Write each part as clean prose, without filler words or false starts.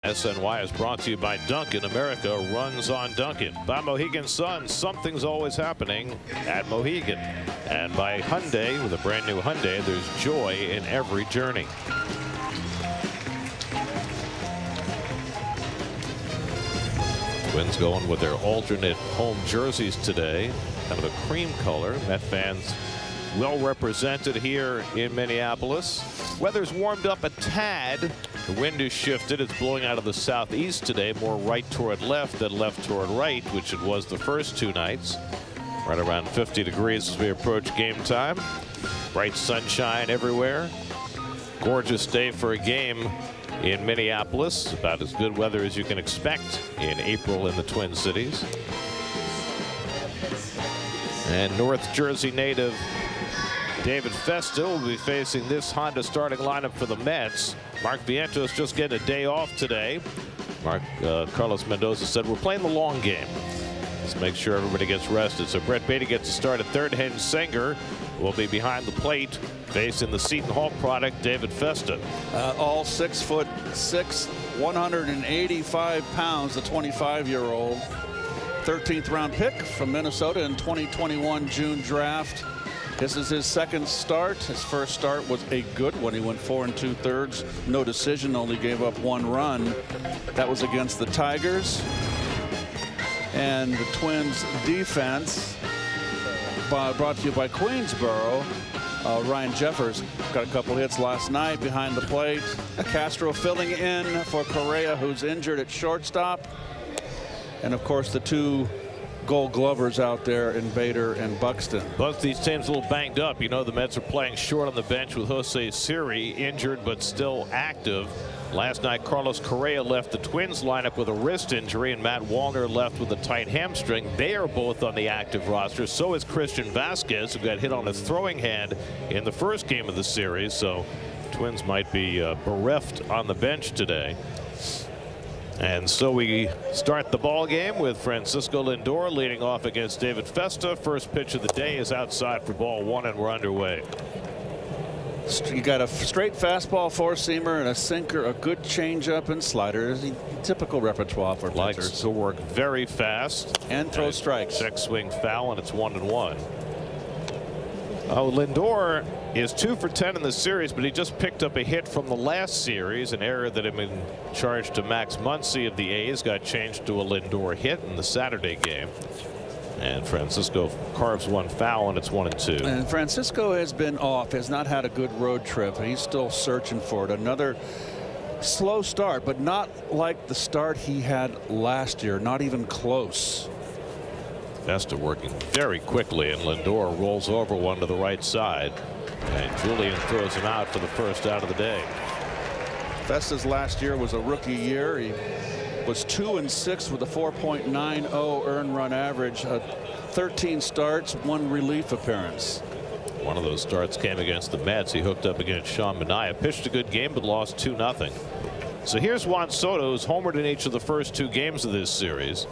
SNY is brought to you by Dunkin'. America runs on Dunkin'. By Mohegan Sun, something's always happening at Mohegan. And by Hyundai, with a brand new Hyundai, there's joy in every journey. Twins going with their alternate home jerseys today, kind of a cream color. Met fans well represented here in Minneapolis. Weather's warmed up a tad. The wind is shifted. It's blowing out of the southeast today, more right toward left than left toward right, which it was the first two nights. Right around 50 degrees as we approach game time. Bright sunshine everywhere. Gorgeous day for a game in Minneapolis. About as good weather as you can expect in April in the Twin Cities. And North Jersey native David Festa will be facing this Honda starting lineup for the Mets. Mark Vientos just getting a day off today. Carlos Mendoza said, we're playing the long game. Let's make sure everybody gets rested. So Brett Baty gets to start at third. Hen Singer will be behind the plate facing the Seton Hall product, David Festa. All 6'6", 185 pounds, the 25-year-old. 13th round pick from Minnesota in 2021 June draft. This is his second start. His first start was a good one. He went 4 2/3, no decision, only gave up 1 run. That was against the Tigers. And the Twins defense brought to you by Queensboro. Ryan Jeffers got a couple hits last night behind the plate. Castro filling in for Correa, who's injured at shortstop. And of course the two Gold Glovers out there in Bader and Buxton. Both these teams a little banged up. You know, the Mets are playing short on the bench with Jose Siri injured but still active. Last night Carlos Correa left the Twins lineup with a wrist injury, and Matt Wallner left with a tight hamstring. They are both on the active roster. So is Christian Vasquez, who got hit on his throwing hand in the first game of the series. So Twins might be bereft on the bench today. And so we start the ball game with Francisco Lindor leading off against David Festa. First pitch of the day is outside for ball 1, and we're underway. You got a straight fastball, four-seamer, and a sinker, a good changeup and slider. Typical repertoire for pitchers. Likes to work very fast and throw strikes. Check swing foul, and it's 1-1. Lindor is 2 for 10 in the series, but he just picked up a hit from the last series. An error that had been charged to Max Muncy of the A's got changed to a Lindor hit in the Saturday game. And Francisco carves 1 foul, and it's 1-2. And Francisco has been off, has not had a good road trip. He's still searching for it. Another slow start, but not like the start he had last year, not even close. Festa working very quickly, and Lindor rolls over one to the right side. And Julian throws him out for the first out of the day. Festa's last year was a rookie year. He was 2-6 with a 4.90 earned run average. 13 starts, 1 relief appearance. One of those starts came against the Mets. He hooked up against Sean Manaea, pitched a good game but lost 2-0. So here's Juan Soto, who's homered in each of the first 2 games of this series.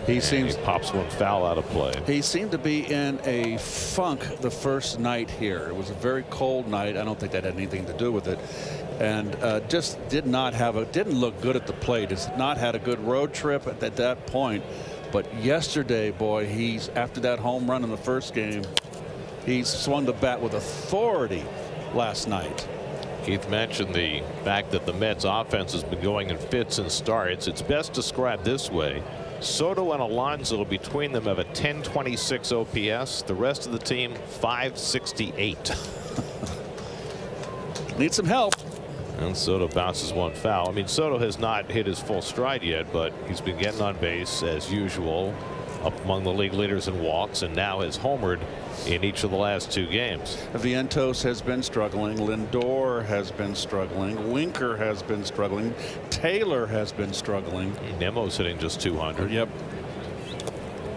He pops 1 foul out of play. He seemed to be in a funk the first night here. It was a very cold night. I don't think that had anything to do with it. And just didn't look good at the plate. Has not had a good road trip at that point. But yesterday, boy, after that home run in the first game, he swung the bat with authority last night. Keith mentioned the fact that the Mets offense has been going in fits and starts. It's best described this way. Soto and Alonso between them have a 1026 OPS. The rest of the team 568. Need some help. And Soto bounces 1 foul. I mean, Soto has not hit his full stride yet, but he's been getting on base as usual, up among the league leaders in walks, and now has homered in each of the last 2 games. Vientos has been struggling. Lindor has been struggling. Winker has been struggling. Taylor has been struggling. Nemo's hitting just 200. Yep.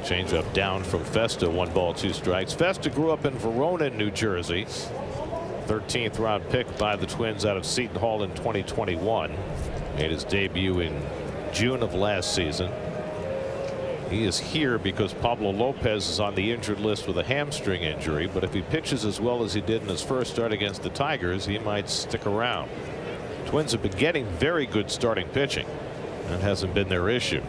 Change up down from Festa, 1 ball 2 strikes. Festa grew up in Verona, New Jersey. 13th round pick by the Twins out of Seton Hall in 2021. Made his debut in June of last season. He is here because Pablo Lopez is on the injured list with a hamstring injury, but if he pitches as well as he did in his first start against the Tigers, he might stick around. Twins have been getting very good starting pitching. That hasn't been their issue.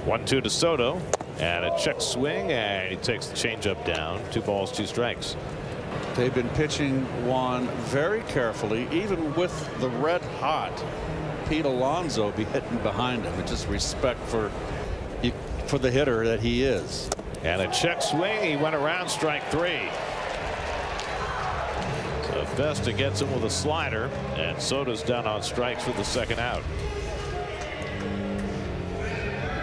1-2 to Soto, and a check swing, and he takes the changeup down. 2 balls, 2 strikes. They've been pitching Juan very carefully, even with the red hot Pete Alonso be hitting behind him. It's just respect for the hitter that he is. And a check swing. He went around, strike 3. So Festa gets him with a slider, and Soto's down on strikes for the second out.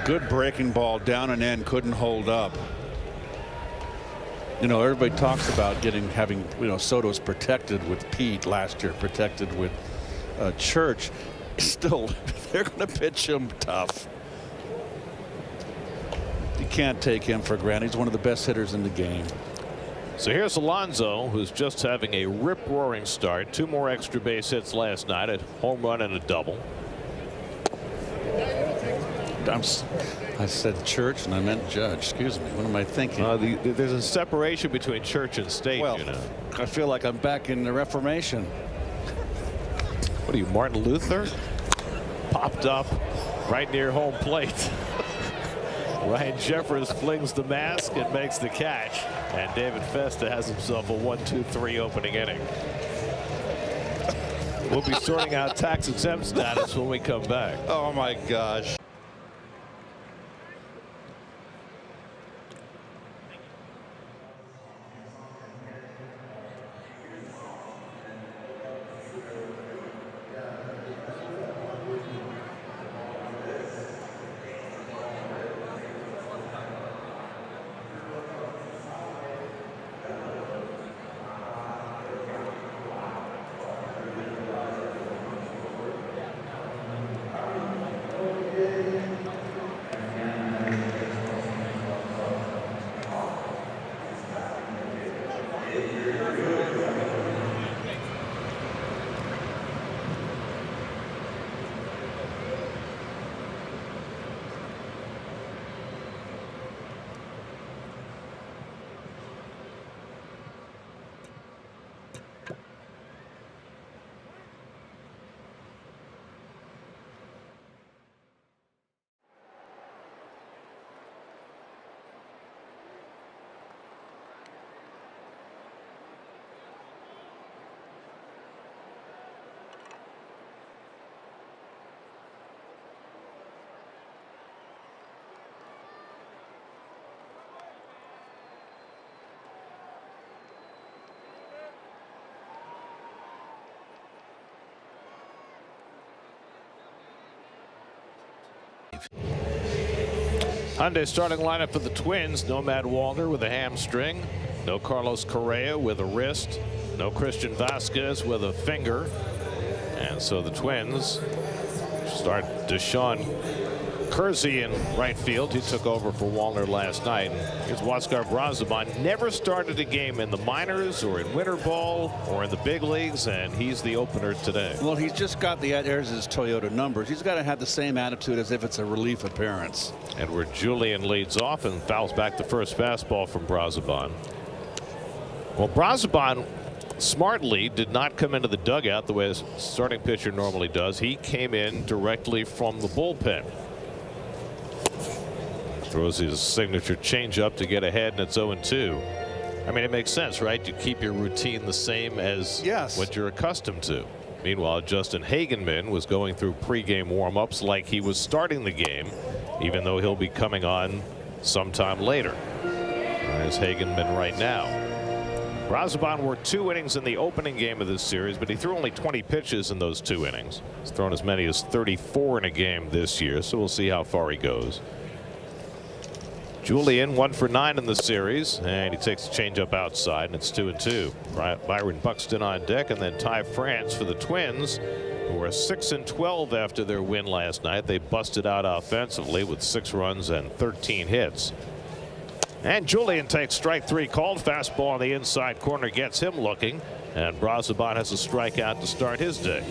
Good breaking ball down and in, couldn't hold up. You know, everybody talks about having Soto's protected with Pete last year, protected with Church. Still, they're going to pitch him tough. You can't take him for granted. He's one of the best hitters in the game. So here's Alonso, who's just having a rip-roaring start. 2 more extra base hits last night, a home run and a double. I said Church and I meant Judge. Excuse me. What am I thinking? There's a separation between church and state. Well, you know. I feel like I'm back in the Reformation. What are you, Martin Luther? Popped up right near home plate. Ryan Jeffers flings the mask and makes the catch, and David Festa has himself a 1-2-3 opening inning. We'll be sorting out tax-exempt status when we come back. Oh my gosh. Hyundai starting lineup for the Twins. No Matt Wallner with a hamstring. No Carlos Correa with a wrist. No Christian Vasquez with a finger. And so the Twins start Deshaun Kersey in right field. He took over for Wallner last night. Here's Huáscar Brazoban. Never started a game in the minors or in winter ball or in the big leagues, and he's the opener today. Well, he's just got there's his Toyota numbers. He's got to have the same attitude as if it's a relief appearance. Edouard Julien leads off and fouls back the first fastball from Brazoban. Well, Brazoban smartly did not come into the dugout the way a starting pitcher normally does. He came in directly from the bullpen. Throws his signature changeup to get ahead, and it's 0-2. I mean, it makes sense, right? You keep your routine the same as what you're accustomed to. Meanwhile, Justin Hagenman was going through pregame warm-ups like he was starting the game, even though he'll be coming on sometime later. There's Hagenman right now. Brazoban worked 2 innings in the opening game of this series, but he threw only 20 pitches in those 2 innings. He's thrown as many as 34 in a game this year, so we'll see how far he goes. Julien 1 for 9 in the series, and he takes the changeup outside, and it's 2-2. Byron Buxton on deck, and then Ty France for the Twins, who are 6-12 after their win last night. They busted out offensively with 6 runs and 13 hits. And Julien takes strike 3 called. Fastball on the inside corner gets him looking, and Brazoban has a strikeout to start his day.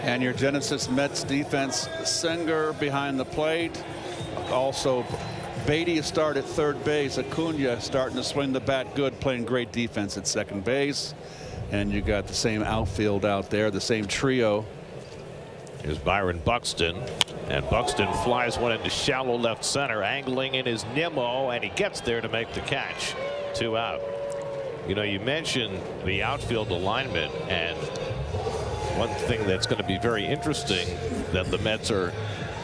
And your Genesis Mets defense, Singer behind the plate. Also, Beatty start at third base. Acuna starting to swing the bat good, playing great defense at second base. And you got the same outfield out there, the same trio. Here's Byron Buxton. And Buxton flies one into shallow left center, angling in his Nimmo, and he gets there to make the catch. 2 out. You know, you mentioned the outfield alignment, and one thing that's going to be very interesting that the Mets are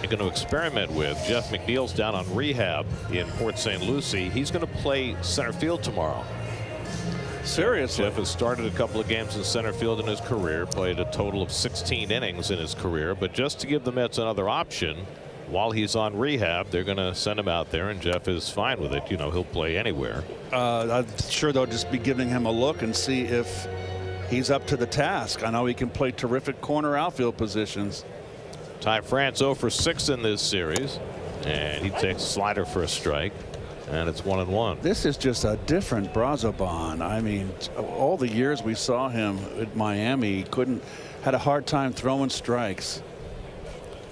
going to experiment with. Jeff McNeil's down on rehab in Port St. Lucie. He's going to play center field tomorrow. Seriously? Jeff has started a couple of games in center field in his career, played a total of 16 innings in his career, but just to give the Mets another option while he's on rehab, they're going to send him out there, and Jeff is fine with it. You know, he'll play anywhere. I'm sure they'll just be giving him a look and see if he's up to the task. I know he can play terrific corner outfield positions. Ty France 0 for 6 in this series, and he takes a slider for a strike, and it's 1-1. This is just a different Brazoban. I mean, all the years we saw him at Miami, he had a hard time throwing strikes.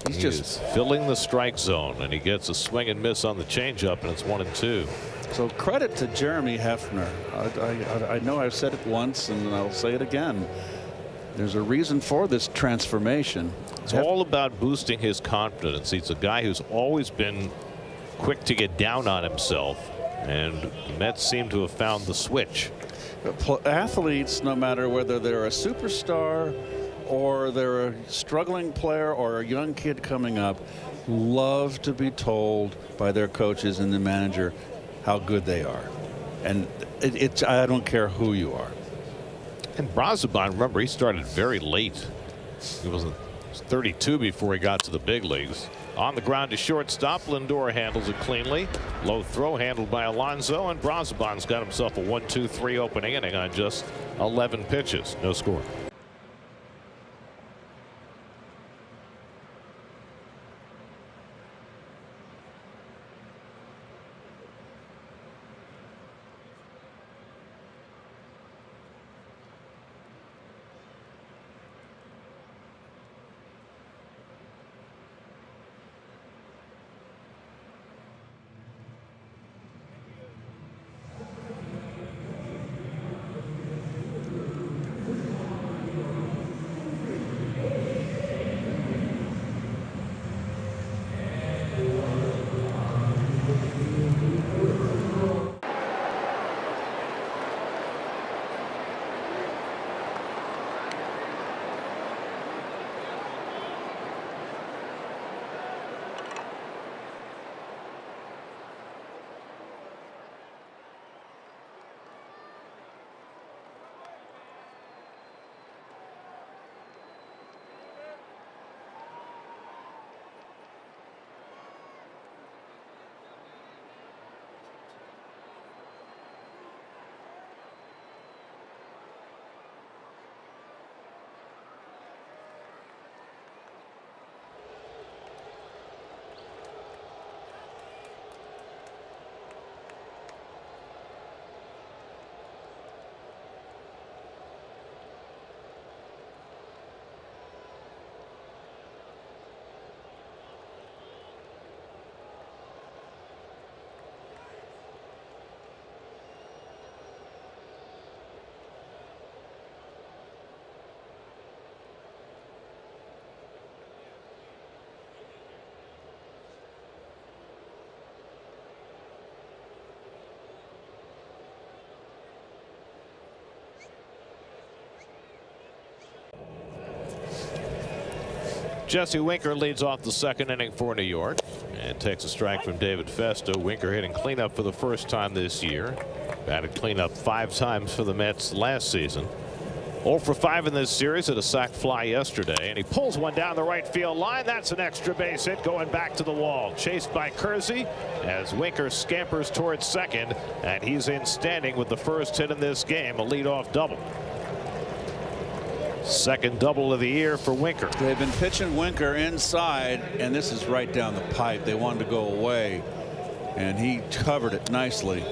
He's just filling the strike zone, and he gets a swing and miss on the changeup, and it's 1-2. So credit to Jeremy Hefner. I know I've said it once, and I'll say it again. There's a reason for this transformation. It's all about boosting his confidence. He's a guy who's always been quick to get down on himself, and the Mets seem to have found the switch. Athletes, no matter whether they're a superstar or they're a struggling player or a young kid coming up, love to be told by their coaches and the manager how good they are. And I don't care who you are. And Brazoban, remember, he started very late. He was 32 before he got to the big leagues. On the ground to shortstop, Lindor handles it cleanly. Low throw handled by Alonso, and Brazoban's got himself a 1-2-3 opening inning on just 11 pitches. No score. Jesse Winker leads off the second inning for New York and takes a strike from David Festa. Winker hitting cleanup for the first time this year. Batted cleanup 5 times for the Mets last season. 0 for 5 in this series, at a sac fly yesterday, and he pulls one down the right field line. That's an extra base hit going back to the wall. Chased by Kersey as Winker scampers towards second, and he's in standing with the first hit in this game, a leadoff double. Second double of the year for Winker. They've been pitching Winker inside, and this is right down the pipe. They wanted to go away, and he covered it nicely.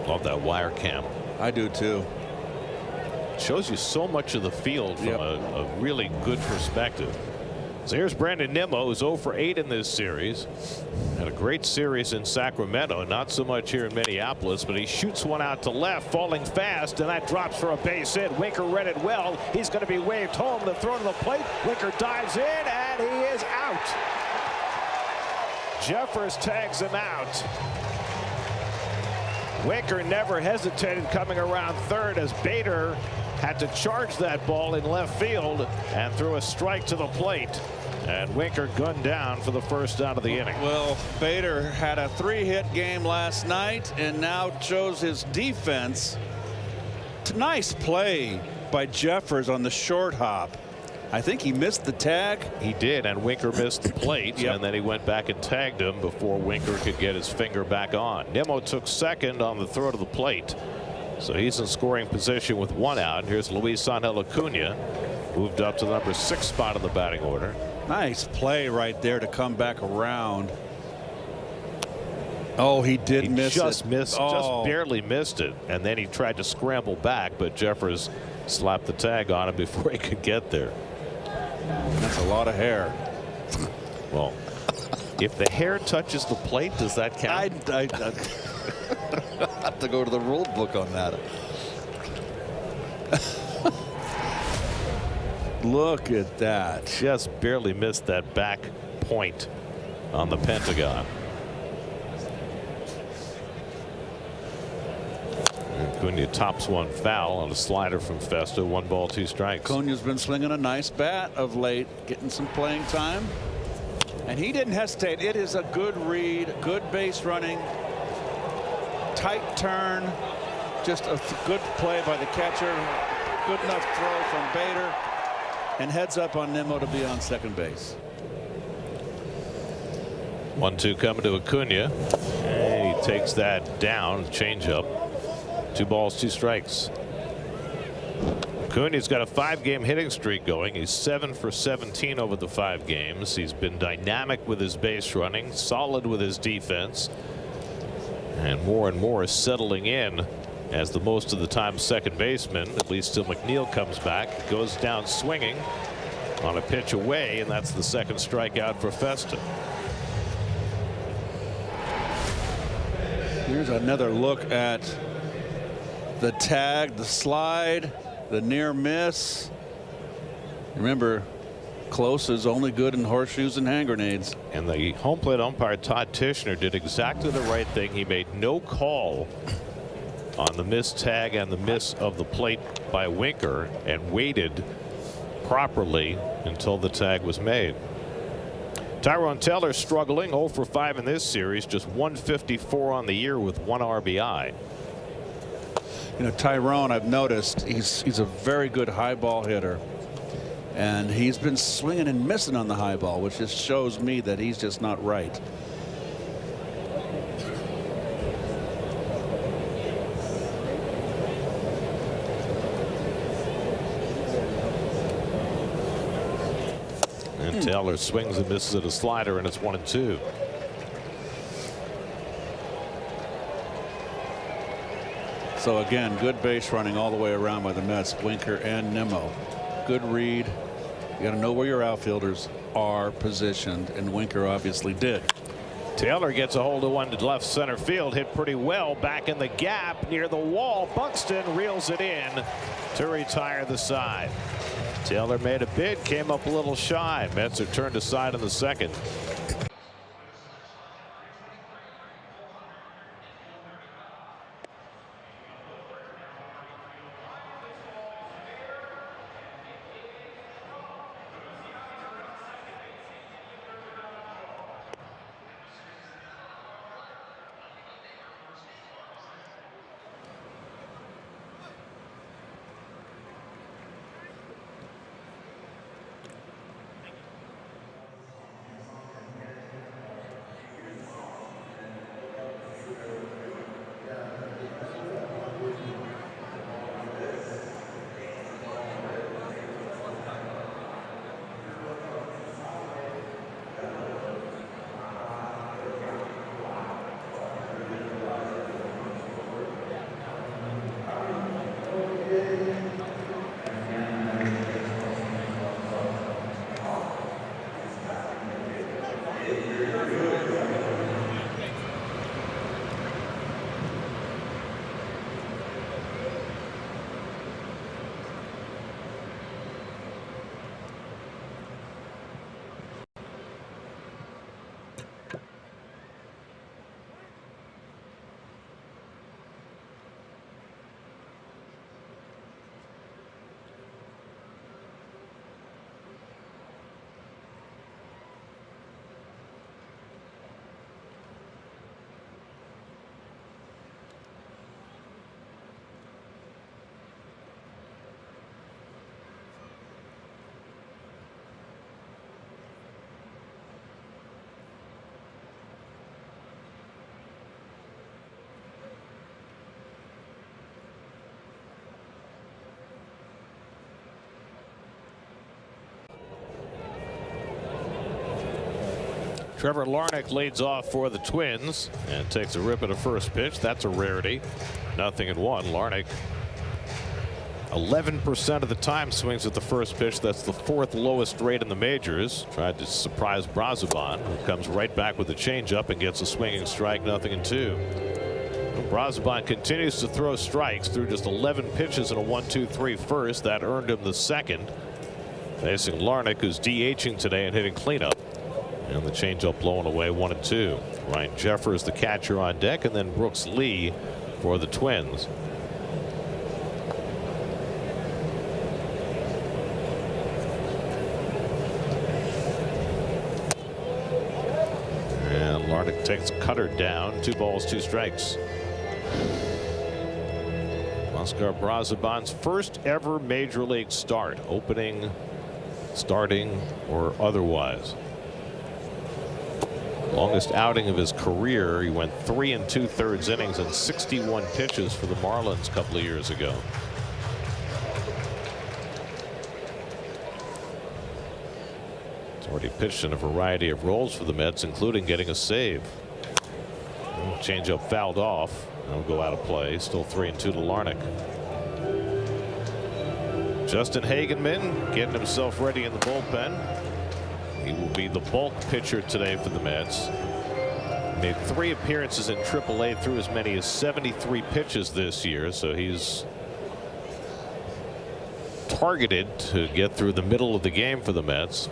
Love that wire cam. I do too. Shows you so much of the field from a really good perspective. So here's Brandon Nimmo, who's 0 for 8 in this series. Had a great series in Sacramento, not so much here in Minneapolis, but he shoots one out to left, falling fast, and that drops for a base hit. Winker read it well. He's going to be waved home. The throw to the plate. Winker dives in, and he is out. Jeffers tags him out. Winker never hesitated coming around third as Bader had to charge that ball in left field and threw a strike to the plate. And Winker gunned down for the first out of the inning. Well, Bader had a 3-hit game last night and now shows his defense. Nice play by Jeffers on the short hop. I think he missed the tag. He did, and Winker missed the plate, and then he went back and tagged him before Winker could get his finger back on. Nimmo took second on the throw to the plate, so he's in scoring position with 1 out. Here's Luisangel Acuna, moved up to the number 6 spot in the batting order. Nice play right there to come back around. Oh, he did miss it. Just barely missed it, and then he tried to scramble back, but Jeffers slapped the tag on him before he could get there. That's a lot of hair. Well, if the hair touches the plate, does that count? I have to go to the rule book on that. Look at that. Just barely missed that back point on the pentagon. Acuna tops one foul on a slider from Festa. 1 ball, 2 strikes. Acuna's been slinging a nice bat of late, getting some playing time. And he didn't hesitate. It is a good read, good base running, tight turn, just a good play by the catcher. Good enough throw from Bader, and heads up on Nimmo to be on second base. 1-2 coming to Acuna, and he takes that down. Changeup. 2 balls, 2 strikes. Acuna's got a 5-game hitting streak going. He's 7 for 17 over the 5 games. He's been dynamic with his base running, solid with his defense, and more settling in as the most of the time second baseman, at least till McNeil comes back. Goes down swinging on a pitch away, and that's the second strikeout for Festa. Here's another look at the tag, the slide, the near miss. Remember, close is only good in horseshoes and hand grenades. And the home plate umpire, Todd Tishner, did exactly the right thing. He made no call on the missed tag and the miss of the plate by Winker and waited properly until the tag was made. Tyrone Taylor struggling, 0 for 5 in this series, just 154 on the year with 1 RBI. You know, Tyrone, I've noticed he's a very good high ball hitter, and he's been swinging and missing on the high ball, which just shows me that he's just not right. And Taylor swings and misses at a slider, and it's 1-2. So again, good base running all the way around by the Mets, Winker and Nimmo. Good read. You got to know where your outfielders are positioned, and Winker obviously did. Taylor gets a hold of one to left center field, hit pretty well back in the gap near the wall. Buxton reels it in to retire the side. Taylor made a bid, came up a little shy. Mets are turned aside in the second. Trevor Larnach leads off for the Twins and takes a rip at a first pitch. That's a rarity. 0-1. Larnach 11% of the time swings at the first pitch. That's the 4th lowest rate in the majors. Tried to surprise Brazoban, who comes right back with a changeup and gets a swinging strike. 0-2. Brazoban continues to throw strikes through just 11 pitches in a 1-2-3 first. That earned him the second. Facing Larnach, who's DHing today and hitting cleanup. And the changeup blowing away. 1-2. Ryan Jeffers, the catcher, on deck, and then Brooks Lee for the Twins. And Larnach takes a cutter down. 2 balls, 2 strikes. Oscar Brazoban's first ever major league start, opening, starting, or otherwise. Longest outing of his career. He went 3 2/3 innings and 61 pitches for the Marlins a couple of years ago. He's already pitched in a variety of roles for the Mets, including getting a save. Changeup fouled off. That'll go out of play. Still 3-2 to Larnach. Justin Hagenman getting himself ready in the bullpen. He will be the bulk pitcher today for the Mets. Made 3 appearances in AAA, threw as many as 73 pitches this year, so he's targeted to get through the middle of the game for the Mets.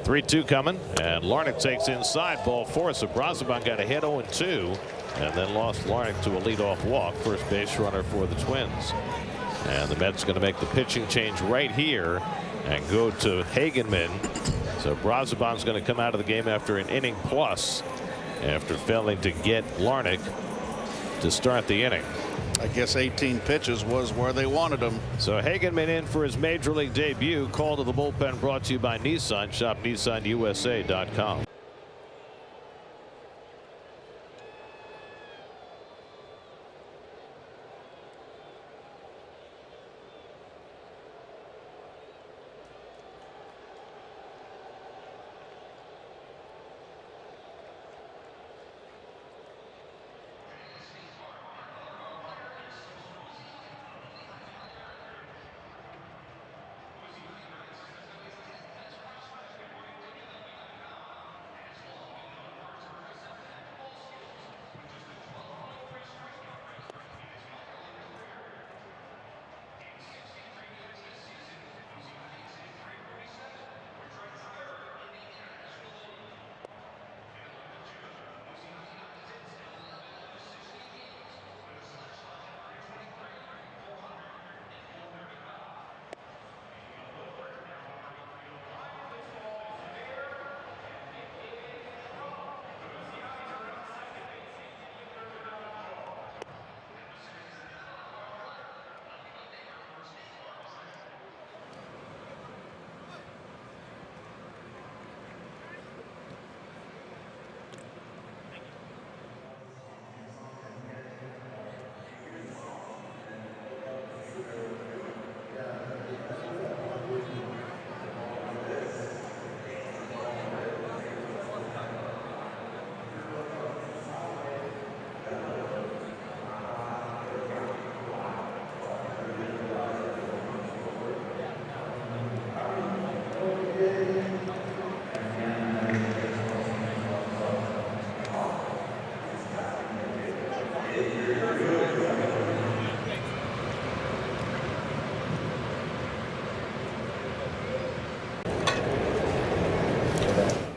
3-2 coming, and Larnach takes inside, ball 4. So Brazoban got a hit 0-2, and then lost Larnach to a leadoff walk. First base runner for the Twins. And the Mets going to make the pitching change right here and go to Hagenman. So Brazoban's going to come out of the game after an inning plus after failing to get Larnach to start the inning. I guess 18 pitches was where they wanted him. So Hagenman in for his major league debut. Call to the bullpen brought to you by Nissan. Shop NissanUSA.com.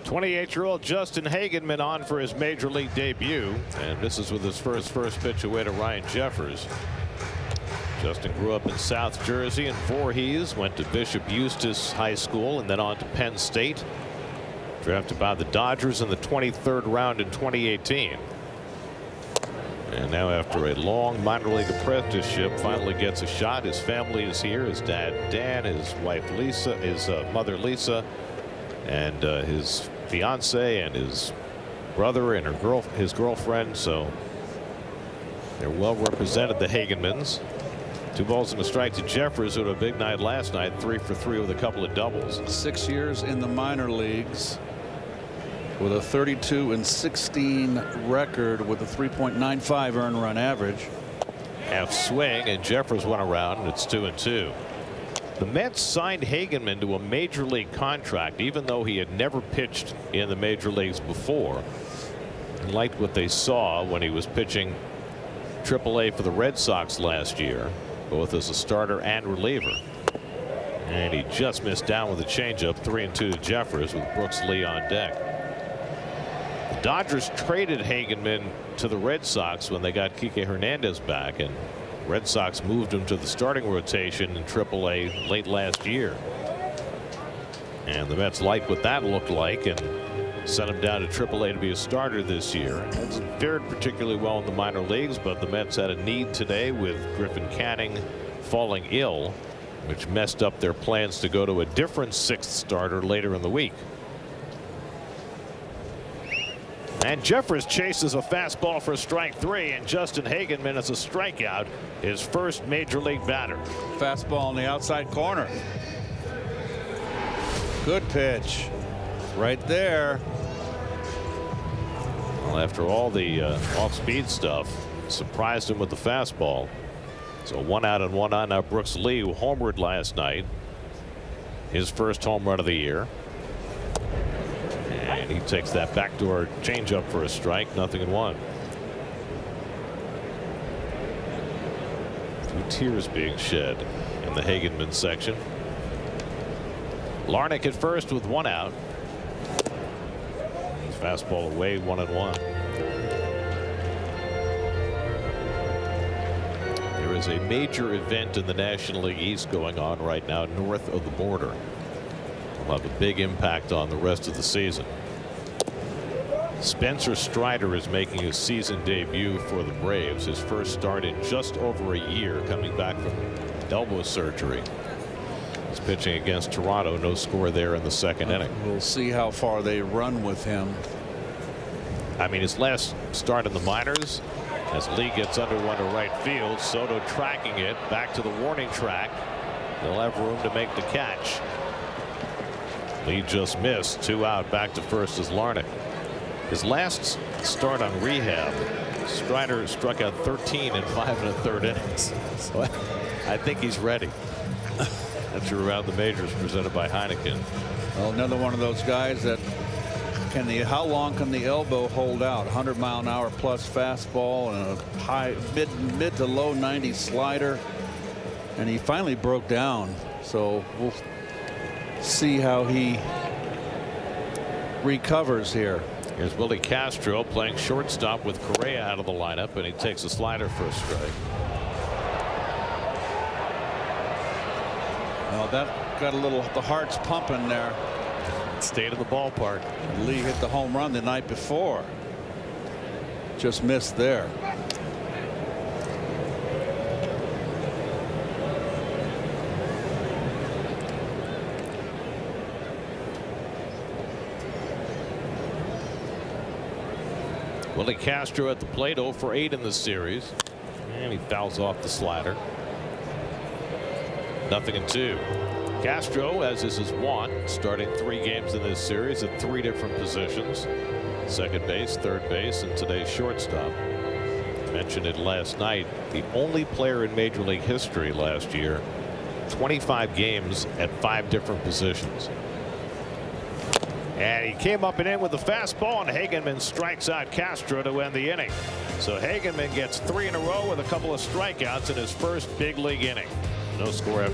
'28-year-old Justin Hagenman on for his major league debut, and this is with his first pitch away to Ryan Jeffers. Justin grew up in South Jersey in Voorhees, went to Bishop Eustis High School and then on to Penn State. Drafted by the Dodgers in the 23rd round in 2018. And now after a long minor league apprenticeship finally gets a shot. His family is here. His dad Dan, his wife Lisa, his mother Lisa, and his fiance and his brother and his girlfriend. So they're well represented, the Hagenmans. 2 balls and a strike to Jeffers, who had a big night last night, 3 for 3 with a couple of doubles. 6 years in the minor leagues. with a 32-16 record with a 3.95 earned run average. Half swing, and Jeffers went around, and it's 2-2. The Mets signed Hageman to a major league contract, even though he had never pitched in the major leagues before. And liked what they saw when he was pitching AAA for the Red Sox last year, both as a starter and reliever. And he just missed down with a changeup. 3-2 to Jeffers with Brooks Lee on deck. The Dodgers traded Hageman to the Red Sox when they got Kike Hernandez back, and Red Sox moved him to the starting rotation in AAA late last year. And the Mets liked what that looked like and sent him down to AAA to be a starter this year. Hasn't fared particularly well in the minor leagues, but the Mets had a need today with Griffin Canning falling ill, which messed up their plans to go to a different sixth starter later in the week. And Jeffers chases a fastball for strike 3, and Justin Hageman is a strikeout, his first major league batter. Fastball in the outside corner. Good pitch right there. Well, after all the off-speed stuff, surprised him with the fastball. So 1 out and 1 on. Now Brooks Lee, who homered last night, his first home run of the year. And he takes that backdoor changeup for a strike. 0-1. 2 tears being shed in the Hageman section. Larnach at first with 1 out. Fastball away, 1-1. There is a major event in the National League East going on right now north of the border. Will have a big impact on the rest of the season. Spencer Strider is making his season debut for the Braves, his first start in just over a year, coming back from elbow surgery. He's pitching against Toronto. No score there in the second inning. We'll see how far they run with him. I mean, his last start in the minors, as Lee gets under one to right field, Soto tracking it back to the warning track. They'll have room to make the catch. Lee just missed. 2 out. Back to first is Larnach. His last start on rehab, Strider struck out 13 in 5 1/3 innings. So I think he's ready. That's your Around the Majors presented by Heineken. Well, another one of those guys that how long can the elbow hold out? 100-mile-an-hour plus fastball and a high mid to low 90s slider, and he finally broke down. So we'll see how he recovers here. Here's Willie Castro playing shortstop with Correa out of the lineup, and he takes a slider for a strike. Well, that got the heart's pumping there. Stayed in the ballpark. Lee hit the home run the night before. Just missed there. Willie Castro at the plate, 0 for 8 in the series, and he fouls off the slider. 0-2. Castro, as is his wont, starting 3 games in this series at 3 different positions: second base, third base, and today's shortstop. Mentioned it last night. The only player in Major League history last year, 25 games at 5 different positions. And he came up and in with the fastball, and Hageman strikes out Castro to end the inning. So Hageman gets 3 in a row with a couple of strikeouts in his first big league inning. No score after.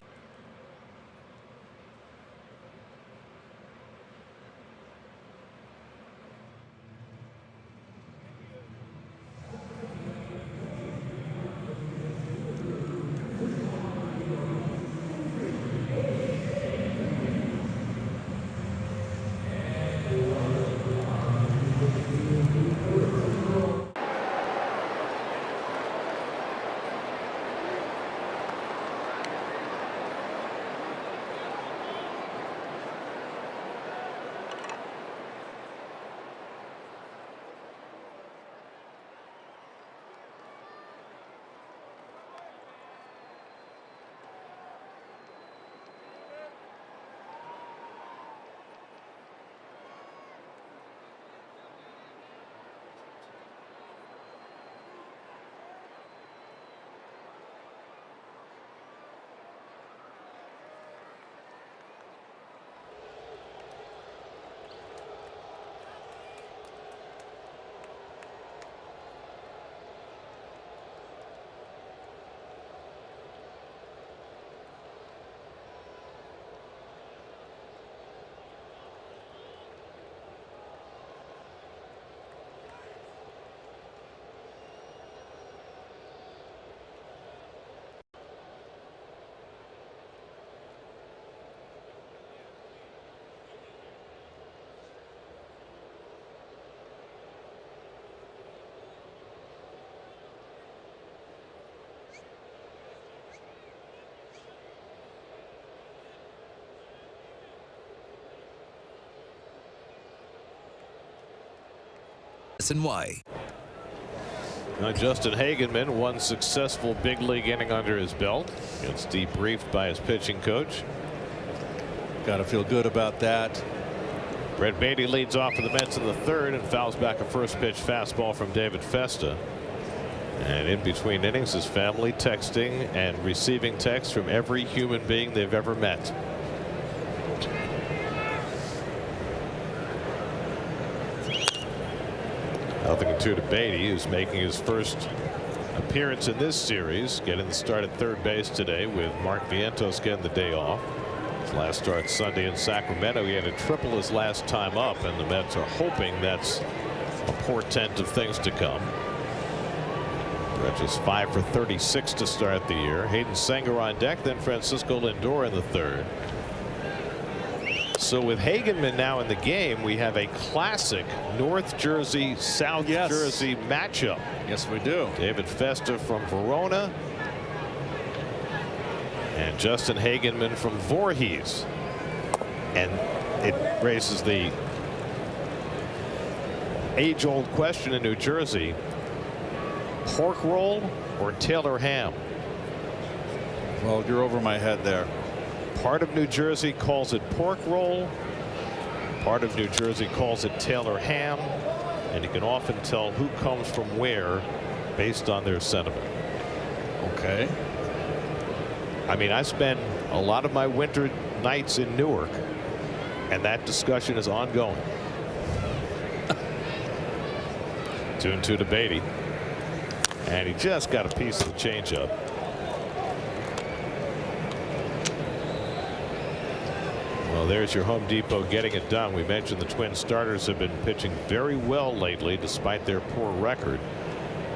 And why. Now Justin Hagenman, one successful big league inning under his belt. Gets debriefed by his pitching coach. Got to feel good about that. Brett Baty leads off for the Mets in the third and fouls back a first pitch fastball from David Festa. And in between innings, his family texting and receiving texts from every human being they've ever met. Nothing two to Baty, who's making his first appearance in this series, getting the start at third base today with Mark Vientos getting the day off. His last start Sunday in Sacramento, he had a triple his last time up, and the Mets are hoping that's a portent of things to come. Rich is 5 for 36 to start the year. Hayden Senger on deck, then Francisco Lindor in the third. So with Hagenman now in the game, we have a classic North Jersey, South Jersey matchup. Yes, we do. David Festa from Verona and Justin Hagenman from Voorhees. And it raises the age-old question in New Jersey: pork roll or Taylor ham? Well, you're over my head there. Part of New Jersey calls it pork roll. Part of New Jersey calls it Taylor ham. And you can often tell who comes from where based on their sentiment. Okay. I mean, I spend a lot of my winter nights in Newark, and that discussion is ongoing. 2-2 to Baty. And he just got a piece of the changeup. Well, there's your Home Depot getting it done. We mentioned the Twin starters have been pitching very well lately despite their poor record.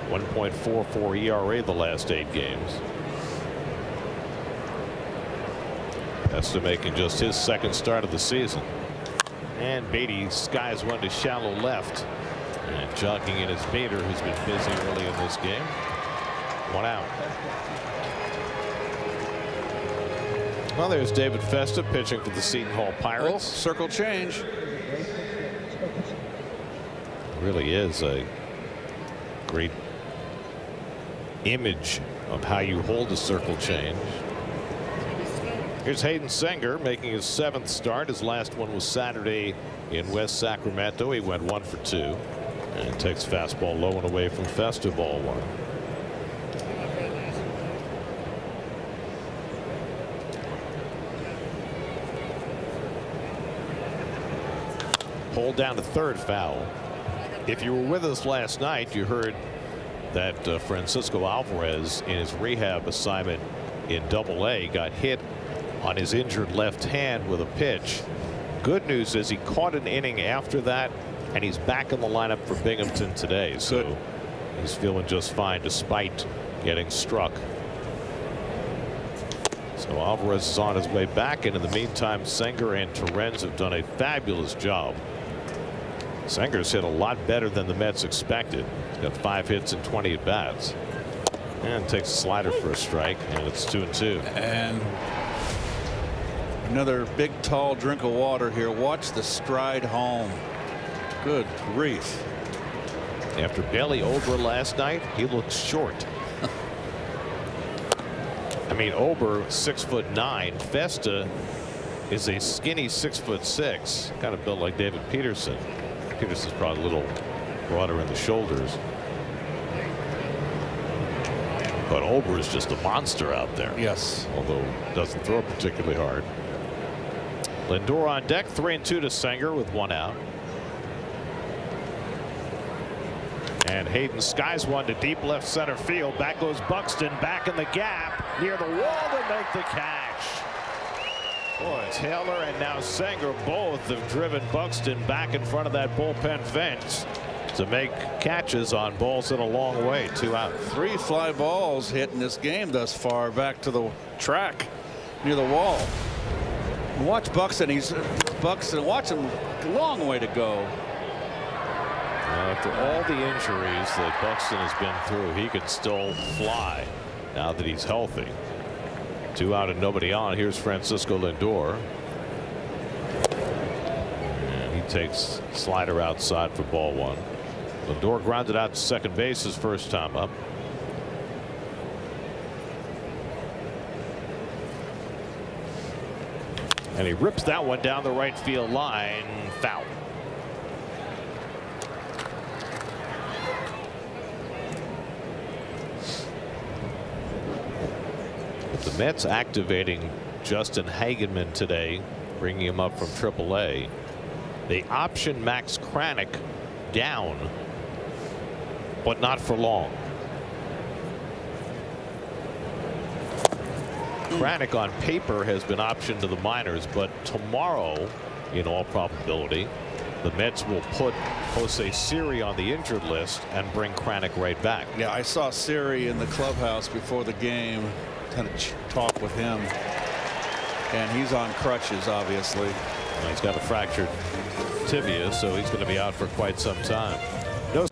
1.44 ERA the last 8 games. Festa making just his second start of the season. And Baty skies one to shallow left. And jogging in his Bader, who's been busy early in this game. 1 out. Well, there's David Festa pitching for the Seton Hall Pirates. Oh, circle change. Really is a great image of how you hold a circle change. Here's Hayden Senger making his 7th start. His last one was Saturday in West Sacramento. He went 1 for 2 and takes fastball low and away from Festa, ball 1. Pulled down to third, foul. If you were with us last night, you heard that Francisco Alvarez in his rehab assignment in Double-A got hit on his injured left hand with a pitch. Good news is he caught an inning after that, and he's back in the lineup for Binghamton today. So he's feeling just fine despite getting struck. So Alvarez is on his way back, and in the meantime, Senger and Torrens have done a fabulous job. Senger's hit a lot better than the Mets expected. He's got 5 hits and 20 at bats. And takes a slider for a strike, and it's 2-2. And another big tall drink of water here. Watch the stride home. Good grief. After Bailey Ober last night, he looks short. I mean, Ober 6'9". Festa is a skinny 6'6", kind of built like David Peterson. Peterson's probably a little broader in the shoulders. But Ober is just a monster out there. Yes. Although doesn't throw particularly hard. Lindor on deck, 3-2 to Senger with 1 out. And Hayden skies one to deep left center field. Back goes Buxton, back in the gap near the wall to make the catch. Boy, Taylor and now Senger both have driven Buxton back in front of that bullpen fence to make catches on balls in a long way. 2 out. 3 fly balls hit in this game thus far back to the track near the wall. Watch Buxton. Watch him. Long way to go. After all the injuries that Buxton has been through, he could still fly now that he's healthy. 2 out and nobody on. Here's Francisco Lindor. And he takes slider outside for ball 1. Lindor grounded out to second base his first time up. And he rips that one down the right field line. Foul. But the Mets activating Justin Hageman today, bringing him up from AAA. They option Max Kranick down, but not for long. Kranick on paper has been optioned to the minors, but tomorrow, in all probability, the Mets will put Jose Siri on the injured list and bring Kranick right back. Yeah, I saw Siri in the clubhouse before the game. Had a talk with him, and he's on crutches, obviously. Well, he's got a fractured tibia, so he's going to be out for quite some time. No.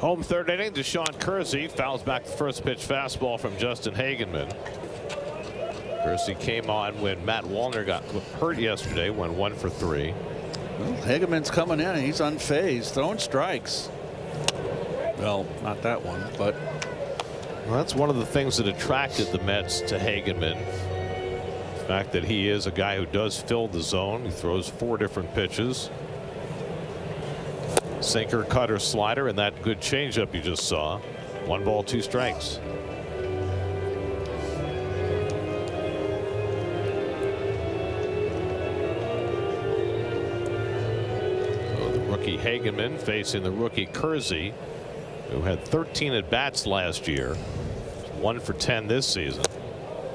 Home third inning. Deshaun Kersey fouls back the first pitch fastball from Justin Hageman. Kersey came on when Matt Wallner got hurt yesterday, went 1 for 3. Well, Hageman's coming in. He's unfazed, throwing strikes. Well, not that one, but well, that's one of the things that attracted the Mets to Hageman. The fact that he is a guy who does fill the zone. He throws 4 different pitches. Sinker, cutter, slider, and that good changeup you just saw. 1 ball, 2 strikes. So the rookie Hageman facing the rookie Kersey, who had 13 at bats last year, 1 for 10 this season.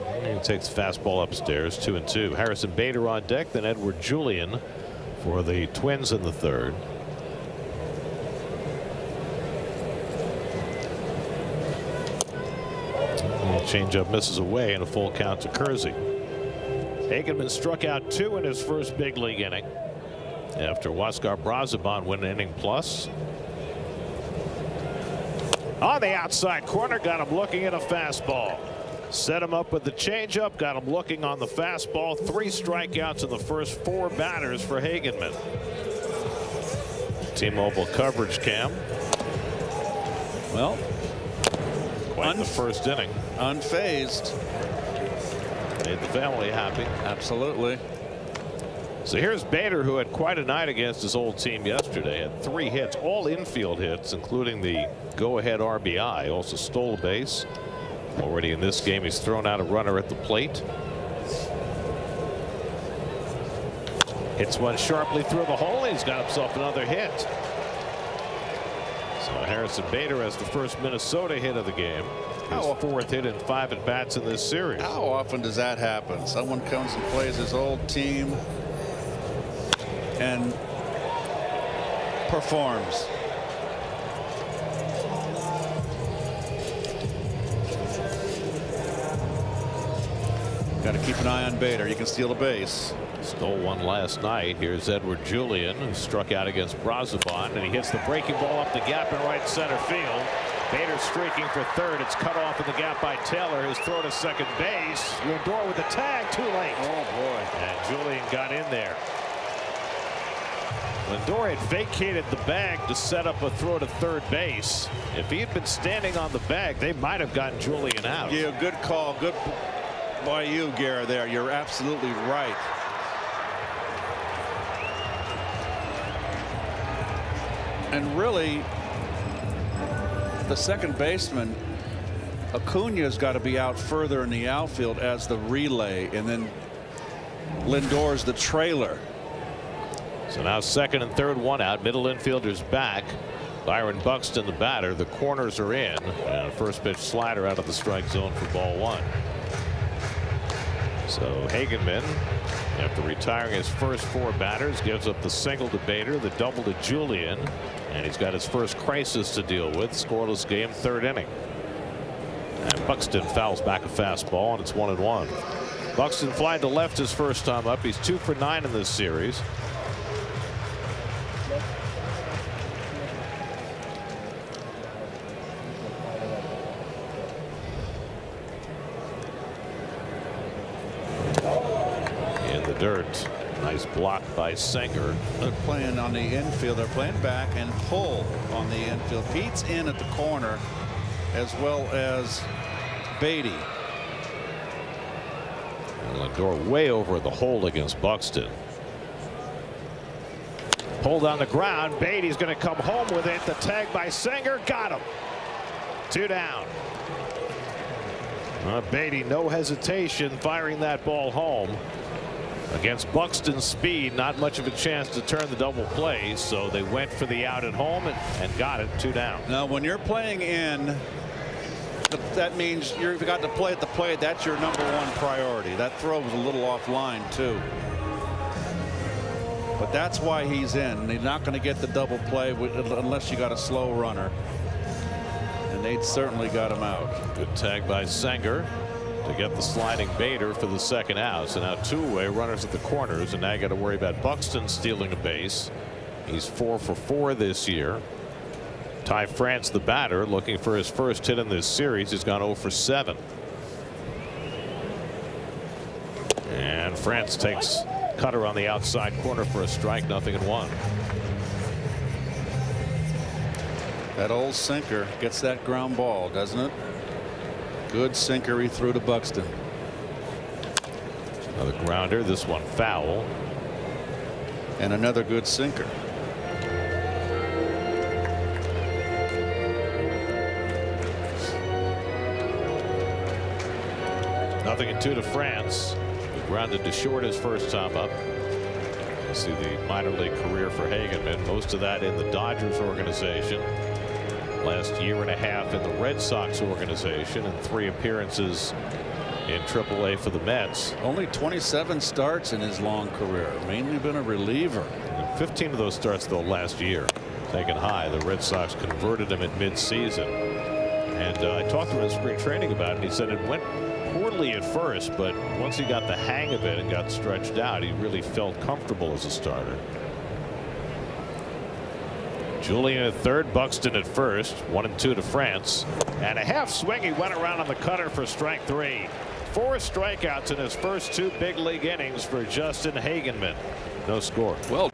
And he takes the fastball upstairs, 2-2. Harrison Bader on deck, then Edward Julian for the Twins in the third. Changeup misses away and a full count to Kersey. Hageman struck out 2 in his first big league inning after Huáscar Brazoban went an inning plus. On the outside corner, got him looking at a fastball. Set him up with the changeup, got him looking on the fastball. 3 strikeouts in the first 4 batters for Hageman. T-Mobile coverage cam. well, Quite the first inning. Unfazed. Made the family happy. Absolutely. So here's Bader, who had quite a night against his old team yesterday. Had 3 hits, all infield hits, including the go-ahead RBI. Also stole a base. Already in this game, he's thrown out a runner at the plate. Hits one sharply through the hole. He's got himself another hit. So Harrison Bader has the first Minnesota hit of the game. His fourth hit in 5 at-bats in this series. How often does that happen? Someone comes and plays his old team and performs. Got to keep an eye on Bader. You can steal a base. Stole one last night. Here's Edward Julian, who struck out against Brazoban, and he hits the breaking ball up the gap in right center field. Bader streaking for third. It's cut off in the gap by Taylor. His throw to second base. Lindor with the tag, too late. Oh boy! And Julian got in there. Lindor had vacated the bag to set up a throw to third base. If he had been standing on the bag, they might have gotten Julian out. Yeah, good call. Good by you, Guerra. There, you're absolutely right. And really, the second baseman, Acuna's got to be out further in the outfield as the relay, and then Lindor's the trailer. So now second and third, one out. Middle infielders back. Byron Buxton, the batter. The corners are in. And first pitch slider out of the strike zone for ball one. So Hagenman, after retiring his first 4 batters, gives up the single to Bader, the double to Julian, and he's got his first crisis to deal with. Scoreless game, 3rd inning. And Buxton fouls back a fastball, and it's 1-1. Buxton flied to left his first time up. He's 2 for 9 in this series. Dirt. Nice block by Sanger. They're playing on the infield. They're playing back and pull on the infield. Pete's in at the corner, as well as Beatty. And Lindor way over the hole against Buxton. Pulled on the ground. Beatty's going to come home with it. The tag by Sanger got him. 2 down. Beatty, no hesitation, firing that ball home. Against Buxton's speed, not much of a chance to turn the double play, so they went for the out at home and got it. 2 down. Now, when you're playing in, that means you've got to play at the plate. That's your #1 priority. That throw was a little offline, too. But that's why he's in. They're not going to get the double play unless you got a slow runner. And they'd certainly got him out. Good tag by Sanger to get the sliding Bader for the second out. So now 2-away runners at the corners, and now you got to worry about Buxton stealing a base. He's 4 for 4 this year. Ty France, the batter, looking for his first hit in this series. He's gone 0 for 7. And France takes cutter on the outside corner for a strike. 0-1. That old sinker gets that ground ball, doesn't it? Good sinker he threw to Buxton. Another grounder, this one foul. And another good sinker. Nothing in 2 to France. He grounded to short his first time up. You see the minor league career for Hagenman. Most of that in the Dodgers organization. Last 1.5 years in the Red Sox organization, and 3 appearances in AAA for the Mets. Only 27 starts in his long career. Mainly been a reliever. And 15 of those starts, though, last year. Taken high. The Red Sox converted him at midseason. And I talked to him in spring training about it. He said it went poorly at first, but once he got the hang of it and got stretched out, he really felt comfortable as a starter. Julian at third, Buxton at first. 1-2 to France. And a half swing. He went around on the cutter for strike 3. 4 strikeouts in his first 2 big league innings for Justin Hagenman. No score. Well.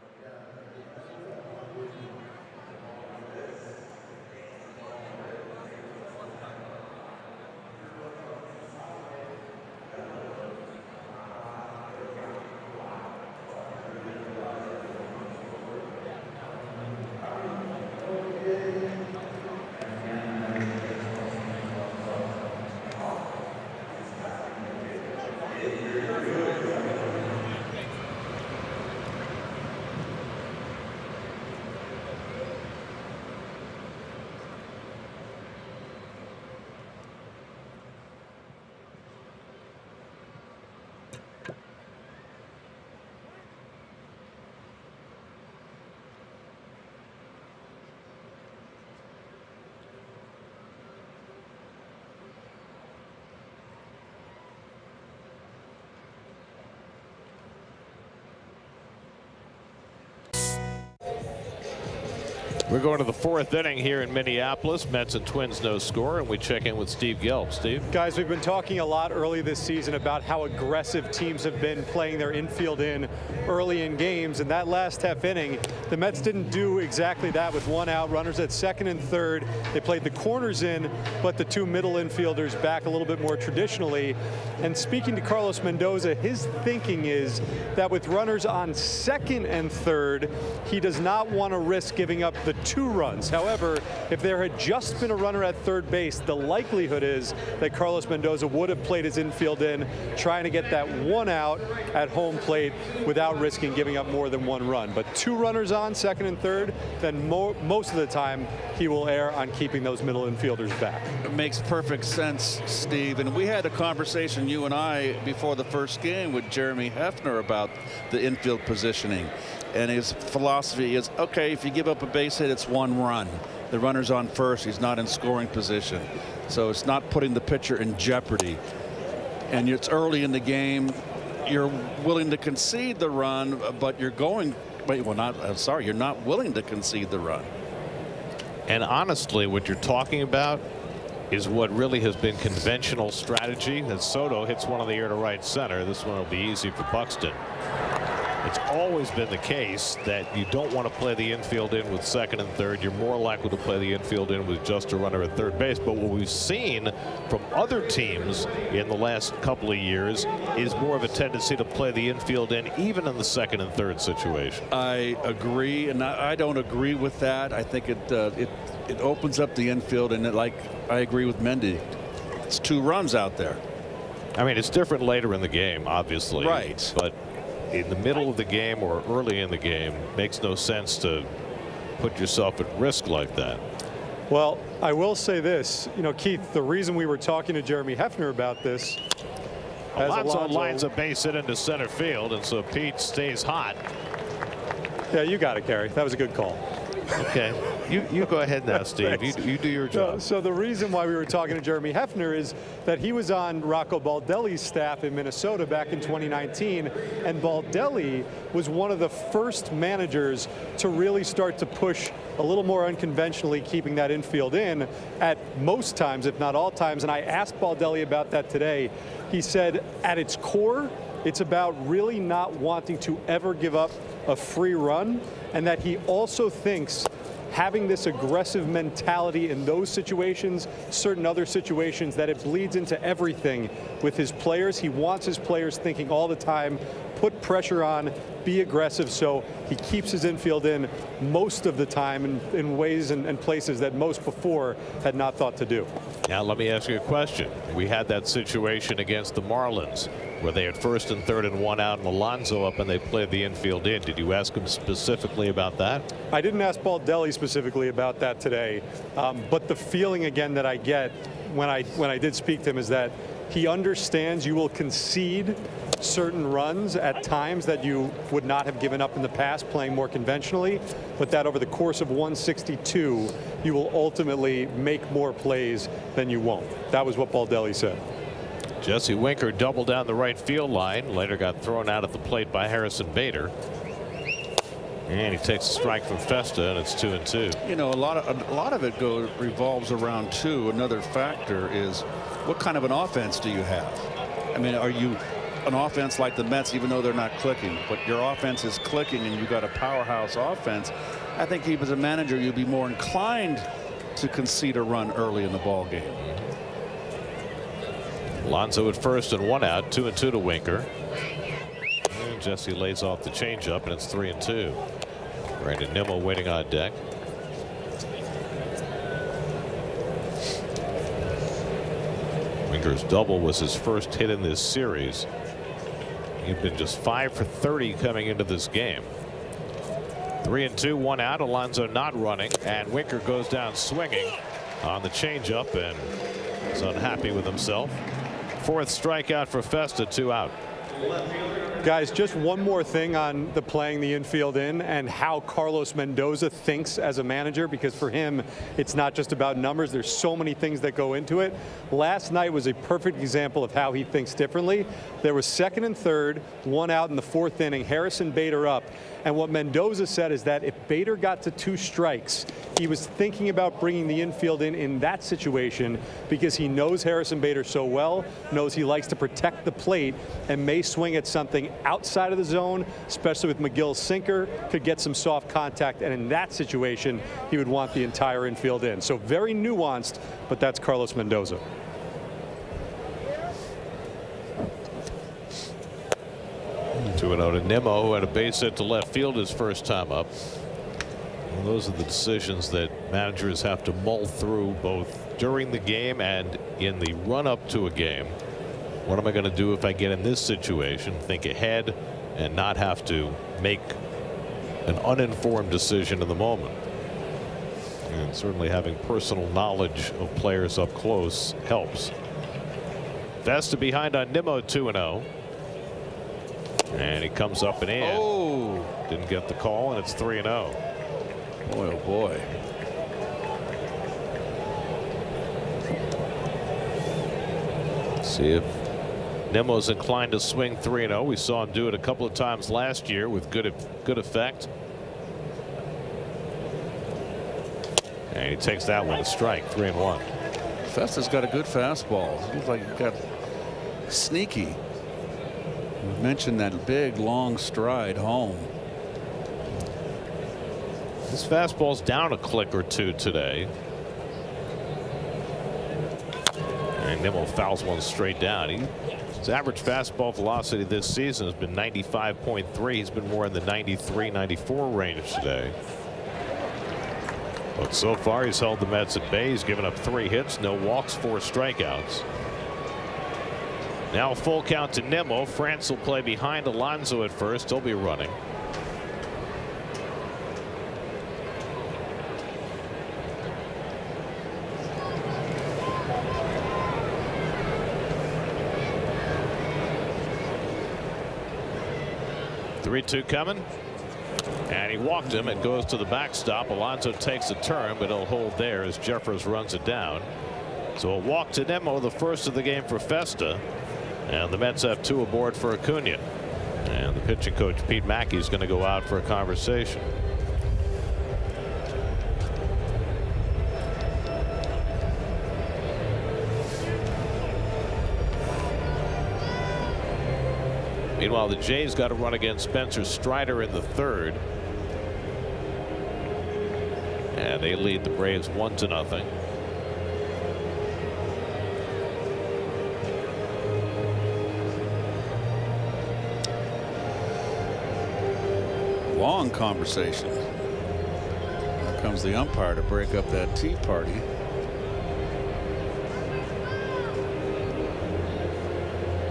We're going to the fourth inning here in Minneapolis. Mets and Twins no score, and we check in with Steve Gelb. Steve? Guys, we've been talking a lot early this season about how aggressive teams have been playing their infield in early in games, and that last half inning, the Mets didn't do exactly that with one out, runners at second and third. They played the corners in, but the two middle infielders back a little bit more traditionally. And speaking to Carlos Mendoza, his thinking is that with runners on second and third, he does not want to risk giving up the 2 runs. However, if there had just been a runner at third base, the likelihood is that Carlos Mendoza would have played his infield in, trying to get that 1 out at home plate without risking giving up more than 1 run. But 2 runners on second and third, then most of the time he will err on keeping those middle infielders back. It makes perfect sense, Steve. And we had a conversation, you and I, before the first game with Jeremy Hefner about the infield positioning. And his philosophy is, okay, if you give up a base hit, it's 1 run. The runner's on first. He's not in scoring position. So it's not putting the pitcher in jeopardy. And it's early in the game. You're willing to concede the run, but you're going, you're not willing to concede the run. And honestly, what you're talking about is what really has been conventional strategy. That Soto hits one in the air to right center. This one will be easy for Buxton. It's always been the case that you don't want to play the infield in with second and third. You're more likely to play the infield in with just a runner at third base. But what we've seen from other teams in the last couple of years is more of a tendency to play the infield in even in the second and third situation. I agree, and I don't agree with that. I think it opens up the infield, and I agree with Mendy. It's 2 runs out there. I mean, it's different later in the game, obviously. Right. But in the middle of the game or early in the game, makes no sense to put yourself at risk like that. Well, I will say this, Keith, the reason we were talking to Jeremy Hefner about this, Alonso lines a base hit into center field, and so Pete stays hot. Yeah, you got it, Gary. That was a good call. Okay, you go ahead now, Steve. You do your job. So the reason why we were talking to Jeremy Hefner is that he was on Rocco Baldelli's staff in Minnesota back in 2019, and Baldelli was one of the first managers to really start to push a little more unconventionally, keeping that infield in at most times, if not all times. And I asked Baldelli about that today. He said, at its core, it's about really not wanting to ever give up a free run, and that he also thinks having this aggressive mentality in those situations, certain other situations, that it bleeds into everything with his players. He wants his players thinking all the time, put pressure on, be aggressive, so he keeps his infield in most of the time in ways and places that most before had not thought to do. Now let me ask you a question. We had that situation against the Marlins where they had first and third and 1 out and Alonso up, and they played the infield in. Did you ask him specifically about that? I didn't ask Baldelli specifically about that today, but the feeling again that I get when I did speak to him is that he understands you will concede certain runs at times that you would not have given up in the past playing more conventionally, but that over the course of 162 you will ultimately make more plays than you won't. That was what Baldelli said. Jesse Winker doubled down the right field line, later got thrown out at the plate by Harrison Bader, and he takes a strike from Festa, and it's 2-2. A lot of it revolves around another factor is what kind of an offense do you have? I mean, are you an offense like the Mets, even though they're not clicking, but your offense is clicking and you've got a powerhouse offense? I think even as a manager, you'd be more inclined to concede a run early in the ball game. Alonso at first and 1 out, 2-2 to Winker. And Jesse lays off the changeup, and it's 3-2. Brandon Nimmo waiting on deck. Winker's double was his first hit in this series. He'd been just 5 for 30 coming into this game. 3-2, 1 out. Alonso not running, and Winker goes down swinging on the changeup and is unhappy with himself. 4th strikeout for Festa, 2 out. Guys, just one more thing on the playing the infield in and how Carlos Mendoza thinks as a manager, because for him, it's not just about numbers. There's so many things that go into it. Last night was a perfect example of how he thinks differently. There was second and third, 1 out in the 4th inning, Harrison Bader up, And what Mendoza said is that if Bader got to 2 strikes, he was thinking about bringing the infield in that situation because he knows Harrison Bader so well, knows he likes to protect the plate, and may swing at something outside of the zone, especially with McGill's sinker, could get some soft contact, and in that situation, he would want the entire infield in. So very nuanced, but that's Carlos Mendoza. Two and out to Nimmo, who had a base hit to left field his first time up. Well, those are the decisions that managers have to mull through both during the game and in the run-up to a game. What am I going to do if I get in this situation? Think ahead and not have to make an uninformed decision in the moment. And certainly having personal knowledge of players up close helps. Vesta behind on Nimmo 2-0. And he comes up and in. Oh, Didn't get the call, and it's 3-0. boy, oh boy. See if Nimmo's inclined to swing 3-0. We saw him do it a couple of times last year with good effect. And he takes that one, a strike, 3-1. Vesta's got a good fastball. Looks like he got sneaky. We mentioned that big long stride home. His fastball's down a click or two today. And Nimmo fouls one straight down. His average fastball velocity this season has been 95.3. He's been more in the 93, 94 range today. But so far he's held the Mets at bay. He's given up 3 hits, no walks, 4 strikeouts. Now full count to Nimmo. France will play behind Alonso at first. He'll be running. The 3-2 coming. And he walked him. It goes to the backstop. Alonso takes a turn, but he'll hold there as Jeffers runs it down. So a walk to Nimmo, the first of the game for Festa. And the Mets have 2 aboard for Acuna. And the pitching coach, Pete Mackey, is going to go out for a conversation. Meanwhile, the Jays got to run against Spencer Strider in the 3rd. And they lead the Braves 1-0. Long conversation. Here comes the umpire to break up that tea party.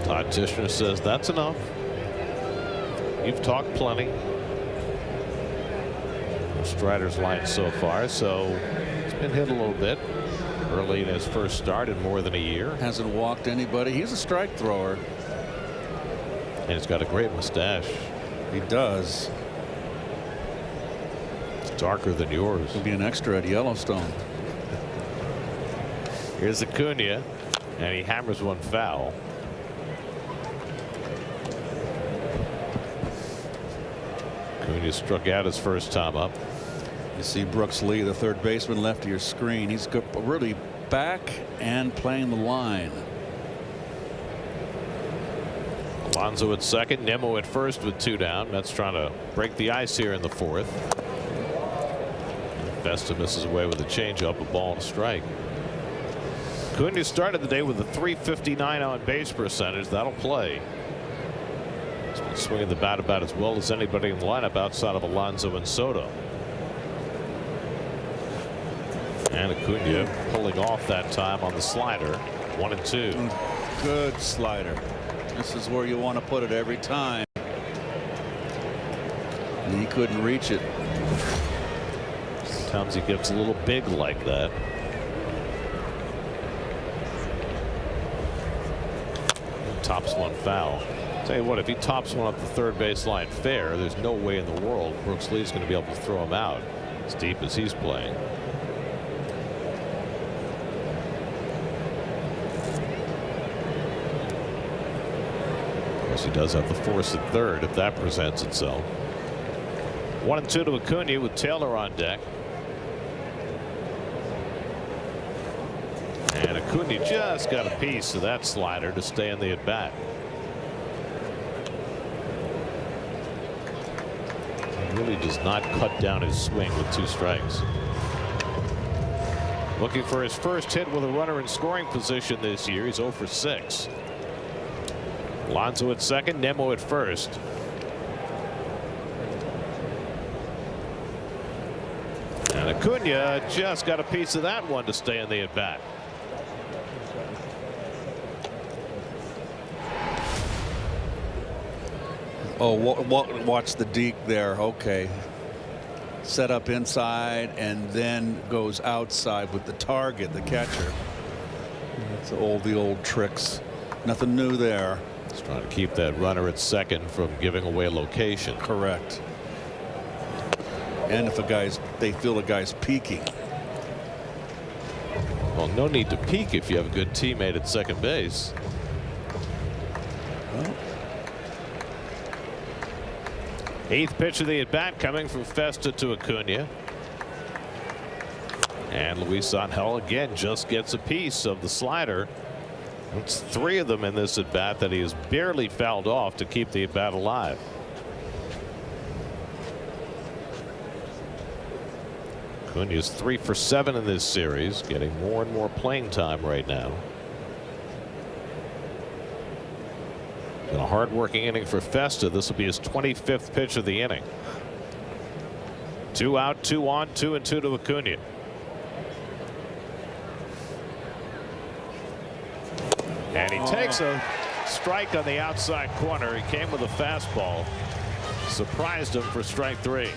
Todd Tishner says that's enough. You've talked plenty. Strider's line so far, so he's been hit a little bit early in his first start in more than a year. Hasn't walked anybody. He's a strike thrower. And he's got a great mustache. He does. It's darker than yours. He'll be an extra at Yellowstone. Here's Acuna, and he hammers one foul. Acuna struck out his first time up. You see Brooks Lee, the third baseman, left of your screen. He's really back and playing the line. Alonso at second, Nimmo at first with 2 down. Mets trying to break the ice here in the 4th. Vesta misses away with a changeup, a ball and a strike. Acuna started the day with a .359 on base percentage. That'll play. He's been swinging the bat about as well as anybody in the lineup outside of Alonso and Soto. And Acuna pulling off that time on the slider. 1-2. Good slider. This is where you want to put it every time. And he couldn't reach it. Sometimes he gets a little big like that. Tops one foul. Tell you what, if he tops one up the third base line fair, there's no way in the world Brooks Lee's going to be able to throw him out as deep as he's playing. Of course, he does have the force at third if that presents itself. 1 and 2 to Acuna with Taylor on deck. And Acuna just got a piece of that slider to stay in the at bat. He really does not cut down his swing with 2 strikes. Looking for his first hit with a runner in scoring position this year. He's 0 for 6. Alonso at second, Nemo at first. And Acuna just got a piece of that one to stay in the at bat. Oh, watch the deke there. Okay. Set up inside and then goes outside with the target, the catcher. That's the old tricks. Nothing new there. He's trying to keep that runner at second from giving away location. Correct. And if they feel a guy's peeking. Well, no need to peek if you have a good teammate at second base. Well, 8th pitch of the at bat coming from Festa to Acuna. And Luis Angel again just gets a piece of the slider. It's 3 of them in this at bat that he has barely fouled off to keep the at bat alive. Acuna is 3 for 7 in this series, getting more and more playing time right now. In a hard-working inning for Festa. This will be his 25th pitch of the inning. 2 out, 2 on, 2 and 2 to Acuna. And he takes a strike on the outside corner. He came with a fastball. Surprised him for strike 3.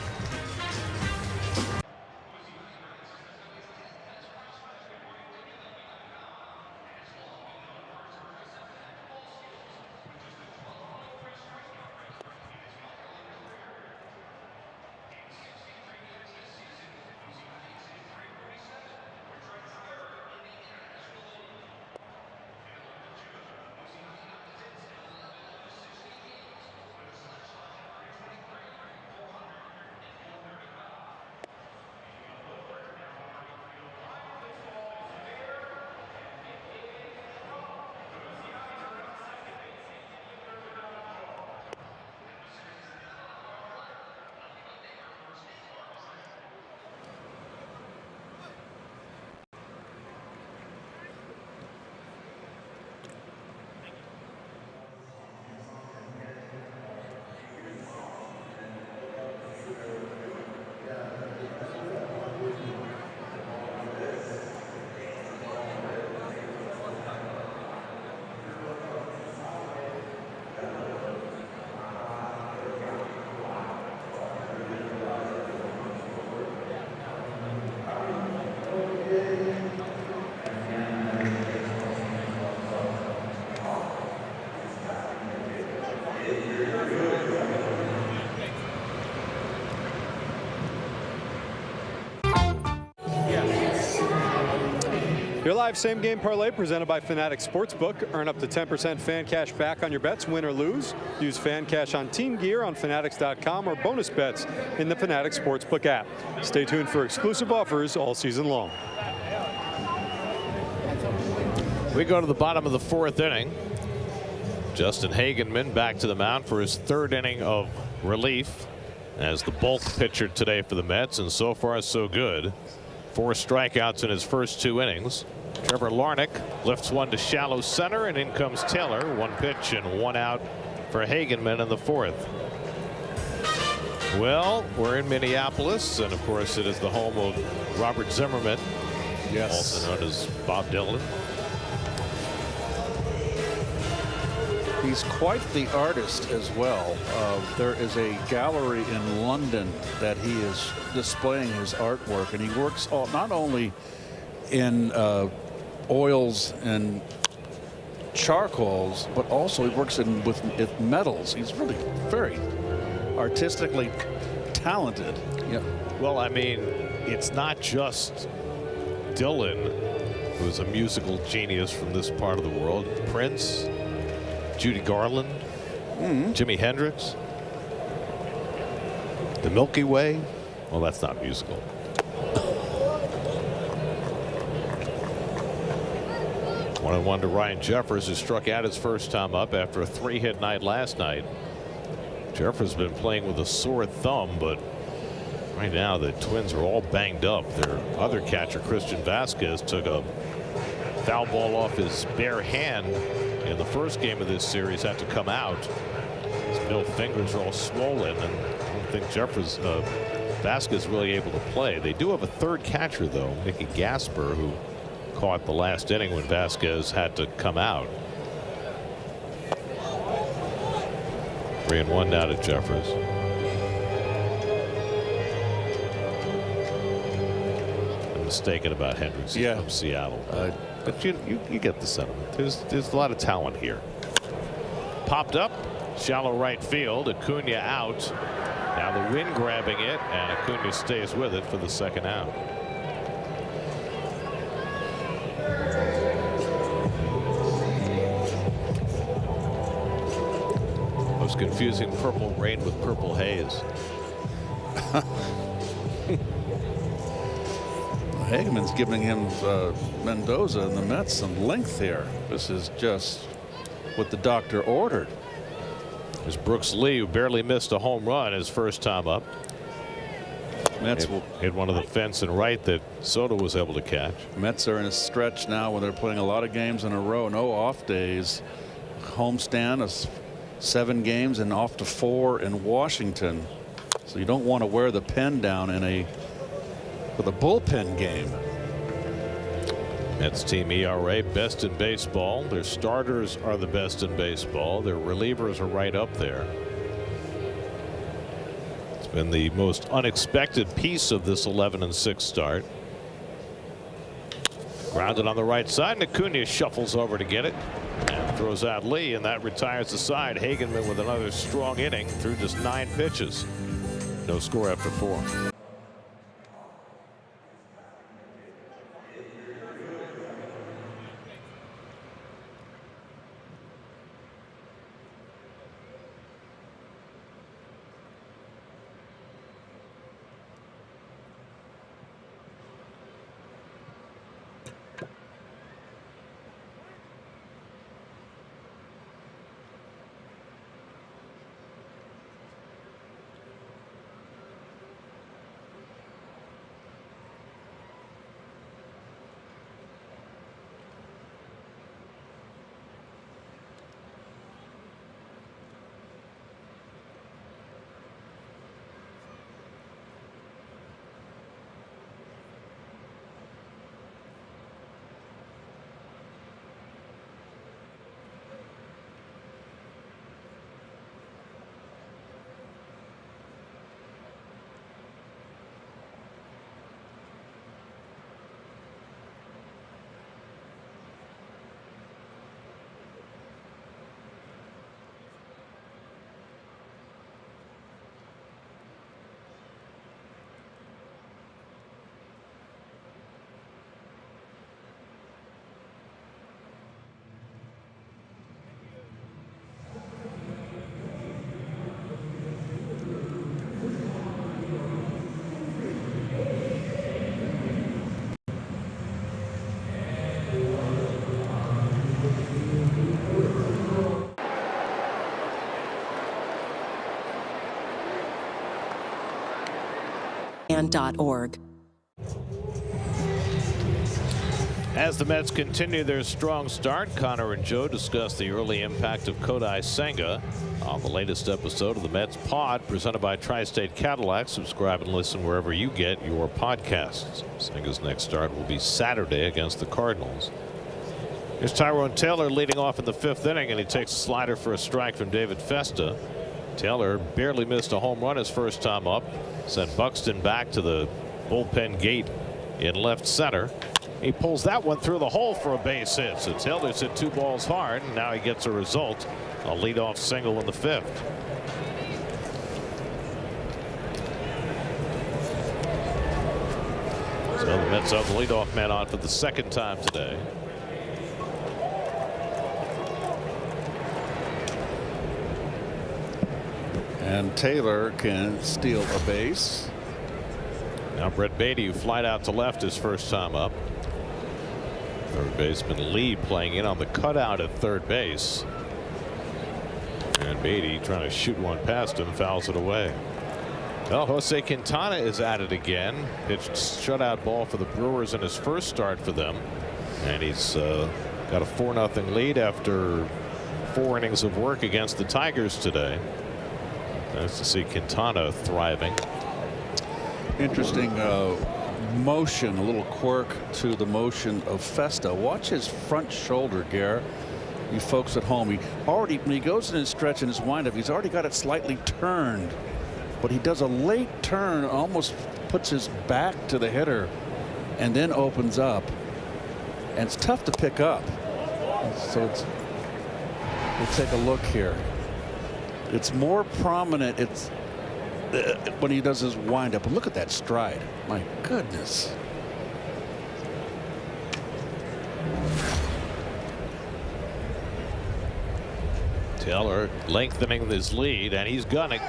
Your live same game parlay presented by Fanatics Sportsbook. Earn up to 10% fan cash back on your bets, win or lose. Use fan cash on team gear on fanatics.com or bonus bets in the Fanatics Sportsbook app. Stay tuned for exclusive offers all season long. We go to the bottom of the 4th inning. Justin Hagenman back to the mound for his 3rd inning of relief as the bulk pitcher today for the Mets, and so far so good. 4 strikeouts in his first 2 innings. Trevor Larnach lifts one to shallow center, and in comes Taylor. 1 pitch and 1 out for Hagenman in the 4th. Well, we're in Minneapolis, and of course it is the home of Robert Zimmerman, also known as Bob Dylan. He's quite the artist as well. There is a gallery in London that he is displaying his artwork, and he works not only in oils and charcoals, but also he works with metals. He's really very artistically talented. Yeah. Well, I mean, it's not just Dylan, who's a musical genius from this part of the world. Prince, Judy Garland, Jimi Hendrix. The Milky Way? Well, that's not musical. One and one to Ryan Jeffers, who struck out his first time up after a 3-hit night last night. Jeffers has been playing with a sore thumb, but right now the Twins are all banged up. Their other catcher, Christian Vasquez, took a foul ball off his bare hand in the first game of this series, had to come out. His middle fingers are all swollen, and I don't think Vasquez really able to play. They do have a third catcher, though, Mickey Gasper, who caught the last inning when Vasquez had to come out. 3-1 now to Jeffers. I'm mistaken about Hendricks. He's from Seattle. But you get the sentiment. There's a lot of talent here. Popped up, shallow right field. Acuna out. Now the wind grabbing it, and Acuna stays with it for the second out. Most confusing purple rain with purple haze. Hageman's giving him Mendoza and the Mets some length here. This is just what the doctor ordered. There's Brooks Lee, who barely missed a home run his first time up. Mets will hit one of the fence and right that Soto was able to catch. Mets are in a stretch now where they're playing a lot of games in a row. No off days. Homestand is 7 games and off to 4 in Washington. So you don't want to wear the pen down with a bullpen game. Mets team ERA best in baseball. Their starters are the best in baseball. Their relievers are right up there. It's been the most unexpected piece of this 11-6 start. Grounded on the right side, and Acuna shuffles over to get it and throws out Lee, and that retires the side. Hageman with another strong inning through just 9 pitches. No score after 4. .org. As the Mets continue their strong start, Connor and Joe discuss the early impact of Kodai Senga on the latest episode of the Mets Pod, presented by Tri-State Cadillac. Subscribe and listen wherever you get your podcasts. Senga's next start will be Saturday against the Cardinals. Here's Tyrone Taylor leading off in the 5th inning, and he takes a slider for a strike from David Festa. Taylor barely missed a home run his first time up, sent Buxton back to the bullpen gate in left center. He pulls that one through the hole for a base hit. So Taylor's hit 2 balls hard, and now he gets a result. A leadoff single in the 5th. So the Mets have the leadoff man on for the 2nd time today. And Taylor can steal a base. Now Brett Beatty, who flied out to left his first time up. Third baseman Lee playing in on the cutout at third base. And Beatty trying to shoot one past him, fouls it away. Well, Jose Quintana is at it again. Pitched shutout ball for the Brewers in his first start for them. And he's got a 4-0 lead after 4 innings of work against the Tigers today. Nice to see Quintana thriving. Interesting motion, a little quirk to the motion of Festa. Watch his front shoulder, Gare. You folks at home, when he goes in his stretch and his windup, he's already got it slightly turned. But he does a late turn, almost puts his back to the hitter, and then opens up. And it's tough to pick up. So we'll take a look here. It's more prominent. It's when he does his windup. Look at that stride. My goodness. Taylor lengthening his lead, and he's going.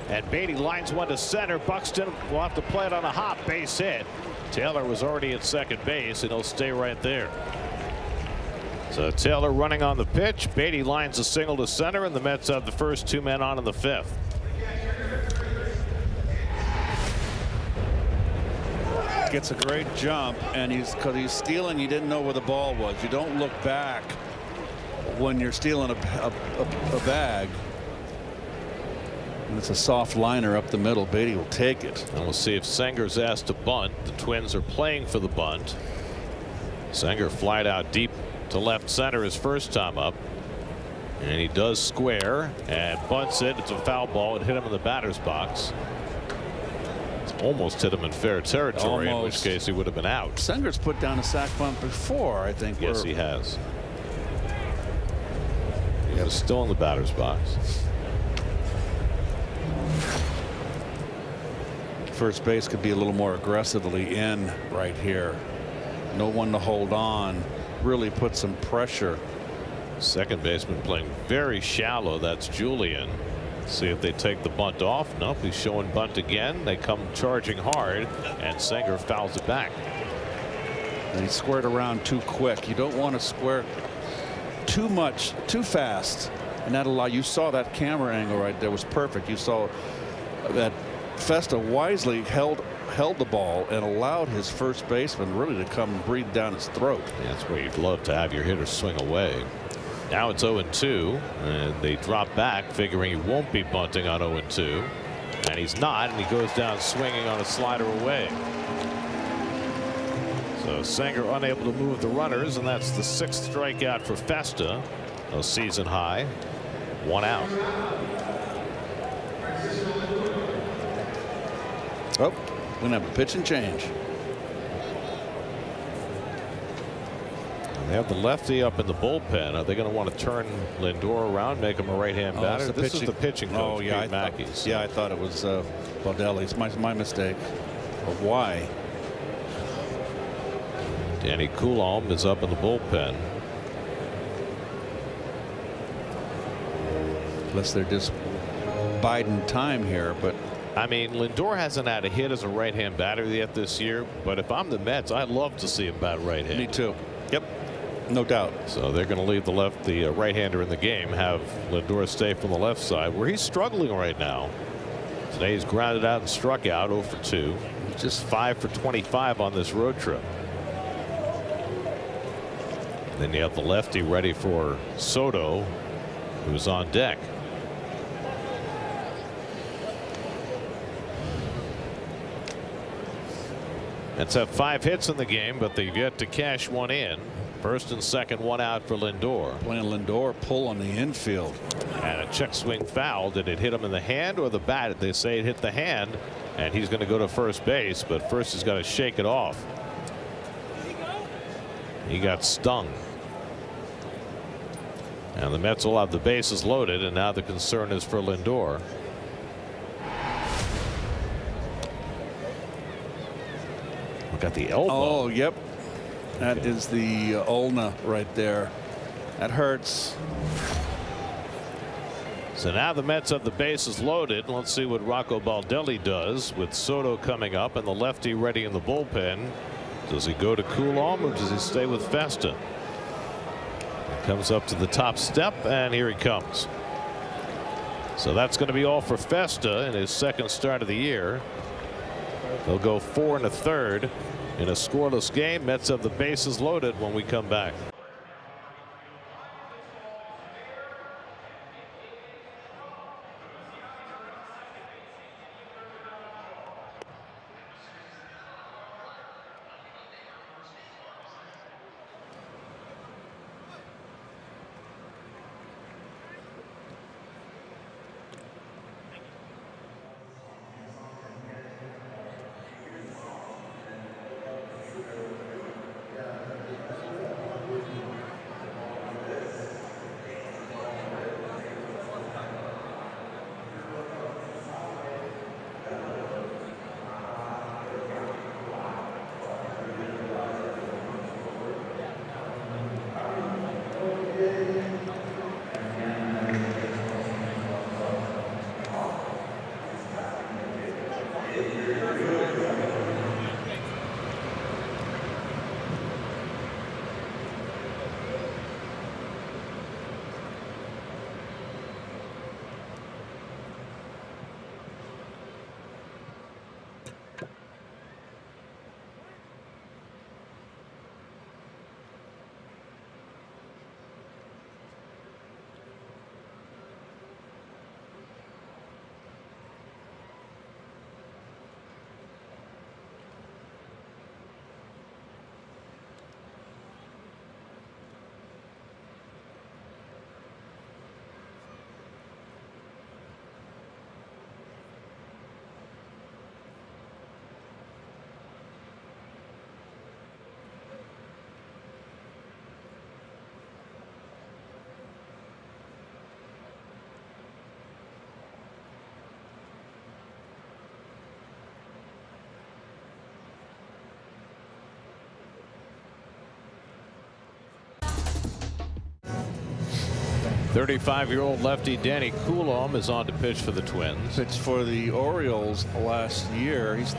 And Beatty lines one to center. Buxton will have to play it on a hop, base hit. Taylor was already at second base, and he'll stay right there. So Taylor running on the pitch. Beatty lines a single to center, and the Mets have the first 2 men on in the 5th. Gets a great jump, and because he's stealing, he didn't know where the ball was. You don't look back when you're stealing a bag. And it's a soft liner up the middle. Beatty will take it. And we'll see if Senger's asked to bunt. The Twins are playing for the bunt. Senger flied out deep to left center his first time up. And he does square and bunts it. It's a foul ball. It hit him in the batter's box. It's almost hit him in fair territory, in which case he would have been out. Senger's put down a sac bunt before, I think. Yes, he has. He was still in the batter's box. First base could be a little more aggressively in right here. No one to hold on. Really put some pressure. Second baseman playing very shallow. That's Julian. See if they take the bunt off. Nope, he's showing bunt again. They come charging hard, and Senger fouls it back. And he squared around too quick. You don't want to square too much, too fast. And that you saw that camera angle right there was perfect. You saw that Festa wisely held the ball and allowed his first baseman really to come and breathe down his throat. Yeah, that's where you'd love to have your hitter swing away. Now it's 0-2, and they drop back figuring he won't be bunting on 0-2, and he's not, and he goes down swinging on a slider away. So Senger unable to move the runners, and that's the 6th strikeout for Festa, a season high. 1 out. Oh, we're gonna have a pitch and change. They have the lefty up in the bullpen. Are they going to want to turn Lindor around, make him a right-hand batter? This is the pitching coach, Pete Mackey. Yeah, I thought it was Baldelli's. My mistake. But why? Danny Coulomb is up in the bullpen. Unless they're just biding time here, but. I mean, Lindor hasn't had a hit as a right-hand batter yet this year, but if I'm the Mets, I'd love to see him bat right-handed. Me too. Yep. No doubt. So they're going to leave the right-hander in the game, have Lindor stay from the left side, where he's struggling right now. Today he's grounded out and struck out 0 for 2. Just 5 for 25 on this road trip. And then you have the lefty ready for Soto, who's on deck. Mets have 5 hits in the game, but they've yet to cash one in. First and second, 1 out for Lindor. Playing Lindor pull on the infield. And a check swing foul. Did it hit him in the hand or the bat? They say it hit the hand, and he's going to go to first base, but first he's got to shake it off. He got stung. And the Mets will have the bases loaded, and now the concern is for Lindor. Look at the elbow. Oh, yep. That is the ulna right there. That hurts. So now the Mets have the bases loaded. Let's see what Rocco Baldelli does with Soto coming up and the lefty ready in the bullpen. Does he go to Coulombe or does he stay with Festa? Comes up to the top step and here he comes. So that's going to be all for Festa in his second start of the year. They'll go 4 1/3 in a scoreless game. Mets have the bases loaded when we come back. .35-year-old lefty Danny Coulombe is on to pitch for the Twins. Pitched for the Orioles last year. He's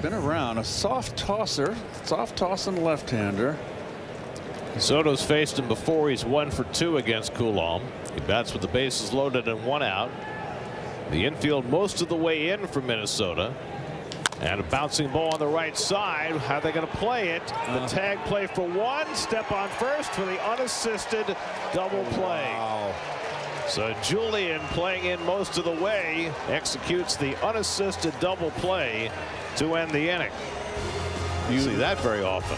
been around. A soft tosser, soft tossing left-hander. Soto's faced him before. He's 1 for 2 against Coulombe. He bats with the bases loaded and 1 out. The infield most of the way in for Minnesota. And a bouncing ball on the right side. How are they going to play it? The tag play for 1. Step on first for the unassisted double play. Wow. So Julian, playing in most of the way, executes the unassisted double play to end the inning. You see that very often.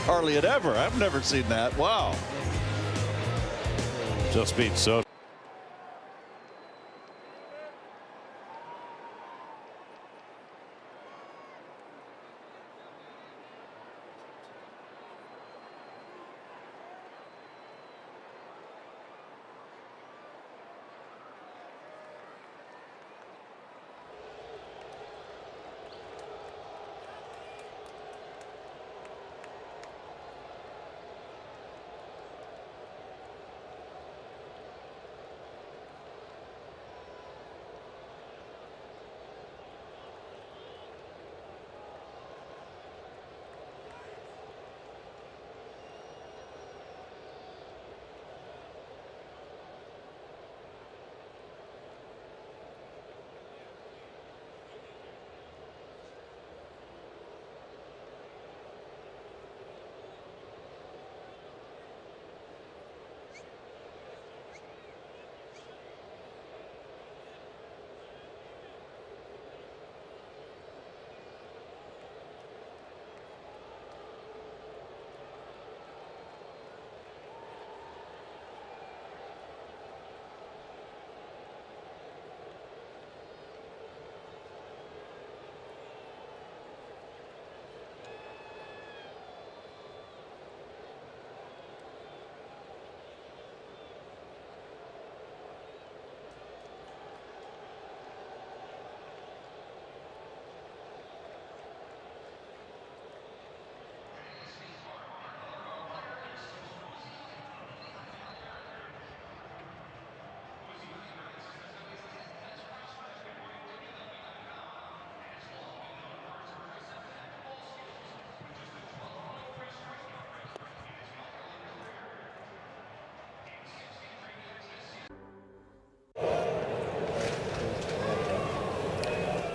Hardly ever. I've never seen that. Wow. Just beat Soto.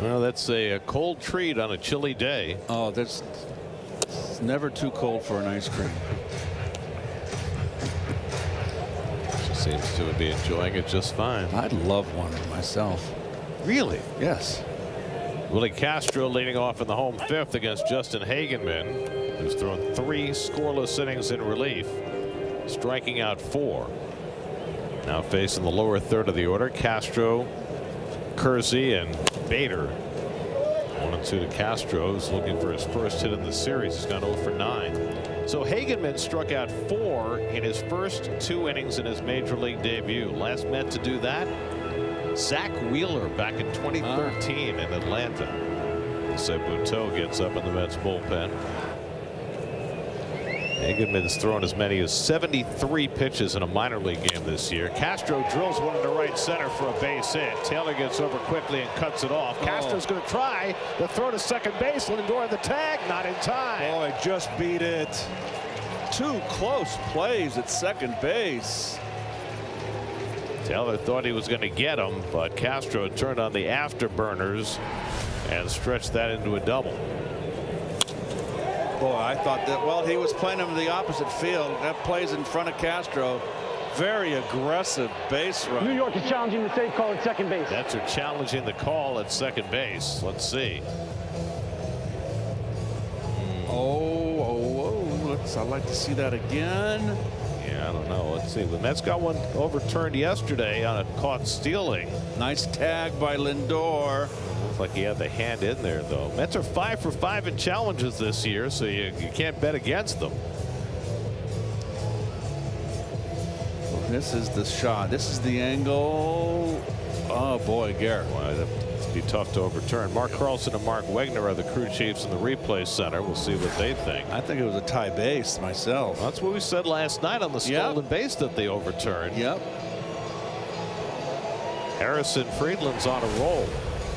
Well, that's a cold treat on a chilly day. Oh, it's never too cold for an ice cream. She seems to be enjoying it just fine. I'd love one myself. Really? Yes. Willie Castro leading off in the home fifth against Justin Hagenman, who's thrown 3 scoreless innings in relief, striking out 4. Now facing the lower third of the order, Castro, Kersey, and Bader. 1-2 to Castro, who's looking for his first hit in the series. He's gone 0 for 9. So Hagenman struck out 4 in his first 2 innings in his major league debut. Last Met to do that, Zach Wheeler back in 2013 in Atlanta. Seb Buteau gets up in the Mets bullpen. Hagenman's thrown as many as 73 pitches in a minor league game this year. Castro drills one into right center for a base hit. Taylor gets over quickly and cuts it off. Castro's going to try the throw to second base. Lindor the tag, not in time. Boy, just beat it. 2 close plays at second base. Taylor thought he was going to get him, but Castro turned on the afterburners and stretched that into a double. Boy, I thought that, well, he was playing him in the opposite field. That plays in front of Castro. Very aggressive base run. New York is challenging the safe call at second base. Mets are challenging the call at second base. Let's see. I'd like to see that again. Yeah, I don't know. Let's see. The Mets got one overturned yesterday on a caught stealing. Nice tag by Lindor. Looks like he had the hand in there, though. Mets are 5 for 5 in challenges this year, so you can't bet against them. This is the shot. This is the angle. Oh, boy, Garrett. Well, that'd be tough to overturn. Mark Carlson and Mark Wegner are the crew chiefs in the replay center. We'll see what they think. I think it was a tie base myself. That's what we said last night on the stolen base that they overturned. Yep. Harrison Friedland's on a roll.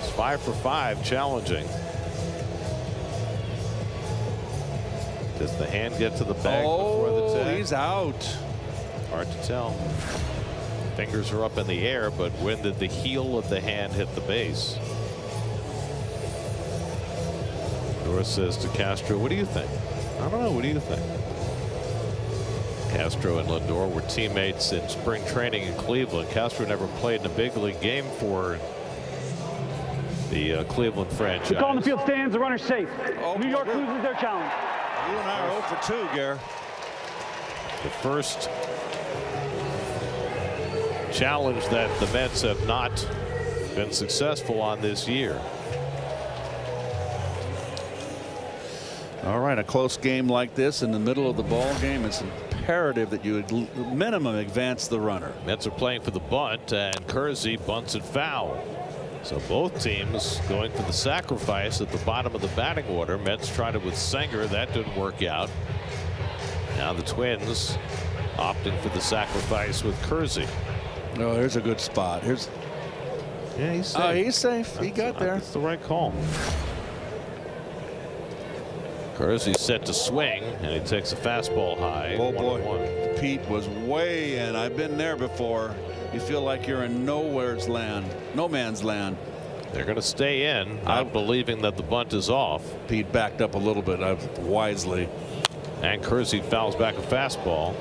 It's 5 for 5 challenging. Does the hand get to the bag before the tag? He's out. Hard to tell. Fingers are up in the air, but when did the heel of the hand hit the base? Doris says to Castro, what do you think? I don't know. What do you think? Castro and Lindor were teammates in spring training in Cleveland. Castro never played in a big league game for the Cleveland franchise. The call on the field stands. The runner's safe. New York loses their challenge. You and I are 0 for 2, Gare. The first challenge that the Mets have not been successful on this year. All right, a close game like this in the middle of the ball game, it's imperative that you at minimum advance the runner. Mets are playing for the bunt, and Kersey bunts it foul. So both teams going for the sacrifice at the bottom of the batting order. Mets tried it with Sanger. That didn't work out. Now the Twins opting for the sacrifice with Kersey. Oh, here's a good spot. Here's. Yeah, he's safe. Oh, he's safe. He got there. That's the right call. Kersey's set to swing, and he takes a fastball high. Oh, boy. 1-1. Pete was way in. I've been there before. You feel like you're in no man's land. They're going to stay in, not believing that the bunt is off. Pete backed up a little bit wisely. And Kersey fouls back a fastball,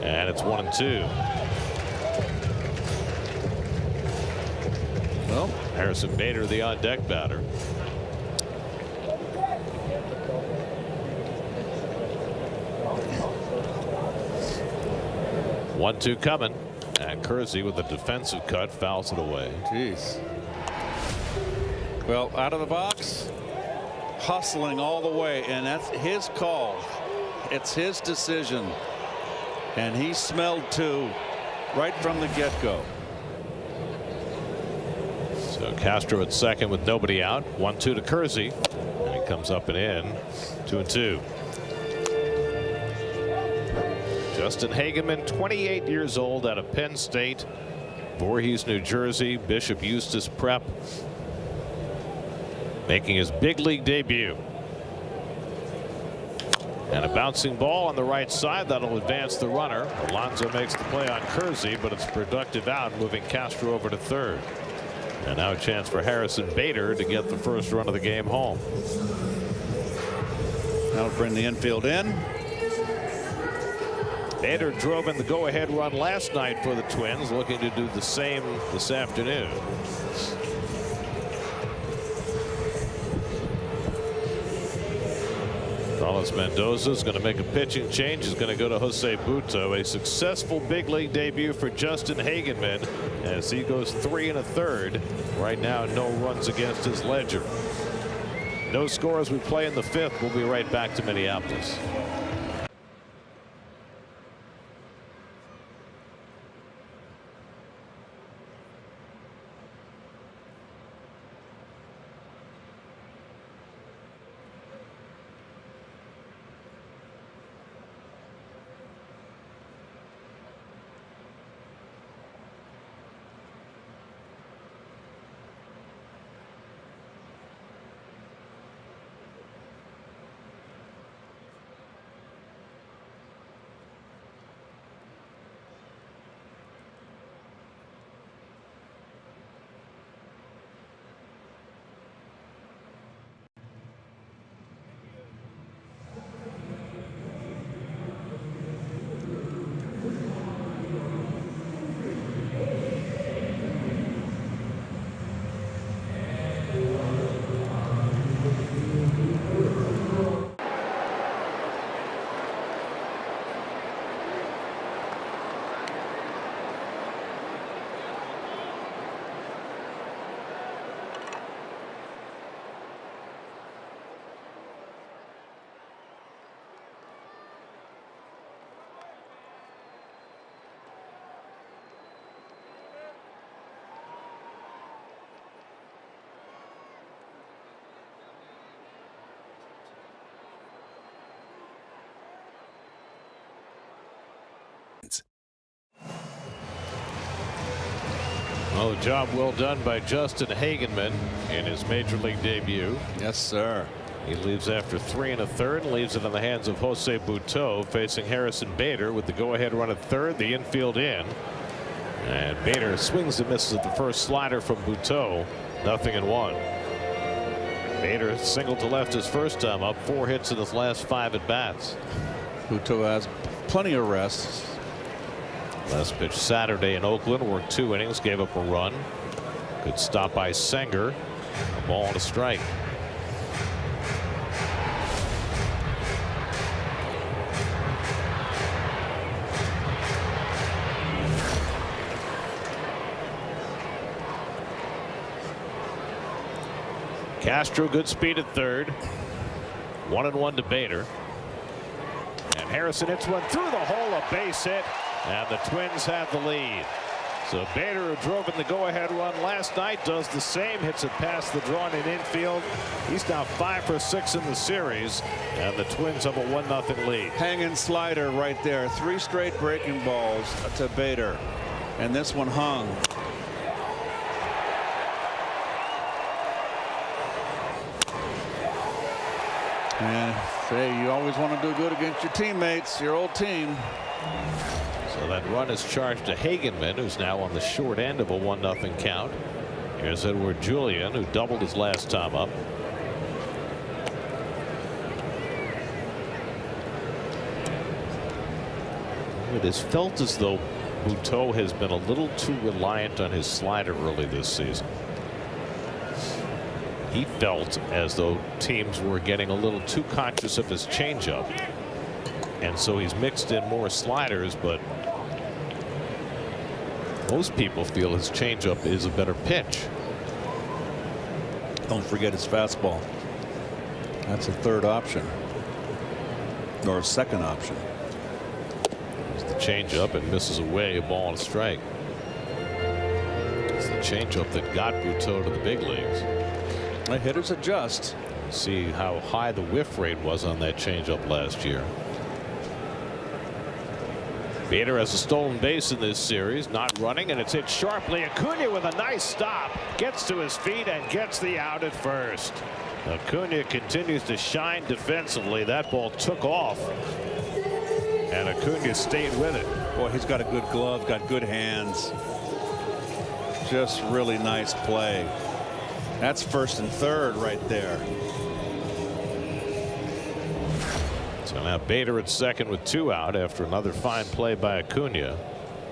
and it's 1-2. Well, Harrison Bader, the on-deck batter. One-two coming, and Kersey with a defensive cut fouls it away. jeez. Well, out of the box, hustling all the way, and that's his call. It's his decision, and he smelled too right from the get-go. So Castro at second with nobody out. 1-2 to Kersey, and he comes up and in. 2-2. Justin Hagenman, 28 years old, out of Penn State, Voorhees, New Jersey, Bishop Eustace Prep, making his big league debut. And a bouncing ball on the right side that'll advance the runner. Alonso makes the play on Kersey, but it's a productive out, moving Castro over to third. And now a chance for Harrison Bader to get the first run of the game home. That'll bring the infield in. Bader drove in the go-ahead run last night for the Twins, looking to do the same this afternoon. Carlos Mendoza is going to make a pitching change. He's going to go to Jose Butto. A successful big league debut for Justin Hagenman as he goes 3 1/3. Right now, no runs against his ledger. No score as we play in the 5th. We'll be right back to Minneapolis. Well, a job well done by Justin Hagenman in his major league debut. Yes, sir. He leaves after 3 1/3 and leaves it in the hands of Jose Butto, facing Harrison Bader with the go-ahead run at third, the infield in. And Bader swings and misses at the first slider from Butto. 0-1. Bader singled to left his first time up, 4 hits in his last 5 at bats. Butto has plenty of rests. Last pitch Saturday in Oakland, worked 2 innings, gave up a run. Good stop by Senger. A ball and a strike. Castro, good speed at third. 1-1 to Bader. And Harrison hits one through the hole, a base hit, and the Twins have the lead. So Bader, who drove in the go-ahead run last night, does the same, hits it past the drawn in infield. He's now 5 for 6 in the series, and the Twins have a 1-0 lead. Hanging slider right there. 3 straight breaking balls to Bader, and this one hung. And say you always want to do good against your teammates, your old team. So that run is charged to Hagenman, who's now on the short end of a 1-0 count. Here's Edouard Julien, who doubled his last time up. It has felt as though Butto has been a little too reliant on his slider early this season. He felt as though teams were getting a little too conscious of his changeup, and so he's mixed in more sliders, but most people feel his changeup is a better pitch. Don't forget his fastball. That's a third option, or a second option. There's the changeup, and misses away, a ball and a strike. It's the changeup that got Butto to the big leagues. The hitters adjust. See how high the whiff rate was on that changeup last year. Bader has a stolen base in this series, not running, and it's hit sharply. Acuna with a nice stop, gets to his feet and gets the out at first. Acuna continues to shine defensively. That ball took off, and Acuna stayed with it. Boy, he's got a good glove, got good hands. Just really nice play. That's first and third right there. So now Bader at second with 2 out after another fine play by Acuna.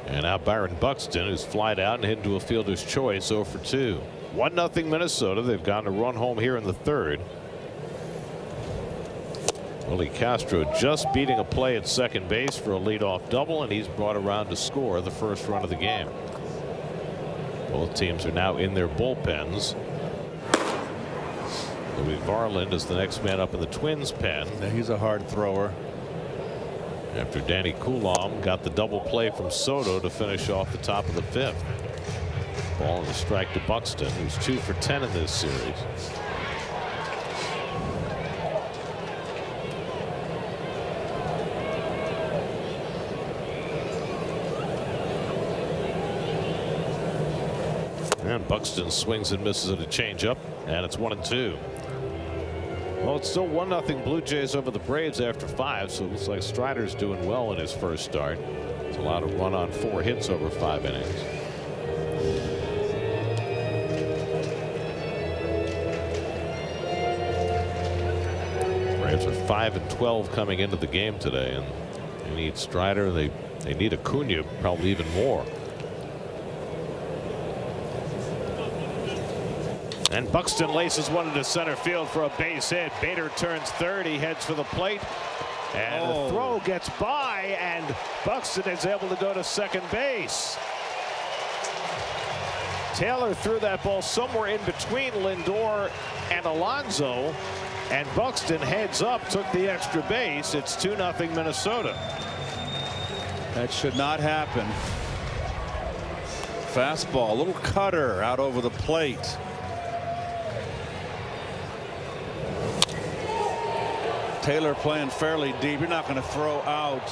And now Byron Buxton, who's flied out and hit into a fielder's choice, 0 for 2. 1-0 Minnesota. They've gotten a run home here in the third. Willie Castro just beating a play at second base for a leadoff double, and he's brought around to score the first run of the game. Both teams are now in their bullpens. Louis Varland is the next man up in the Twins pen. Yeah, he's a hard thrower. After Danny Coulomb got the double play from Soto to finish off the top of the 5th. Ball and a strike to Buxton, who's 2 for 10 in this series. And Buxton swings and misses at a changeup, and it's 1-2. Well, it's still 1-0 Blue Jays over the Braves after 5, so it looks like Strider's doing well in his first start. He's allowed a run on 4 hits over 5 innings. Braves are 5-12 coming into the game today, and they need Strider. They need Acuna probably even more. And Buxton laces one into center field for a base hit. Bader turns third. He heads for the plate. And the throw gets by, and Buxton is able to go to second base. Taylor threw that ball somewhere in between Lindor and Alonso, and Buxton heads up, took the extra base. It's 2-0 Minnesota. That should not happen. Fastball, a little cutter out over the plate. Taylor playing fairly deep. You're not going to throw out.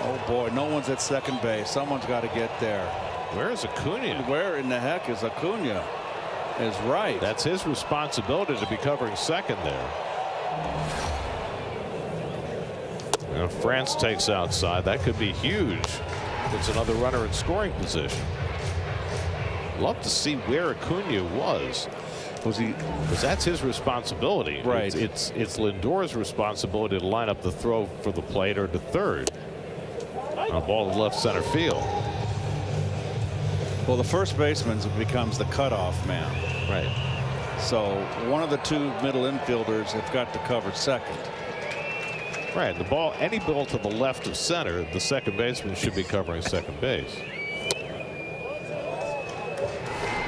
Oh boy, no one's at second base. Someone's got to get there. Where is Acuna? Where in the heck is Acuna? Is right. That's his responsibility to be covering second there. Now France takes outside. That could be huge. It's another runner in scoring position. Love to see where Acuna was. Was he? Because that's his responsibility. Right. It's Lindor's responsibility to line up the throw for the plate or to third. On a ball to left center field. Well, the first baseman becomes the cutoff man. Right. So one of the 2 middle infielders have got to cover second. Right. The ball, any ball to the left of center, the second baseman should be covering second base.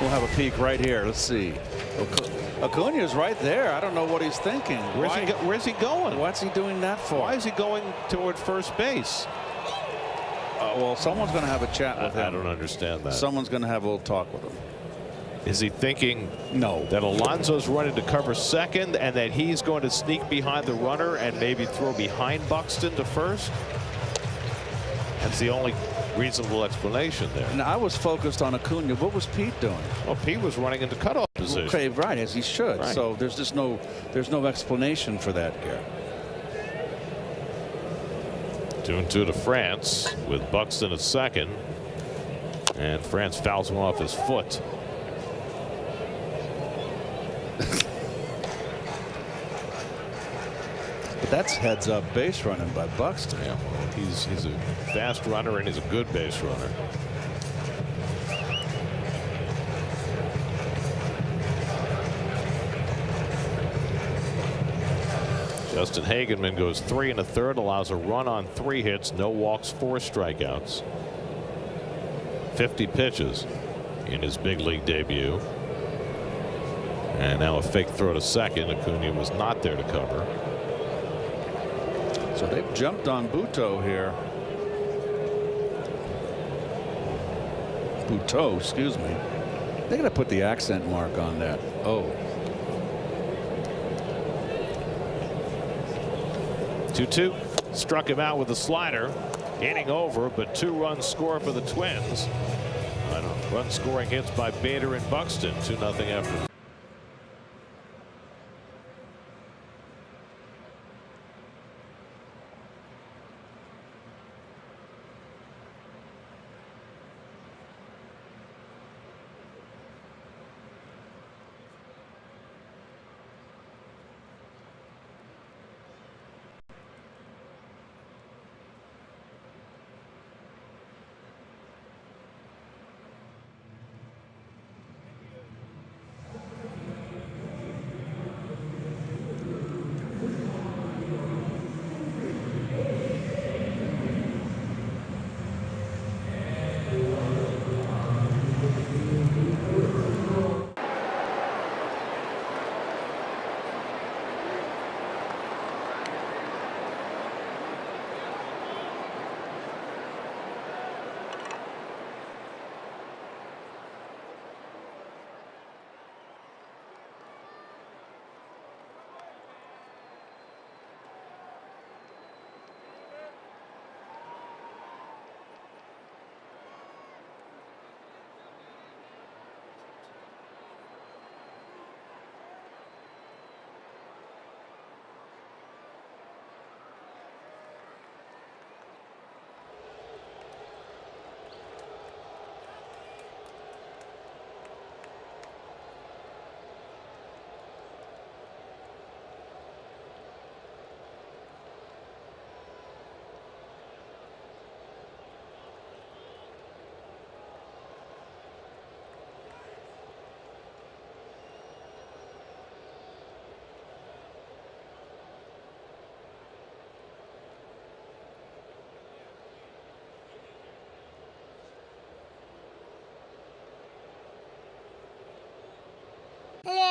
We'll have a peek right here. Let's see. Acuna's right there. I don't know what he's thinking. Where's he going? What's he doing that for? Why is he going toward first base? Well, someone's going to have a chat with him. I don't understand that. Someone's going to have a little talk with him. Is he thinking no that Alonso's running to cover second and that he's going to sneak behind the runner and maybe throw behind Buxton to first? That's the only reasonable explanation there. And I was focused on Acuna. What was Pete doing? Well, Pete was running into cutoff position. Okay, right, as he should. Right. So there's no explanation for that, Gary. 2-2 to France with Buxton at second, and France fouls him off his foot. But that's heads up base running by Buxton. Yeah, he's a fast runner and he's a good base runner. Justin Hagenman goes 3 1/3, allows a run on 3 hits, no walks, 4 strikeouts. 50 pitches in his big league debut. And now a fake throw to second. Acuna was not there to cover. So they've jumped on Buto here. Buto, excuse me. They're going to put the accent mark on that. Oh. 2-2. Struck him out with a slider. Inning over, but 2 runs score for the Twins. Run scoring hits by Bader and Buxton. 2-0 after.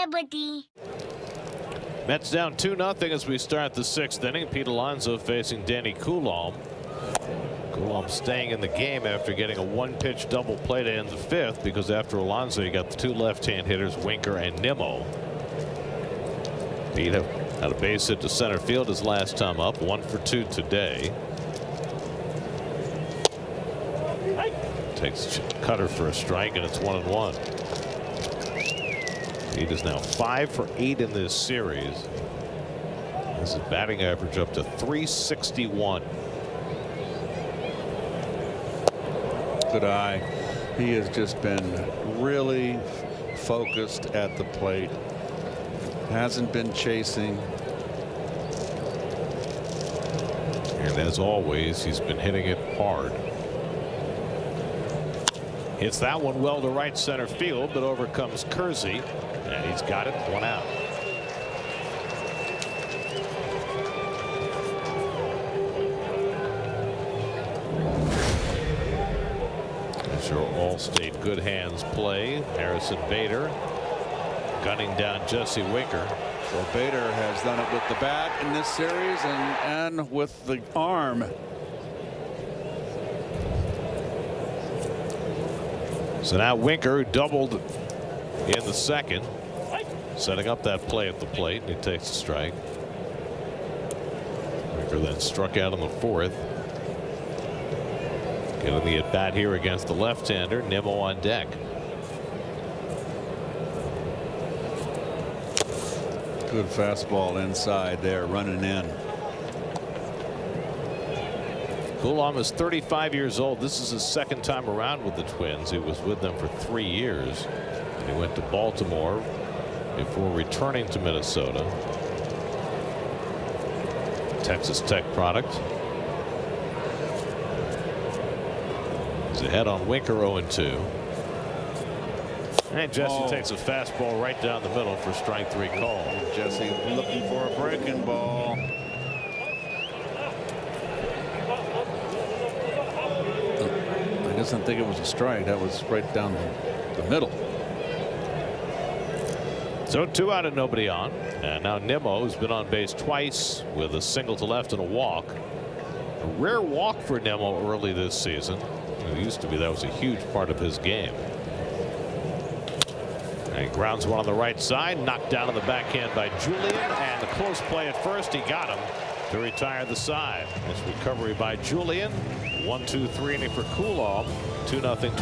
Bye, buddy. Mets down 2-0 as we start the 6th inning. Pete Alonso facing Danny Coulomb. Coulomb staying in the game after getting a one-pitch double play to end the 5th, because after Alonso you got the two left-hand hitters, Winker and Nimmo. Pete had a base hit to center field his last time up, 1 for 2 today. Takes cutter for a strike, and it's 1-1. Pete is now 5 for 8 in this series. This is batting average up to .361. Good eye. He has just been really focused at the plate. Hasn't been chasing. And as always, he's been hitting it hard. Hits that one well to right center field, but over comes Kersey, and he's got it, 1 out. That's your Allstate good hands play. Harrison Bader gunning down Jesse Winker. So Bader has done it with the bat in this series and with the arm. So now Winker, who doubled in the 2nd, setting up that play at the plate, and he takes a strike. Winker then struck out in the 4th. Getting the at bat here against the left-hander. Nimmo on deck. Good fastball inside there, running in. Coulomb is 35 years old. This is his 2nd time around with the Twins. He was with them for 3 years. And he went to Baltimore before returning to Minnesota. Texas Tech product. He's ahead on Winker, 0-2. And Jesse takes a fastball right down the middle for strike 3 call. Jesse looking for a breaking ball. I didn't think it was a strike. That was right down the middle. So 2 out and nobody on. And now Nimmo, who's been on base twice with a single to left and a walk. A rare walk for Nimmo early this season. It used to be that was a huge part of his game. And he grounds one on the right side, knocked down on the backhand by Julian, and the close play at first. He got him to retire the side. This recovery by Julian. 1-2-3 inning for Coulomb. 2-0.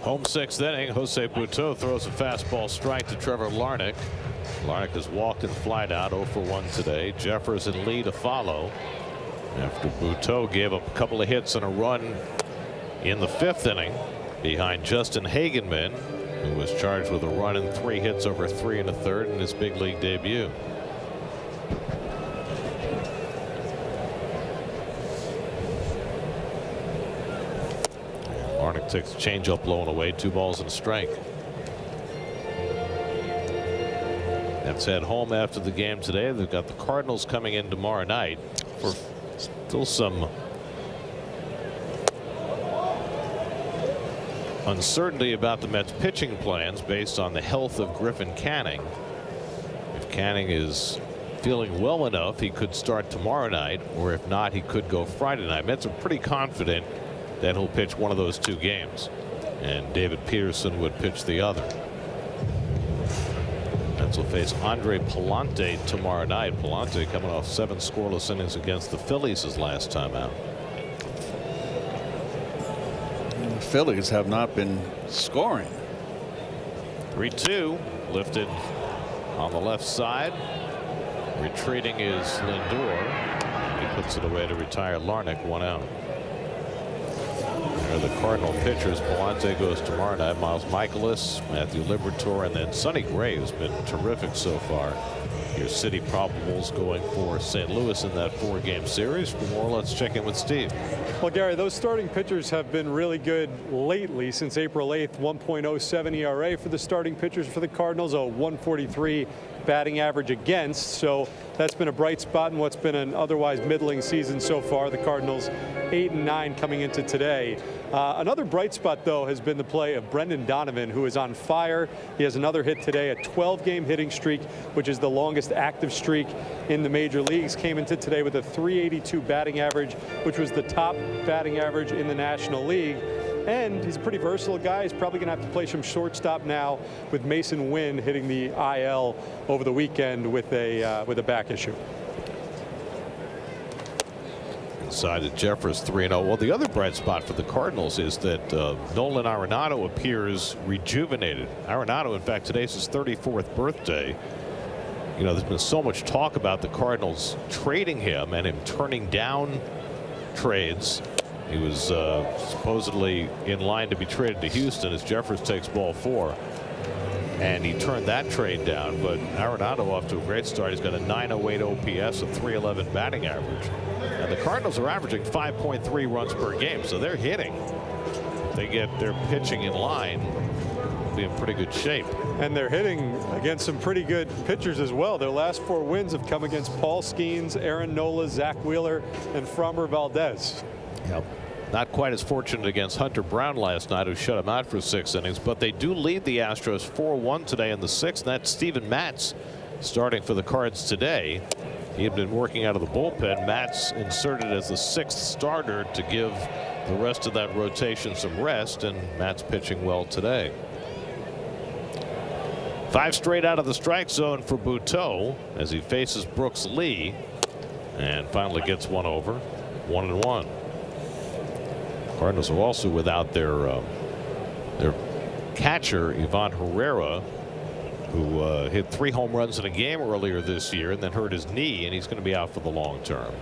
Home sixth inning. Jose Butto throws a fastball strike to Trevor Larnach. Larnach has walked and flied out 0 for 1 today. Jeffers and Lee to follow after Butto gave up a couple of hits and a run in the 5th inning behind Justin Hagenman, who was charged with a run and 3 hits over 3 1/3 in his big league debut. Larnach takes the changeup low and away, 2 balls and a strike. That's head home after the game today. They've got the Cardinals coming in tomorrow night for still some uncertainty about the Mets pitching plans based on the health of Griffin Canning. If Canning is feeling well enough, he could start tomorrow night, or if not, he could go Friday night. Mets are pretty confident that he'll pitch one of those 2 games, and David Peterson would pitch the other. Mets will face Andre Pallante tomorrow night. Pallante coming off 7 scoreless innings against the Phillies his last time out. The Phillies have not been scoring. 3-2 lifted on the left side. Retreating is Lindor. He puts it away to retire Larnach, 1 out. There are the Cardinal pitchers. Pallante goes tomorrow night. Miles Michaelis, Matthew Liberatore, and then Sonny Gray, who's been terrific so far. Your City probables going for St. Louis in that 4-game series. For more, let's check in with Steve. Well, Gary, those starting pitchers have been really good lately since April 8th. 1.07 ERA for the starting pitchers for the Cardinals, a 143 batting average against. So that's been a bright spot in what's been an otherwise middling season so far. The Cardinals 8-9 coming into today. Another bright spot, though, has been the play of Brendan Donovan, who is on fire. He has another hit today, a 12-game hitting streak, which is the longest active streak in the major leagues. Came into today with a 382 batting average, which was the top batting average in the National League. And he's a pretty versatile guy. He's probably going to have to play some shortstop now with Mason Wynn hitting the IL over the weekend with a back issue. Inside at Jeffers 3-0. Well, the other bright spot for the Cardinals is that Nolan Arenado appears rejuvenated. Arenado, in fact, today's his 34th birthday. You know, there's been so much talk about the Cardinals trading him and him turning down trades. He was supposedly in line to be traded to Houston as Jeffers takes ball 4. And he turned that trade down. But Arenado off to a great start. He's got a 908 OPS, a 311 batting average. And the Cardinals are averaging 5.3 runs per game, so they're hitting. If they get their pitching in line, they'll be in pretty good shape. And they're hitting against some pretty good pitchers as well. Their last 4 wins have come against Paul Skeens, Aaron Nola, Zach Wheeler, and Framber Valdez. Yep. Not quite as fortunate against Hunter Brown last night, who shut him out for 6 innings, but they do lead the Astros 4-1 today in the 6th. And that's Steven Matz starting for the Cards today. He had been working out of the bullpen. Matz inserted as the 6th starter to give the rest of that rotation some rest, and Matz pitching well today. 5 straight out of the strike zone for Butto as he faces Brooks Lee and finally gets one over. 1-1. Cardinals are also without their catcher Ivan Herrera, who hit 3 home runs in a game earlier this year and then hurt his knee, and he's going to be out for the long term.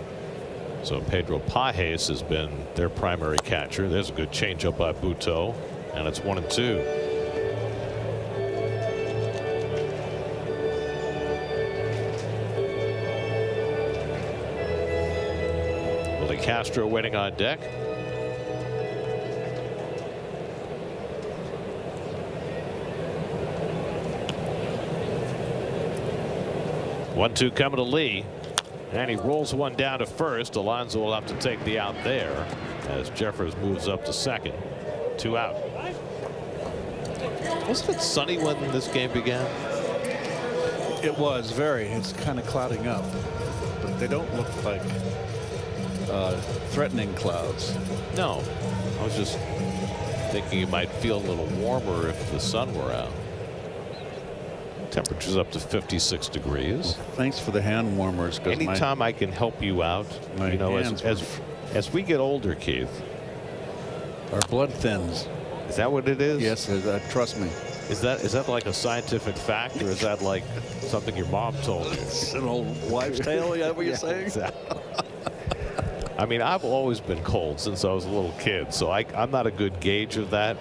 So Pedro Pajes has been their primary catcher. There's a good changeup by Butto, and it's 1-2. Willie Castro waiting on deck. One-two coming to Lee, and he rolls one down to first. Alonso will have to take the out there as Jeffers moves up to second. 2 out. Wasn't it sunny when this game began? It was very. It's kind of clouding up, but they don't look like threatening clouds. No, I was just thinking it might feel a little warmer if the sun were out. Temperature's up to 56 degrees. Thanks for the hand warmers. Anytime I can help you out, you know, as we get older, Keith, our blood thins. Is that what it is? Yes, trust me. Is that like a scientific fact, or is that like something your mom told you? It's an old wives' tale. Yeah, what you're saying? Exactly. I mean, I've always been cold since I was a little kid, so I'm not a good gauge of that.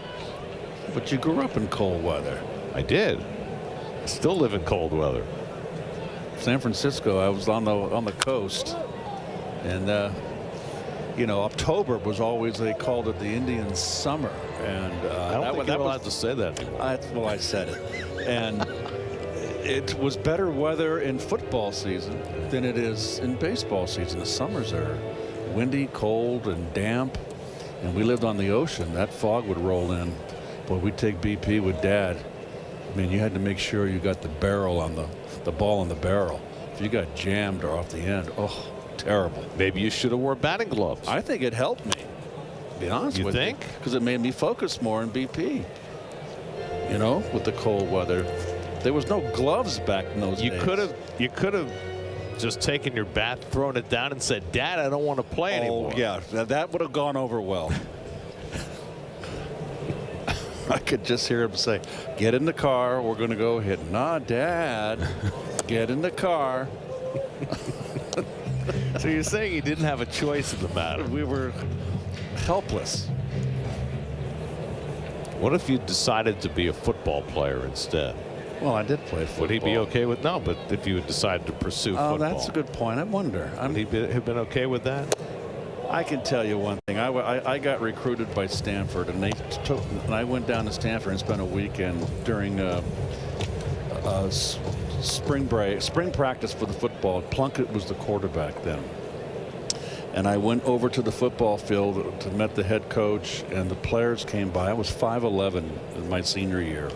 But you grew up in cold weather. I did. I still live in cold weather. San Francisco, I was on the coast, and you know, October was always, they called it the Indian summer, and I don't think you're allowed to say that anymore. well, I said it, and it was better weather in football season than it is in baseball season. The summers are windy, cold, and damp, and we lived on the ocean. That fog would roll in. Boy, we'd take BP with Dad. I mean, you had to make sure you got the barrel on the ball on the barrel. If you got jammed or off the end, oh, terrible. Maybe you should have wore batting gloves. I think it helped me, to be honest You with you. think? Because it made me focus more on BP. You know, with the cold weather. There was no gloves back in those days. You could have just taken your bat, thrown it down, and said, "Dad, I don't want to play anymore." Oh, yeah, that would have gone over well. I could just hear him say, "Get in the car. We're going to go hit." "Nah, Dad, get in the car." So you're saying you didn't have a choice in the matter? We were helpless. What if you decided to be a football player instead? Well, I did play football. Would he be okay with no? But if you had decided to pursue Oh, football, that's a good point. I wonder. would he have been okay with that? I can tell you one thing. I got recruited by Stanford, and I went down to Stanford and spent a weekend during spring practice for the football. Plunkett was the quarterback then. And I went over to the football field to meet the head coach, and the players came by. I was 5'11" in my senior year.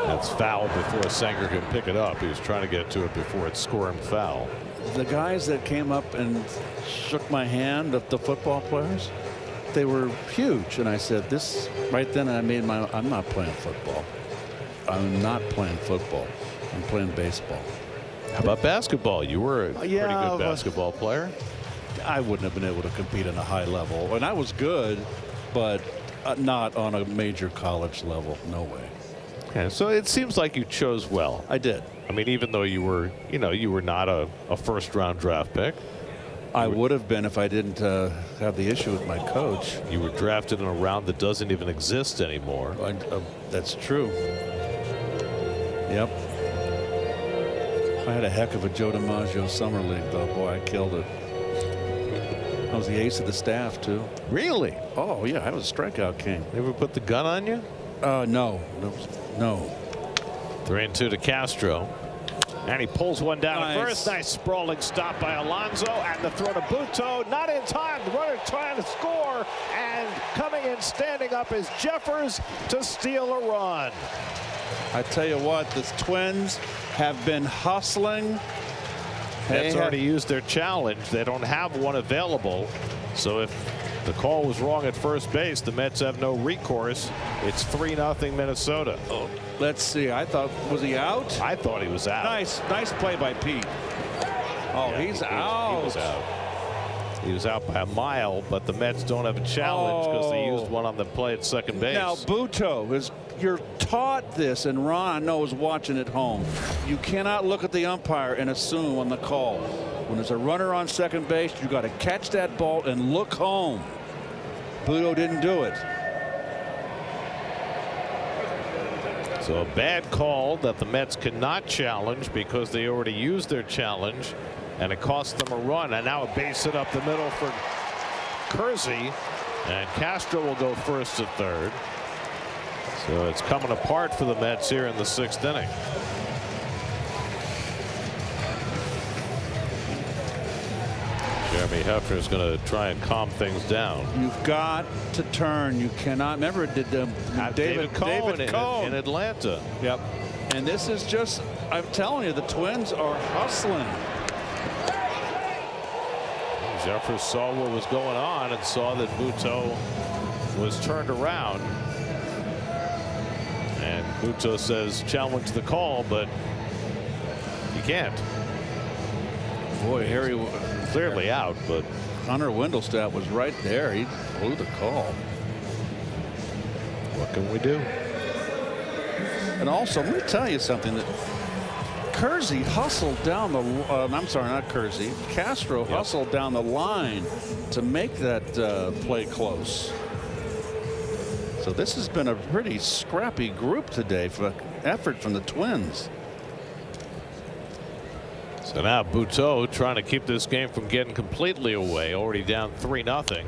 That's foul before Sanger could pick it up. He was trying to get to it before it squirmed foul. The guys that came up and shook my hand, the football players, they were huge. And I said, this right then, I'm not playing football. I'm not playing football. I'm playing baseball. How about basketball? You were a pretty Yeah, good basketball player. I wouldn't have been able to compete on a high level. And I was good, but not on a major college level. No way. Okay, so it seems like you chose well. I did. I mean, even though you were not a first-round draft pick. I would have been if I didn't have the issue with my coach. You were drafted in a round that doesn't even exist anymore. That's true. Yep. I had a heck of a Joe DiMaggio summer league, though. Boy, I killed it. I was the ace of the staff, too. Really? Oh, yeah, I was a strikeout king. They ever put the gun on you? No. 3-2 to Castro. And he pulls one down at Nice. first. Nice sprawling stop by Alonso. And the throw to Buto. Not in time. The runner trying to score. And coming in, standing up is Jeffers to steal a run. I tell you what, the Twins have been hustling. Mets already used their challenge. They don't have one available. So if the call was wrong at first base, the Mets have no recourse. It's 3-0 Minnesota. Oh, let's see. I thought, was he out? I thought he was out. Nice play by Pete. Oh, Yeah, he's out. He was out. He was out by a mile, but the Mets don't have a challenge because they used one on the play at second base. Now, Buto, you're taught this, and Ron, I know, is watching at home. You cannot look at the umpire and assume on the call. When there's a runner on second base, you got to catch that ball and look home. Buto didn't do it. So a bad call that the Mets cannot challenge because they already used their challenge, and it cost them a run. And now a base hit up the middle for Kersey, and Castro will go first to third. So it's coming apart for the Mets here in the 6th inning. Jeremy Hefner is going to try and calm things down. You've got to turn. You cannot. Remember, it did David Cohn in Atlanta. Yep. And this is just, I'm telling you, the Twins are hustling. Jeffers saw what was going on and saw that Buto was turned around. And Buto says challenge the call, but he can't. Boy, Harry Clearly out, but Hunter Wendelstedt was right there. He blew the call. What can we do? And also, let me tell you something that Kersey hustled down the. I'm sorry, not Kersey. Castro hustled down the line to make that play close. So this has been a pretty scrappy group today for effort from the Twins. So now Butteau trying to keep this game from getting completely away. Already down 3-0.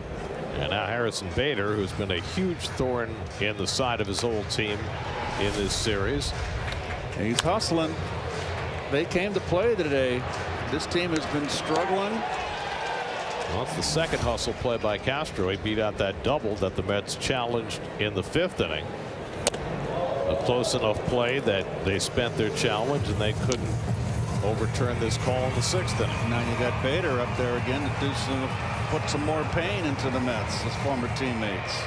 And now Harrison Bader, who's been a huge thorn in the side of his old team in this series. He's hustling. They came to play today. This team has been struggling. Well, it's the second hustle play by Castro. He beat out that double that the Mets challenged in the 5th inning. A close enough play that they spent their challenge and they couldn't overturn this call in the 6th inning. Now you got Bader up there again to do put some more pain into the Mets, his former teammates.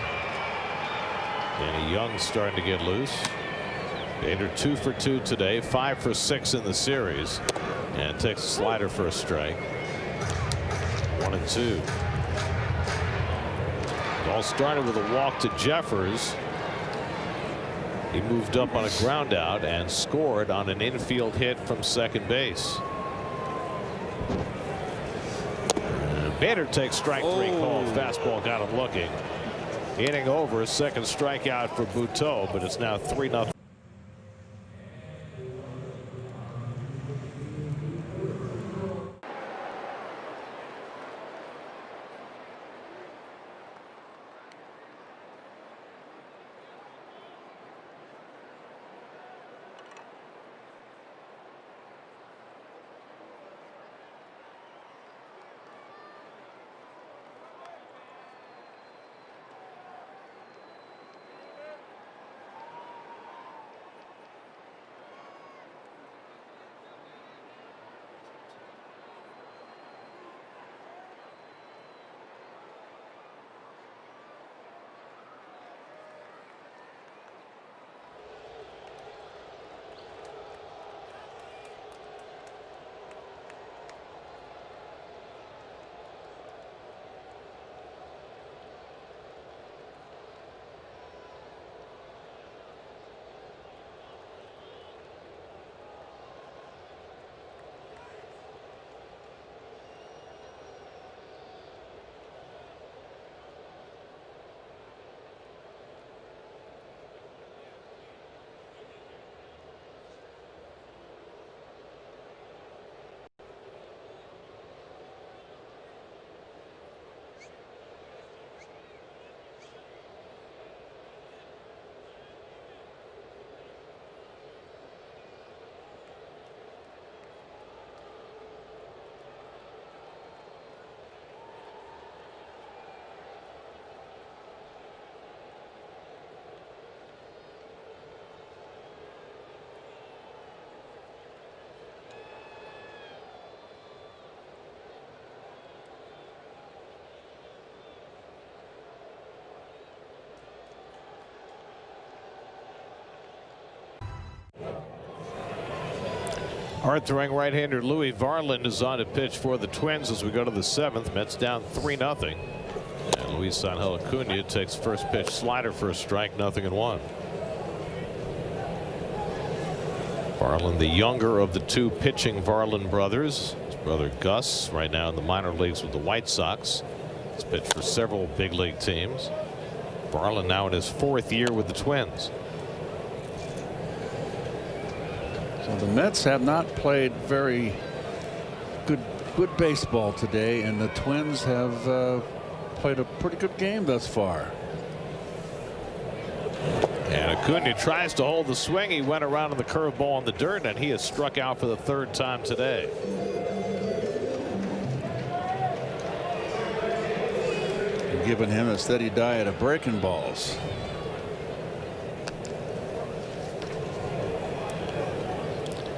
Danny Young's starting to get loose. Bader 2 for 2 today, 5 for 6 in the series, and takes a slider for a strike. 1-2. It all started with a walk to Jeffers. He moved up on a ground out and scored on an infield hit from second base. Bader takes strike 3 call. Fastball got him looking. Inning over, second strikeout for Butteau, but it's now 3-0. Hard throwing right-hander Louis Varland is on to pitch for the Twins as we go to the 7th. Mets down 3-0. And Luis Angel Acuna takes first pitch slider for a strike, 0-1. Varland, the younger of the 2 pitching Varland brothers. His brother Gus, right now in the minor leagues with the White Sox. He's pitched for several big league teams. Varland now in his 4th year with the Twins. So the Mets have not played very good baseball today, and the Twins have played a pretty good game thus far. And Acuna tries to hold the swing. He went around on the curveball in the dirt, and he has struck out for the 3rd time today. You're giving him a steady diet of breaking balls.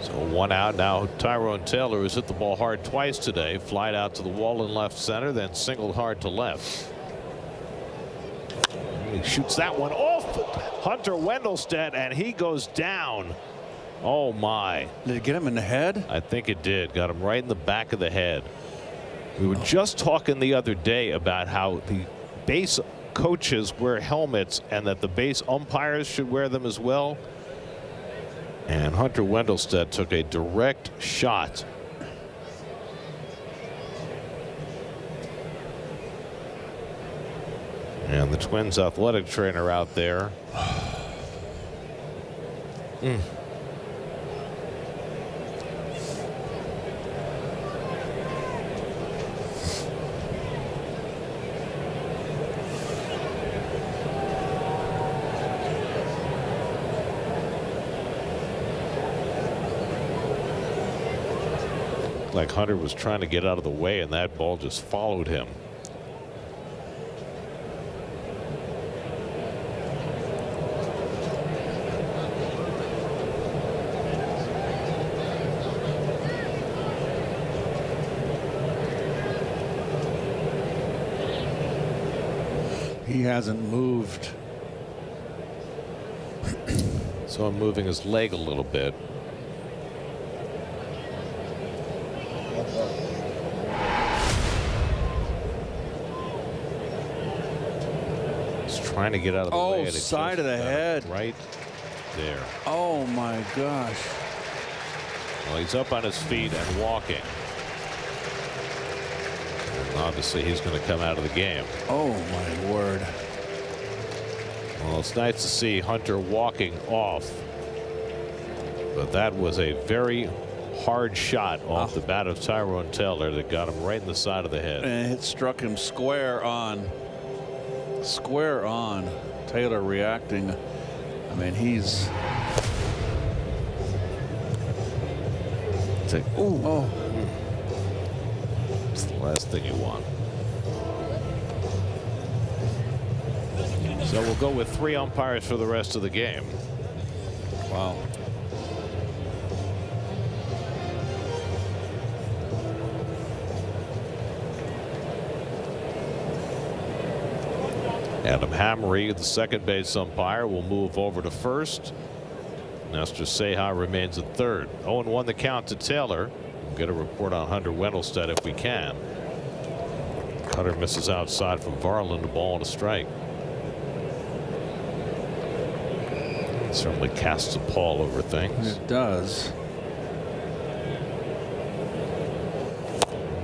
So 1 out now. Tyrone Taylor has hit the ball hard twice today. Flied out to the wall in left center, then singled hard to left. He shoots that one off Hunter Wendelstedt, and he goes down. Oh my. Did it get him in the head? I think it did. Got him right in the back of the head. We were just talking the other day about how the base coaches wear helmets and that the base umpires should wear them as well. And Hunter Wendelstedt took a direct shot. And the Twins athletic trainer out there. Like Hunter was trying to get out of the way and that ball just followed him. He hasn't moved. So I'm moving his leg a little bit. He's trying to get out of the way. Oh, side of the head. Right there. Oh my gosh. Well, he's up on his feet and walking. And obviously he's going to come out of the game. Oh my word. Well, it's nice to see Hunter walking off. But that was a very hard shot off the bat of Tyrone Taylor that got him right in the side of the head. And it struck him square on. Square on. Taylor reacting. I mean, he's. It's like, ooh. Oh. It's the last thing you want. So we'll go with 3 umpires for the rest of the game. Wow. Adam Hamry, the second base umpire, will move over to first. Nestor Ceja remains at third. 0-1 the count to Taylor. We'll get a report on Hunter Wendelstedt if we can. Hunter misses outside from Varland, a ball and a strike. It certainly casts a pall over things. It does.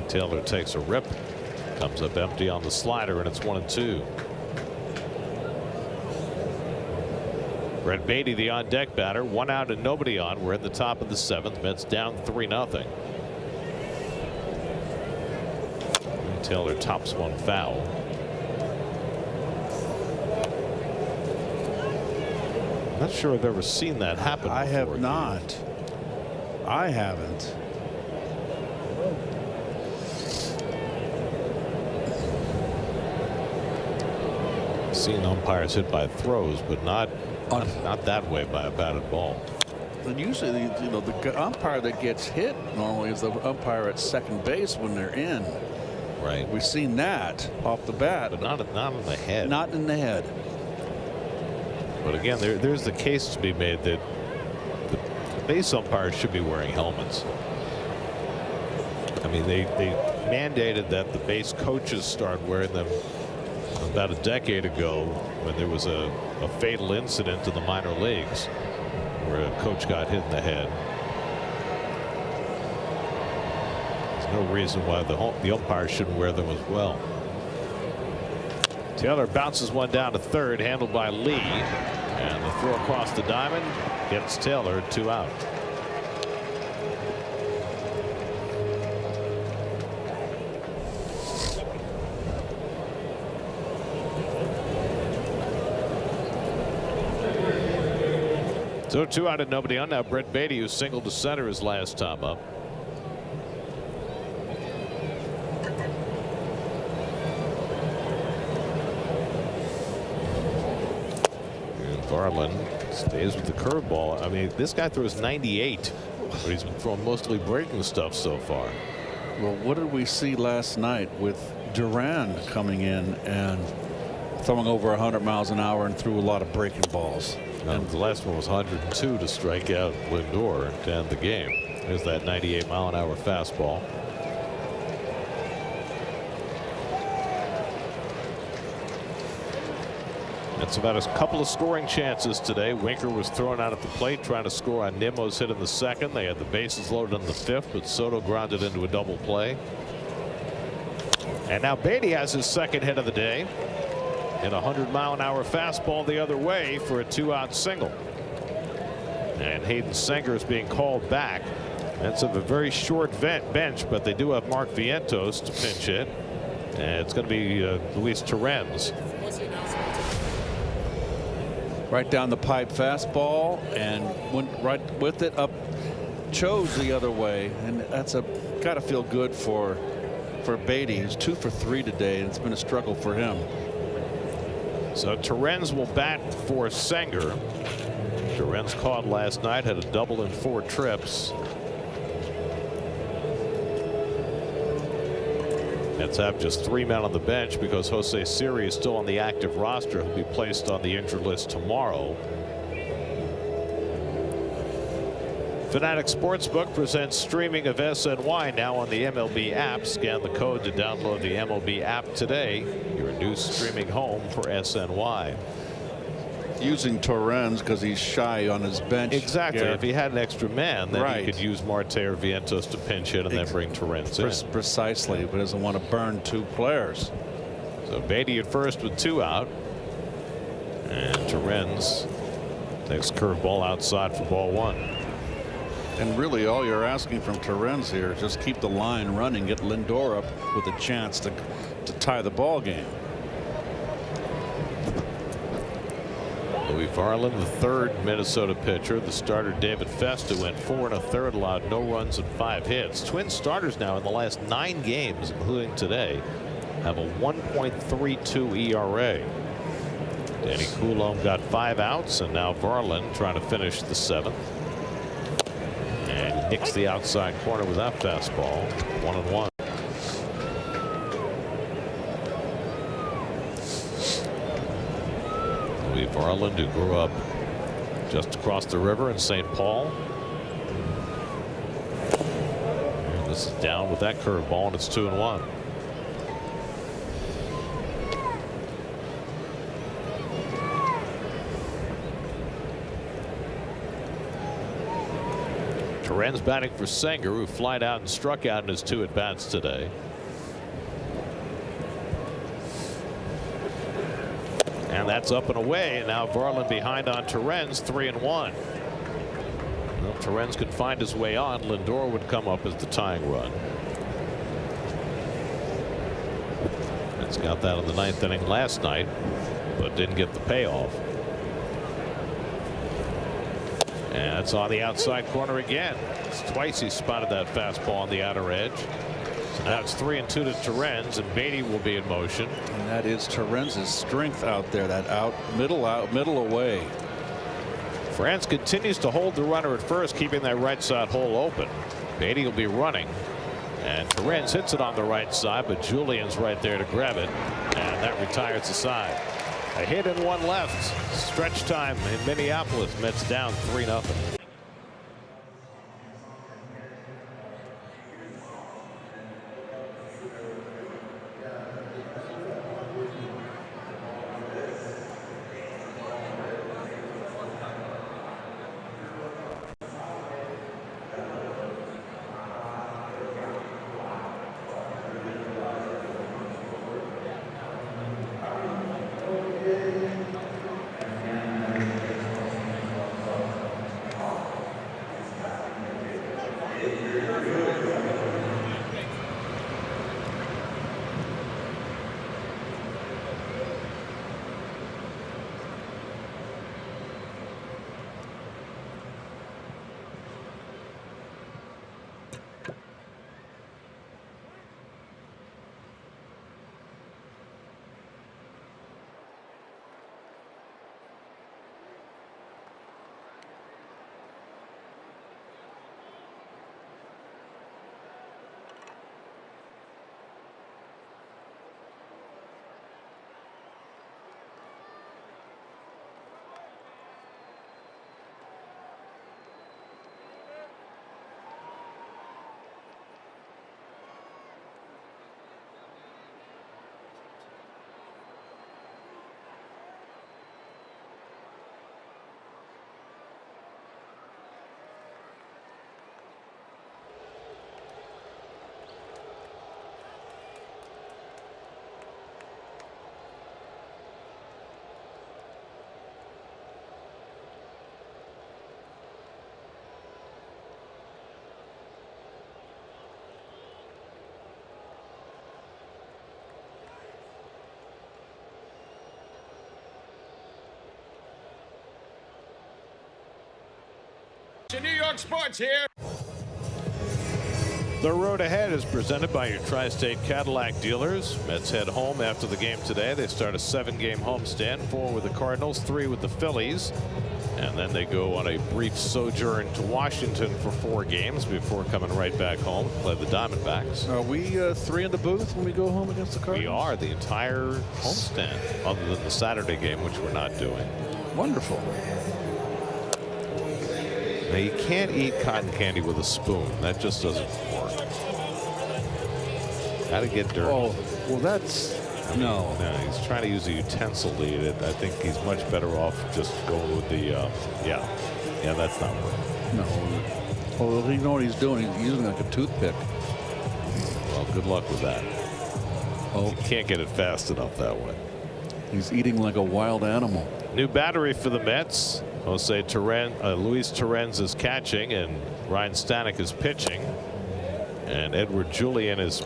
Taylor takes a rip, comes up empty on the slider, and it's 1-2. Brett Baty, the on deck batter, 1 out and nobody on. We're in the top of the 7th. Mets down 3-0. Taylor tops one foul. Not sure I've ever seen that happen. I have before, not. I haven't. Seen umpires hit by throws, but not that way by a batted ball. And usually, you know, the umpire that gets hit normally is the umpire at second base when they're in. Right. We've seen that off the bat, But not in the head. not in the head. But again, there's the case to be made that the base umpires should be wearing helmets. I mean, they mandated that the base coaches start wearing them about a decade ago when there was a fatal incident in the minor leagues where a coach got hit in the head. There's no reason why the umpires shouldn't wear them as well. Taylor bounces one down to third, handled by Lee, and the throw across the diamond gets Taylor 2 out. So 2 out and nobody on. Now Brett Baty, who singled to center his last time up. And Varland stays with the curveball. I mean, this guy throws 98, but he's been throwing mostly breaking stuff so far. Well, what did we see last night with Duran coming in and throwing over 100 miles an hour and threw a lot of breaking balls? And the last one was 102 to strike out Lindor to end the game. There's that 98-mile-an-hour fastball. It's about a couple of scoring chances today. Winker was thrown out at the plate trying to score on Nimmo's hit in the second. They had the bases loaded in the fifth, but Soto grounded into a double play. And now Beatty has his second hit of the day. And a 100-mile-an-hour fastball the other way for a 2-out single. And Hayden Senger is being called back. That's a very short bench, but they do have Mark Vientos to pinch hit. And it's going to be Luis Torrens. Right down the pipe fastball and went right with it up. Chose the other way, and that's got to feel good for Beatty. He's 2 for 3 today, and it's been a struggle for him. So Torrens will bat for Senger. Torrens caught last night, had a double in 4 trips. Mets have just 3 men on the bench because Jose Siri is still on the active roster. He'll be placed on the injured list tomorrow. Fanatics Sportsbook presents streaming of SNY now on the MLB app. Scan the code to download the MLB app today. Your new streaming home for SNY. Using Torrens because he's shy on his bench. Exactly. Garrett. If he had an extra man, then Right. he could use Marte or Vientos to pinch hit and then bring Torrens in. Precisely, but doesn't want to burn 2 players. So Beatty at first with 2 out. And Torrens takes curveball outside for ball 1. And really all you're asking from Torrens here is just keep the line running, get Lindor up with a chance to tie the ball game. Louis Varland, the third Minnesota pitcher. The starter David Festa went 4 1/3, allowed no runs and 5 hits. Twins starters now in the last 9 games, including today, have a 1.32 ERA. Danny Coulombe got 5 outs, and now Varland trying to finish the 7th. And he nicks the outside corner with that fastball. 1-1. Louis Varland, who grew up just across the river in St. Paul. And this is down with that curveball, and it's 2-1. Torrens batting for Senger, who flied out and struck out in his 2 at-bats today. And that's up and away. And now Varland behind on Torrens, 3-1. Well, Torrens could find his way on. Lindor would come up as the tying run. It's got that in the 9th inning last night, but didn't get the payoff. And it's on the outside corner again. It's twice he spotted that fastball on the outer edge. So now it's 3-2 to Torrens, and Beatty will be in motion. And that is Torrens' strength out there, that middle away. France continues to hold the runner at first, keeping that right side hole open. Beatty will be running, and Torrens hits it on the right side, but Julian's right there to grab it, and that retires the side. A hit and 1 left. Stretch time in Minneapolis. Mets down 3-0. New York Sports here. The road ahead is presented by your Tri-State Cadillac dealers. Mets head home after the game today. They start a 7-game homestand, 4 with the Cardinals, 3 with the Phillies. And then they go on a brief sojourn to Washington for 4 games before coming right back home to play the Diamondbacks. Are we 3 in the booth when we go home against the Cardinals? We are the entire homestand, other than the Saturday game, which we're not doing. Wonderful. Now, you can't eat cotton candy with a spoon. That just doesn't work. Gotta get dirty. Oh, well, that's no. No, he's trying to use a utensil to eat it. I think he's much better off just going with the, yeah, that's not working. No. Oh, you know what he's doing? He's using like a toothpick. Well, good luck with that. Oh, You can't get it fast enough that way. he's eating like a wild animal. New battery for the Mets. Luis Torrens is catching, and Ryan Stanek is pitching, and Edouard Julien is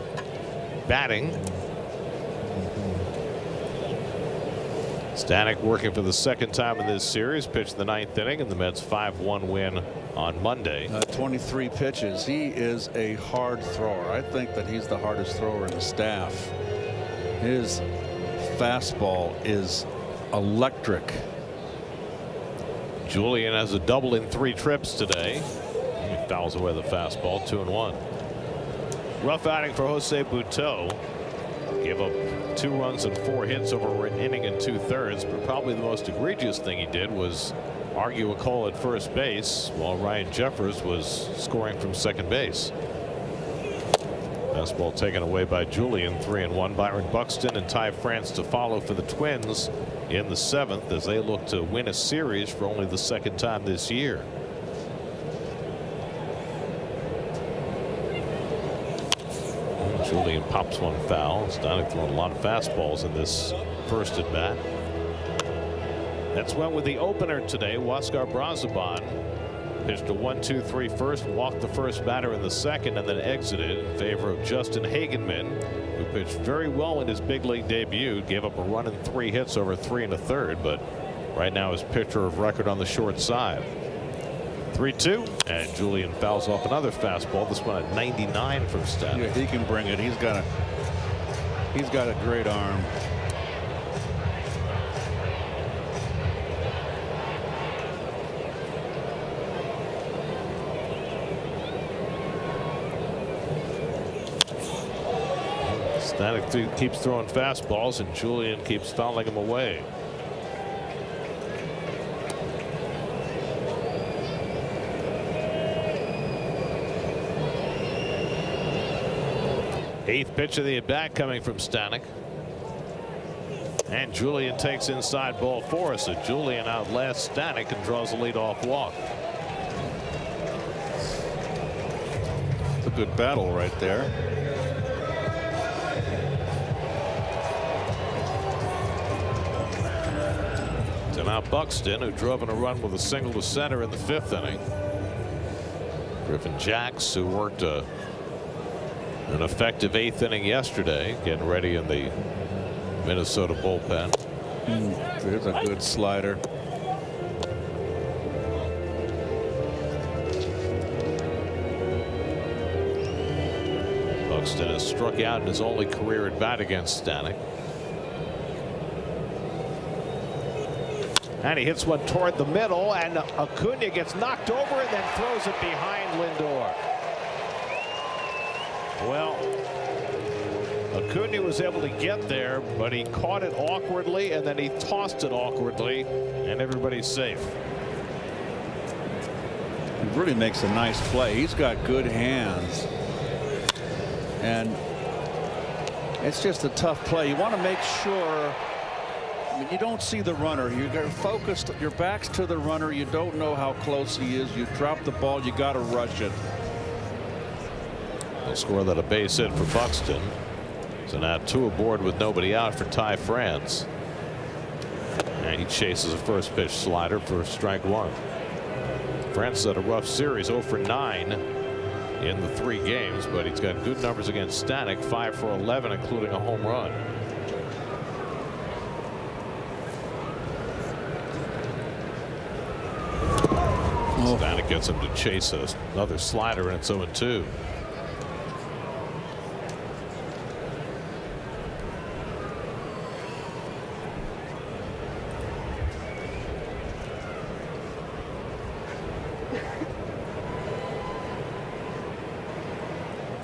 batting. Stanek working for the 2nd time in this series, pitched the 9th inning in the Mets' 5-1 win on Monday. 23 pitches. He is a hard thrower. I think that he's the hardest thrower in the staff. His fastball is electric. Julien has a double in 3 trips today. He fouls away the fastball, 2-1. Rough outing for Jose Butto. Gave up 2 runs and 4 hits over an inning and 2/3. But probably the most egregious thing he did was argue a call at first base while Ryan Jeffers was scoring from second base. Fastball taken away by Julien, 3-1. Byron Buxton and Ty France to follow for the Twins in the 7th as they look to win a series for only the 2nd time this year. Julien pops one foul. Stanek throwing a lot of fastballs in this first at bat. That's went with the opener today. Huascar Brazoban pitched a 1-2-3 first, walked the first batter in the 2nd, and then exited in favor of Justin Hagenman, who pitched very well in his big league debut. Gave up a run and 3 hits over 3 1/3, but right now is pitcher of record on the short side. 3-2, and Julien fouls off another fastball. This one at 99 from Stanek. Yeah, he can bring it. He's got a great arm. Stanek keeps throwing fastballs, and Julien keeps fouling him away. Eighth pitch of the at bat coming from Stanek. And Julien takes inside ball 4, so Julien outlasts Stanek and draws a leadoff walk. It's a good battle right there. So now Buxton, who drove in a run with a single to center in the 5th inning. Griffin Jacks, who worked an effective 8th inning yesterday, getting ready in the Minnesota bullpen. There's a good slider. Buxton has struck out in his only career at bat against Stanek. And he hits one toward the middle, and Acuna gets knocked over and then throws it behind Lindor. Well, Acuna was able to get there, but he caught it awkwardly, and then he tossed it awkwardly, and everybody's safe. He really makes a nice play. He's got good hands, and it's just a tough play. You want to make sure. I mean, you don't see the runner. You're focused. Your back's to the runner. You don't know how close he is. You drop the ball. You got to rush it. They'll score that a base hit for Buxton. So now 2 aboard with nobody out for Ty France. And he chases a first pitch slider for strike 1. France had a rough series, 0 for 9 in the 3 games, but he's got good numbers against Stanek, 5 for 11, including a home run. Stanek gets him to chase another slider, and it's 0-2.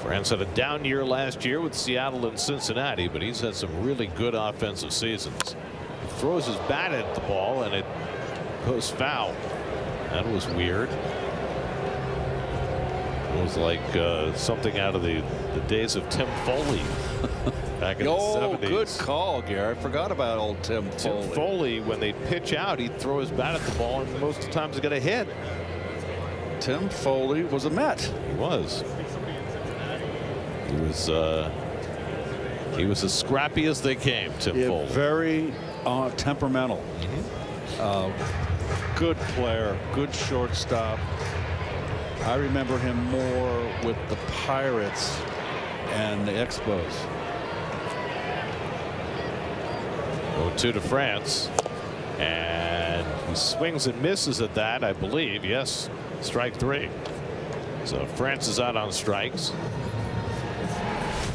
France had a down year last year with Seattle and Cincinnati, but he's had some really good offensive seasons. He throws his bat at the ball and it goes foul. That was weird. It was like something out of the days of Tim Foley back in the 70s. Good call, Gary. I forgot about old Tim Foley. Tim Foley, when they'd pitch out, he'd throw his bat at the ball, and most of the times he'd get a hit. Tim Foley was a Met. He was. He was as scrappy as they came, Tim Foley. Very temperamental. Good player, good shortstop. I remember him more with the Pirates and the Expos. 0-2 to France, and he swings and misses at that, I believe. Yes, strike 3. So France is out on strikes,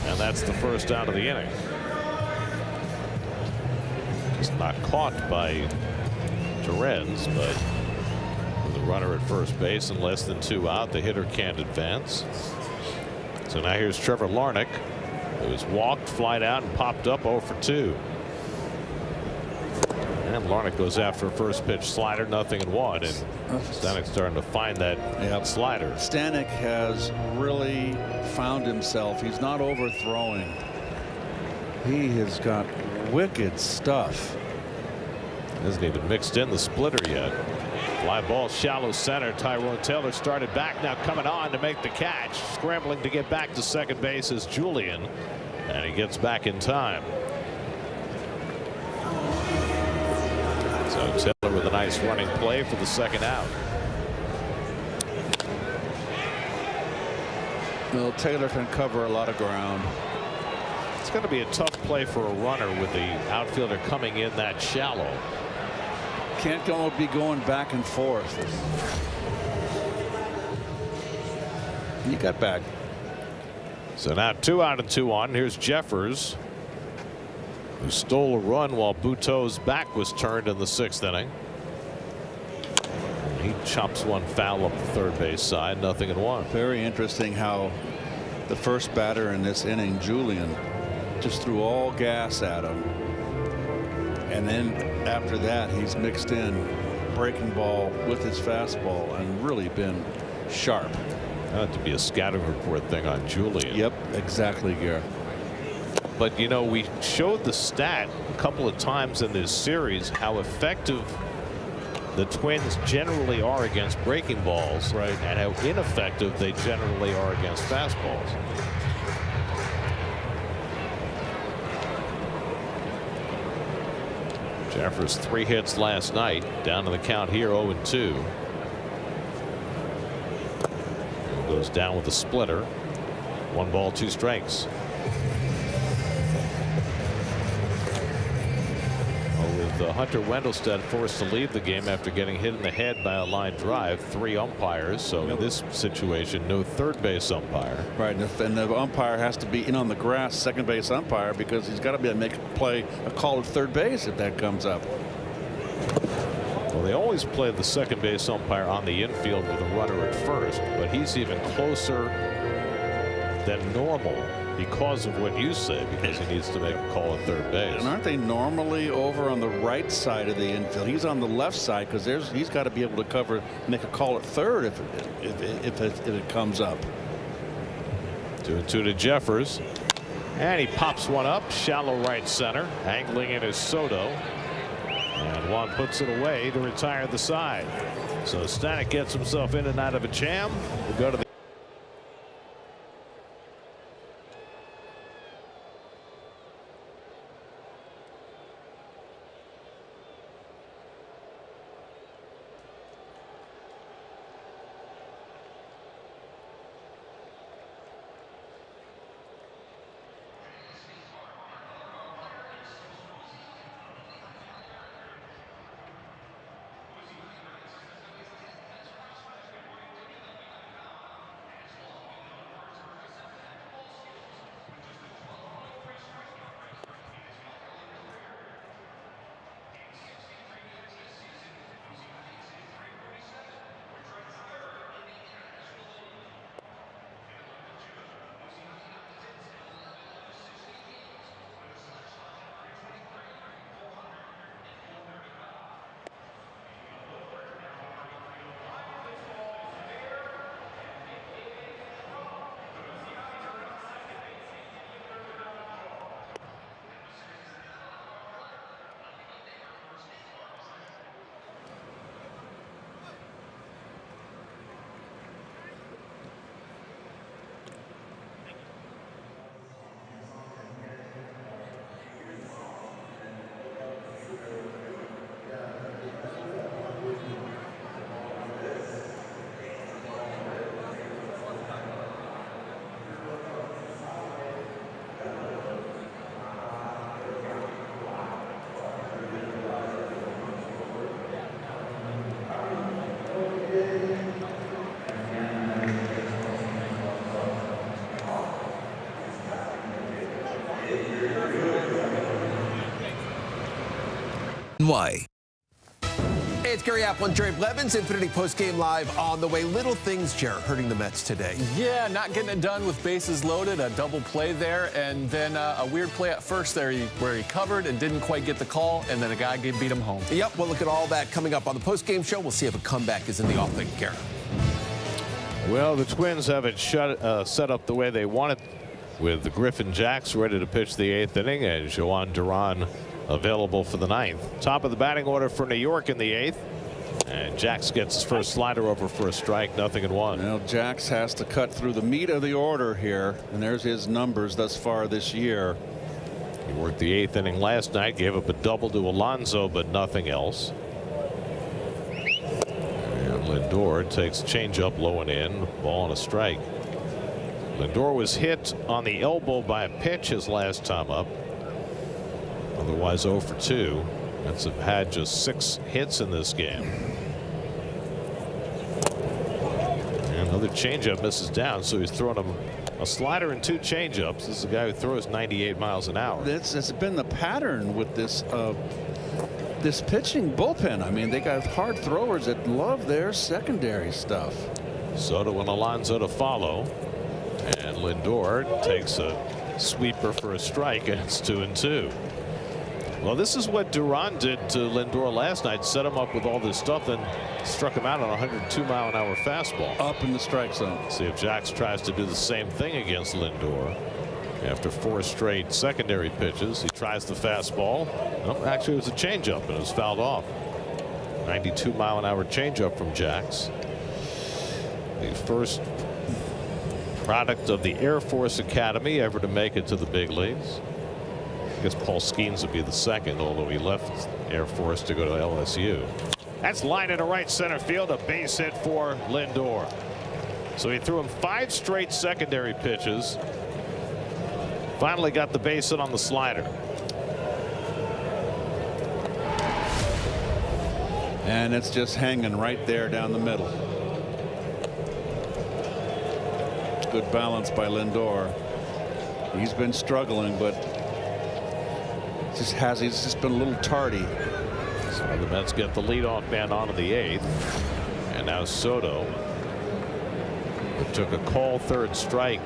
and that's the first out of the inning. Just not caught by Torrens, but with a runner at first base and less than 2 out, the hitter can't advance. So now here's Trevor Larnach, who was walked, flied out, and popped up 0 for 2. And Larnach goes after a first pitch slider, 0-1, and Stanek's starting to find that slider. Stanek has really found himself. He's not overthrowing. He has got wicked stuff. Hasn't even mixed in the splitter yet. Fly ball, shallow center. Tyrone Taylor started back, now coming on to make the catch. Scrambling to get back to second base is Julian, and he gets back in time. So Taylor with a nice running play for the second out. Well, Taylor can cover a lot of ground. It's going to be a tough play for a runner with the outfielder coming in that shallow. Can't be going back and forth. He got back. So now 2 out and 2 on. Here's Jeffers, who stole a run while Buteau's back was turned in the 6th inning. He chops one foul up the third base side, 0-1. Very interesting how the first batter in this inning, Julian, just threw all gas at him. And then after that, he's mixed in breaking ball with his fastball and really been sharp. That to be a scouting report thing on Julian. Yep, exactly, Gary. But you know, we showed the stat a couple of times in this series how effective the Twins generally are against breaking balls, right, and how ineffective they generally are against fastballs. Jeffers 3 hits last night, down to the count here 0-2. Goes down with a splitter. 1 ball, 2 strikes. With Hunter Wendelstedt forced to leave the game after getting hit in the head by a line drive, 3 umpires. So in this situation, no third base umpire. Right, and the umpire has to be in on the grass, second base umpire, because he's got to be able to make a call at third base if that comes up. Well, they always play the second base umpire on the infield with a runner at first, but he's even closer than normal because of what you say, because he needs to make a call at third base. And aren't they normally over on the right side of the infield? He's on the left side because he's got to be able to make a call at third if it comes up. 2-2 to Jeffers, and he pops one up, shallow right center. Angling in is Soto, and Juan puts it away to retire the side. So Stanek gets himself in and out of a jam. We'll go to the Why? Hey, it's Gary Apple and Jerry Blevins. Infinity Postgame Live on the way. Little things, Jerry, hurting the Mets today. Yeah, not getting it done with bases loaded. A double play there, and then a weird play at first there where he covered and didn't quite get the call, and then a guy beat him home. Yep, we'll look at all that coming up on the postgame show. We'll see if a comeback is in the offing. Gary. Well, the Twins have it set up the way they want it, with the Griffin Jacks ready to pitch the 8th inning and Jhoan Duran available for the 9th. Top of the batting order for New York in the 8th. And Jacks gets his first slider over for a strike, 0-1. Well, Jacks has to cut through the meat of the order here, and there's his numbers thus far this year. He worked the 8th inning last night, gave up a double to Alonso, but nothing else. And Lindor takes changeup low and in, ball and a strike. Lindor was hit on the elbow by a pitch his last time up. Otherwise 0 for 2. Mets have had just 6 hits in this game. And another changeup misses down, so he's throwing him a slider and 2 changeups. This is a guy who throws 98 miles an hour. It's been the pattern with this this pitching bullpen. I mean, they got hard throwers that love their secondary stuff. Soto and Alonso to follow, and Lindor takes a sweeper for a strike, and it's 2-2. Well, this is what Duran did to Lindor last night. Set him up with all this stuff, then struck him out on a 102-mile-an-hour fastball. Up in the strike zone. See if Jacks tries to do the same thing against Lindor. After 4 straight secondary pitches, he tries the fastball. Well, actually, it was a changeup, and it was fouled off. 92-mile-an-hour changeup from Jacks. The first product of the Air Force Academy ever to make it to the big leagues. I guess Paul Skeens would be the second, although he left Air Force to go to LSU. That's line into right center field, a base hit for Lindor. So he threw him 5 straight secondary pitches. Finally got the base hit on the slider. And it's just hanging right there down the middle. Good balance by Lindor. He's been struggling, but he's just been a little tardy. So the Mets get the leadoff man on in the 8th, and now Soto, who took a call 3rd strike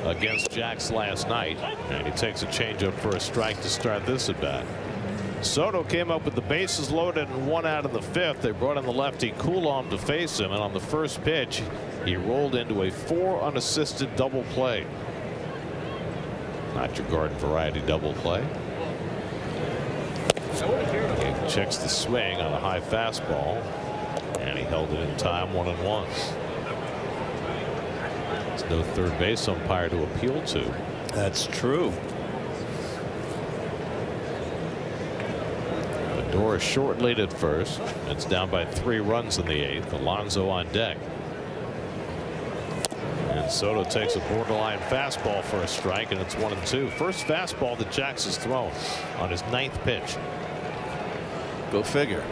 against Jacks last night, and he takes a changeup for a strike to start this at bat. Soto came up with the bases loaded and 1 out in the 5th. They brought in the lefty Coulomb to face him, and on the first pitch he rolled into a 4 unassisted double play. Not your garden variety double play. He checks the swing on a high fastball, and he held it in time, 1-1. There's no third base umpire to appeal to. That's true. Lindor is short lead at first. It's down by 3 runs in the 8th. Alonso on deck. And Soto takes a borderline fastball for a strike, and it's 1-2. First fastball that Jacks has thrown on his 9th pitch. Go figure.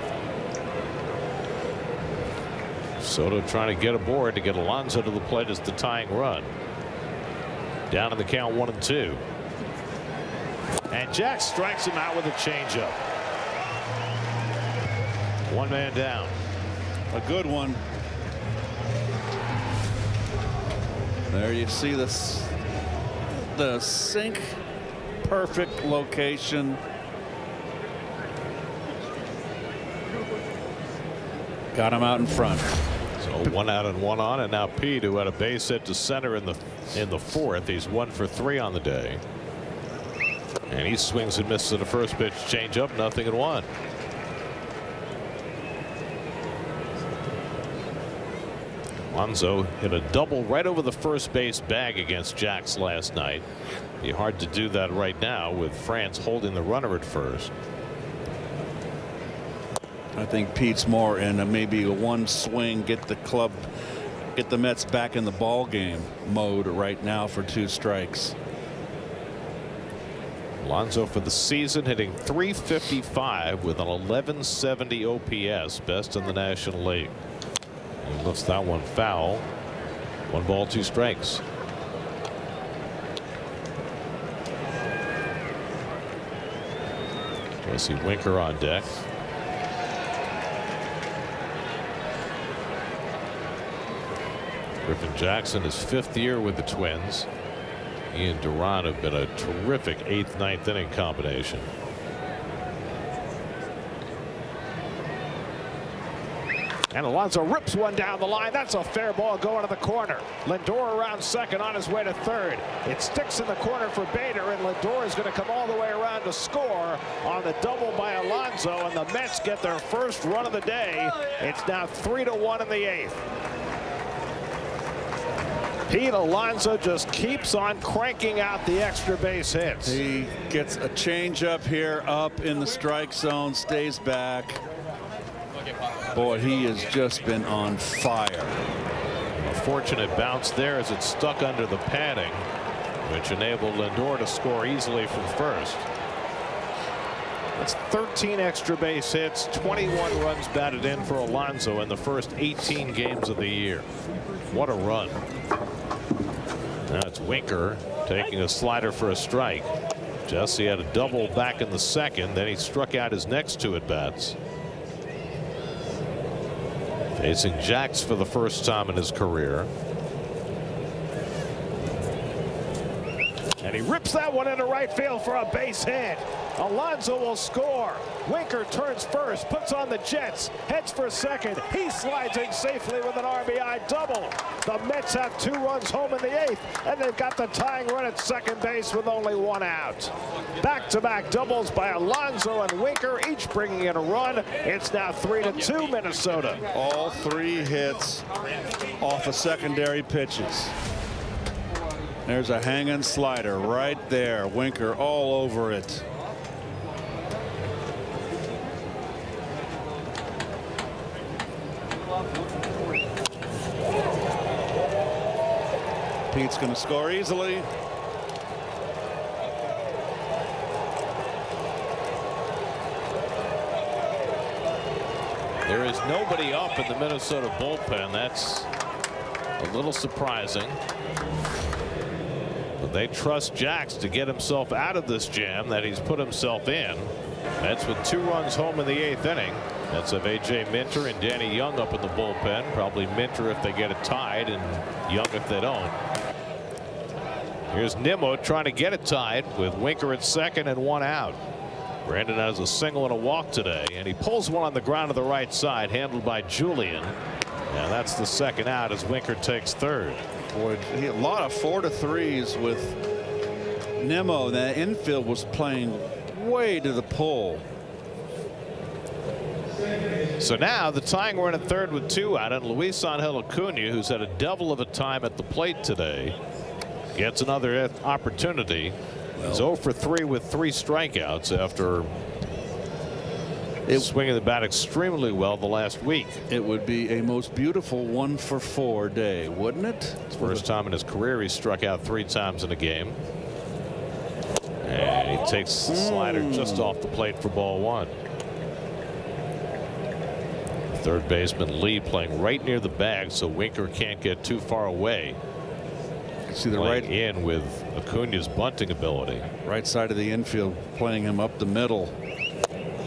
Soto trying to get aboard to get Alonso to the plate as the tying run. Down in the count, 1-2. And Jacks strikes him out with a changeup. 1 man down. A good one. There you see this, the sink perfect location. Got him out in front. So 1 out and 1 on, and now Pete, who had a base hit to center in the 4th. He's 1 for 3 on the day, and he swings and misses at the first pitch changeup, 0-1. Alonso hit a double right over the first base bag against Jacks last night. Be hard to do that right now with France holding the runner at first. I think Pete's more in maybe a 1 swing, get the Mets back in the ball game mode right now for 2 strikes. Alonso for the season hitting .355 with an 1170 OPS, best in the National League. He lifts that one foul. 1 ball, 2 strikes. Jesse Winker on deck. Griffin Jackson, his 5th year with the Twins. He and Duran have been a terrific 8th, 9th inning combination. And Alonso rips one down the line. That's a fair ball going to the corner. Lindor around second on his way to third. It sticks in the corner for Bader, and Lindor is going to come all the way around to score on the double by Alonso, and the Mets get their first run of the day. It's now 3-1 in the 8th. Pete Alonso just keeps on cranking out the extra base hits. He gets a changeup here up in the strike zone, stays back. Boy, he has just been on fire. A fortunate bounce there as it stuck under the padding, which enabled Lindor to score easily from first. That's 13 extra base hits, 21 runs batted in for Alonso in the first 18 games of the year. What a run. Now it's Winker taking a slider for a strike. Jesse had a double back in the second, then he struck out his next 2 at-bats. Facing Jax for the first time in his career. And he rips that one into right field for a base hit. Alonso will score. Winker turns first, puts on the Jets, heads for second. He slides in safely with an RBI double. The Mets have 2 runs home in the 8th, and they've got the tying run at second base with only 1 out. Back-to-back doubles by Alonso and Winker, each bringing in a run. It's now 3-2 Minnesota. All 3 hits off of secondary pitches. There's a hanging slider right there. Winker all over it. Pete's going to score easily. There is nobody up in the Minnesota bullpen. That's a little surprising. But they trust Jax to get himself out of this jam that he's put himself in. Mets with 2 runs home in the 8th inning. Mets have A.J. Minter and Danny Young up in the bullpen. Probably Minter if they get it tied and Young if they don't. Here's Nimmo trying to get it tied with Winker at second and 1 out. Brandon has a single and a walk today, and he pulls one on the ground to the right side, handled by Julian. And that's the second out as Winker takes third. Boy, a lot of 4-3s with Nimmo. The infield was playing way to the pull. So now the tying run at third with 2 out, and Luis Angel Acuna, who's had a devil of a time at the plate today, gets another opportunity. He's 0 for 3 with 3 strikeouts after swinging the bat extremely well the last week. It would be a most beautiful 1-for-4 day, wouldn't it? First time in his career he struck out 3 times in a game. And he takes the slider just off the plate for ball 1. Third baseman Lee playing right near the bag, so Winker can't get too far away. See the Playing right in with Acuna's bunting ability. Right side of the infield, playing him up the middle.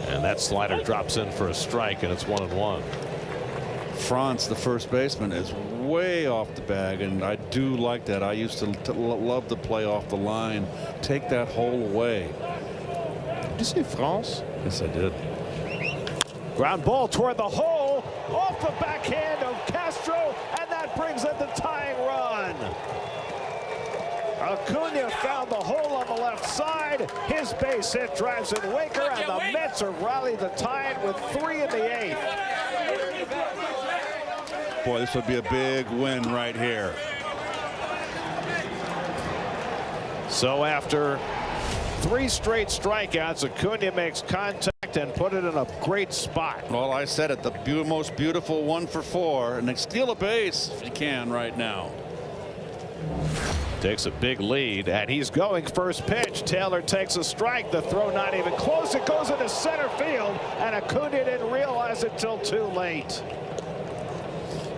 And that slider drops in for a strike, and it's 1-1. Franz, the first baseman, is way off the bag, and I do like that. I used to love to play off the line. Take that hole away. Did you say Franz? Yes, I did. Ground ball toward the hole, off the backhand of Castro, and that brings in the tying run. Acuna found the hole on the left side. His base hit drives in Winker, and the Mets have rallied the tide with 3 in the 8th. Boy, this would be a big win right here. So after 3 straight strikeouts, Acuna makes contact and put it in a great spot. Well, I said it, the most beautiful 1-for-4, and they steal a base if you can right now. Takes a big lead, and he's going first pitch. Taylor takes a strike. The throw not even close. It goes into center field, and Acuna didn't realize it till too late.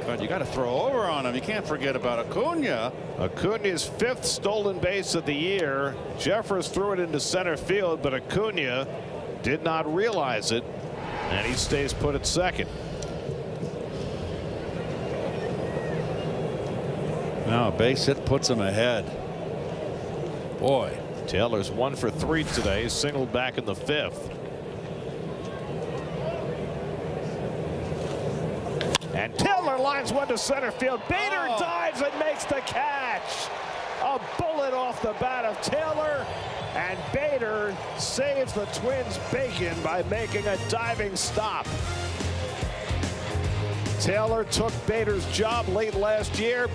God, you got to throw over on him. You can't forget about Acuna. Acuna's 5th stolen base of the year. Jeffers threw it into center field, but Acuna did not realize it, and he stays put at second. Now a base hit puts him ahead. Boy. Taylor's 1 for 3 today, singled back in the 5th. And Taylor lines one to center field. Bader dives and makes the catch. A bullet off the bat of Taylor, and Bader saves the Twins bacon by making a diving stop. Taylor took Bader's job late last year.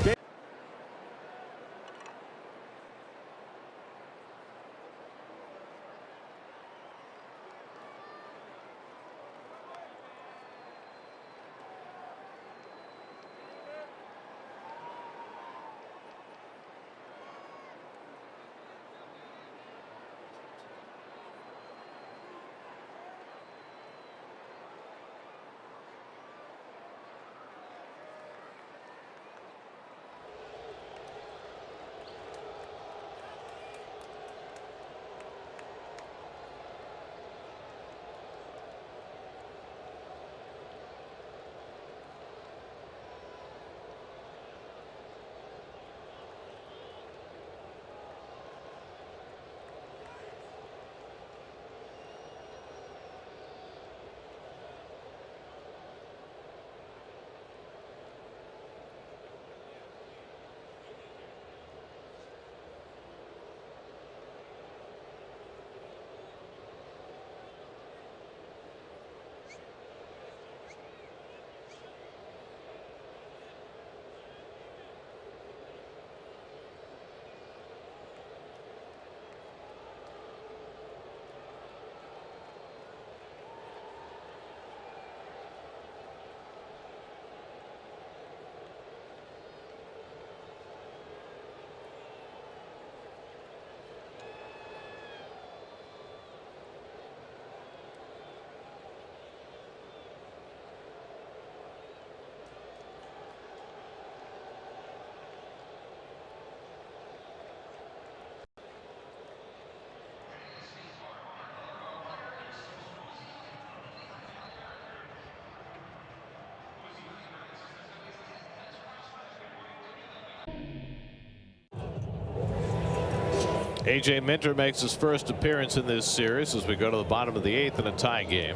A.J. Minter makes his first appearance in this series as we go to the bottom of the 8th in a tie game.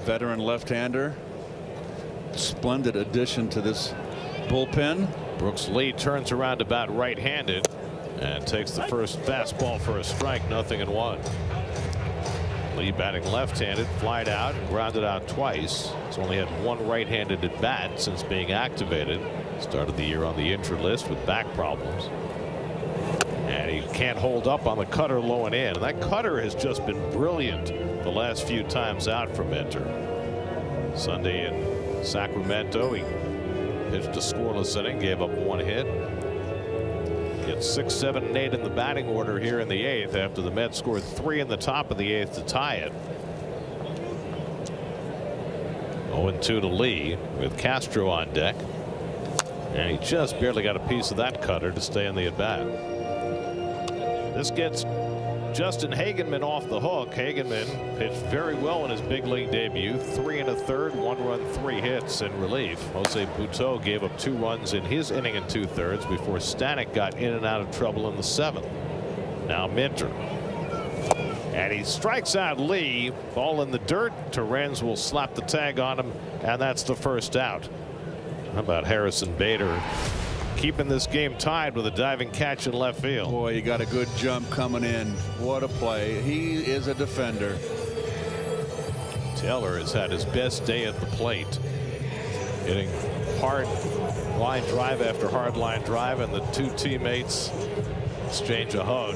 Veteran left-hander. Splendid addition to this bullpen. Brooks Lee turns around about right-handed and takes the first fastball for a strike, 0-1. Lee batting left-handed, flied out and grounded out twice. He's only had one right-handed at bat since being activated. Started the year on the injured list with back problems. And he can't hold up on the cutter low and in. And that cutter has just been brilliant the last few times out for Minter. Sunday in Sacramento, he pitched a scoreless inning, gave up 1 hit. Gets 6, 7, and 8 in the batting order here in the 8th after the Mets scored 3 in the top of the 8th to tie it. 0-2 to Lee with Castro on deck. And he just barely got a piece of that cutter to stay in the at-bat. This gets Justin Hagenman off the hook. Hagenman pitched very well in his big league debut. 3 1/3, 1 run, 3 hits in relief. Jose Butto gave up 2 runs in his inning and 2/3 before Stanek got in and out of trouble in the 7th. Now Minter. And he strikes out Lee. Ball in the dirt. Torrens will slap the tag on him, and that's the first out. How about Harrison Bader keeping this game tied with a diving catch in left field? Boy, he got a good jump coming in. What a play. He is a defender. Taylor has had his best day at the plate, hitting hard line drive after hard line drive, and the two teammates exchange a hug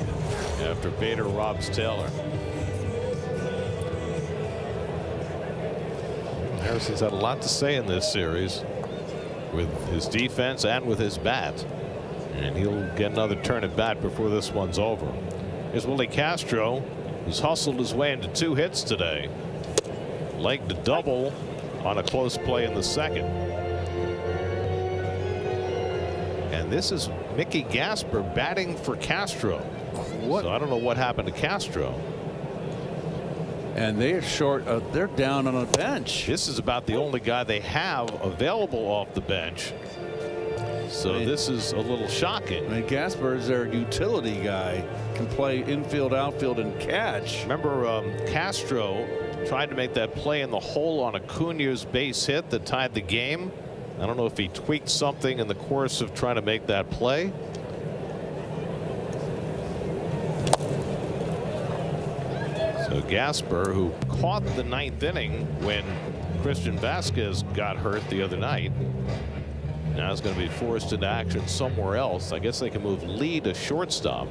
after Bader robs Taylor. Harrison's had a lot to say in this series with his defense and with his bat, and he'll get another turn at bat before this one's over. Here's Willie Castro, who's hustled his way into 2 hits today. Legged a double on a close play in the 2nd. And this is Mickey Gasper batting for Castro. So I don't know what happened to Castro. And they're short. They're down on a bench. This is about the only guy they have available off the bench. So this is a little shocking. I mean, Gasper is their utility guy. Can play infield, outfield, and catch. Remember Castro tried to make that play in the hole on Acuna's base hit that tied the game. I don't know if he tweaked something in the course of trying to make that play. So Gasper, who caught the 9th inning when Christian Vasquez got hurt the other night, now is going to be forced into action somewhere else. I guess they can move Lee to shortstop.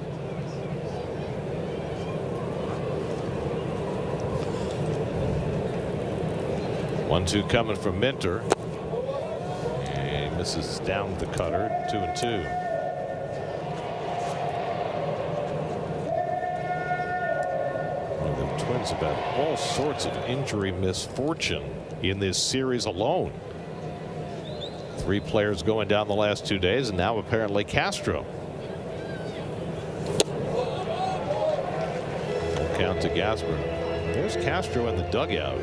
One-two coming from Minter. And he misses down the cutter. 2-2. The Twins have had all sorts of injury misfortune in this series alone. 3 players going down the last 2 days, and now apparently Castro. Full count to Gasper. There's Castro in the dugout.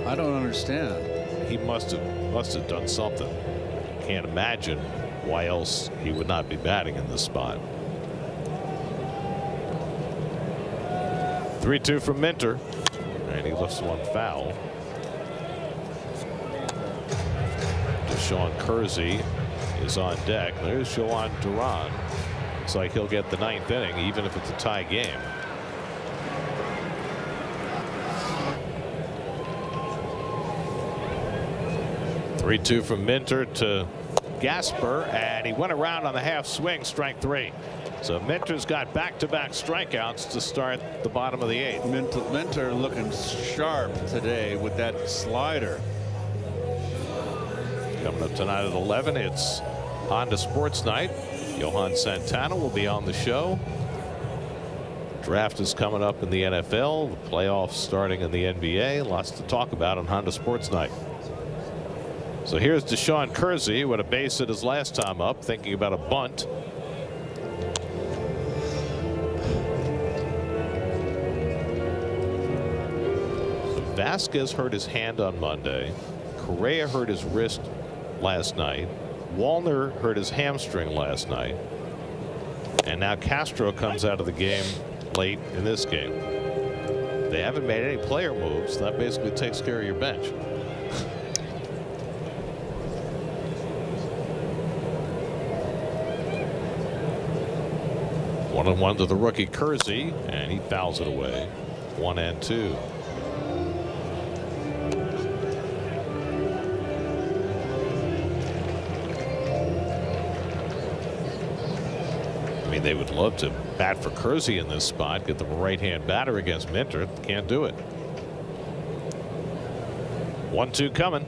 I don't understand. He must have done something. Can't imagine why else he would not be batting in this spot. 3-2 from Minter, and he lifts one foul. Deshaun Kersey is on deck. There's Joan Duran. Looks like he'll get the 9th inning, even if it's a tie game. Three-two from Minter to Gasper, and he went around on the half swing, strike 3. So Minter's got back-to-back strikeouts to start the bottom of the 8th. Minter looking sharp today with that slider. Coming up tonight at 11, it's Honda Sports Night. Johan Santana will be on the show. Draft is coming up in the NFL. The playoffs starting in the NBA. Lots to talk about on Honda Sports Night. So here's Deshaun Kersey, who had a base hit his last time up, thinking about a bunt. Vasquez hurt his hand on Monday. Correa hurt his wrist last night. Wallner hurt his hamstring last night. And now Castro comes out of the game late in this game. They haven't made any player moves. That basically takes care of your bench. 1-1 to the rookie Kersey, and he fouls it away. 1-2. I mean, they would love to bat for Kersey in this spot, get them a right-hand batter against Minter. Can't do it. 1-2 coming.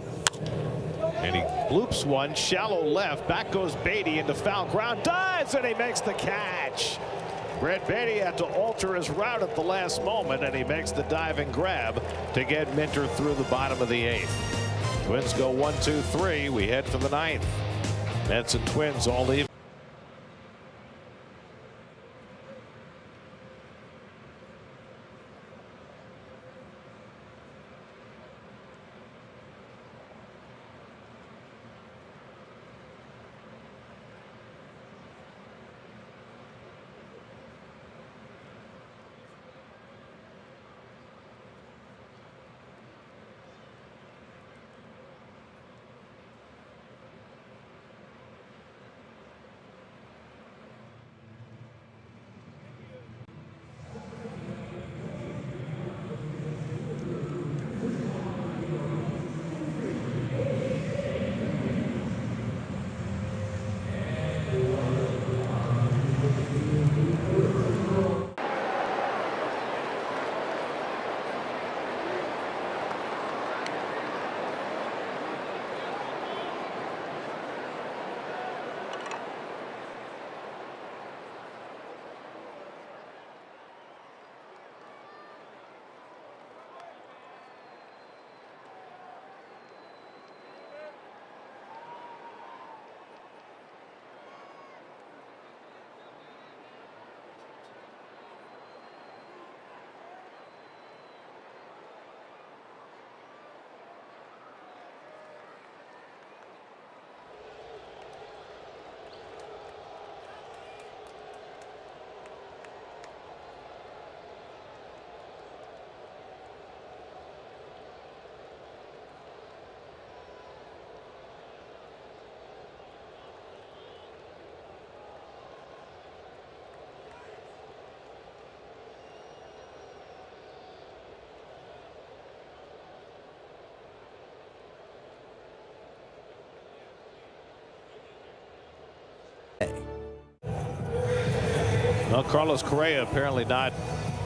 And he bloops one, shallow left. Back goes Beatty into foul ground. Dives, and he makes the catch. Brett Beatty had to alter his route at the last moment, and he makes the diving grab to get Minter through the bottom of the 8th. Twins go 1-2-3. We head for the 9th. Mets and Twins all even. Well, Carlos Correa apparently not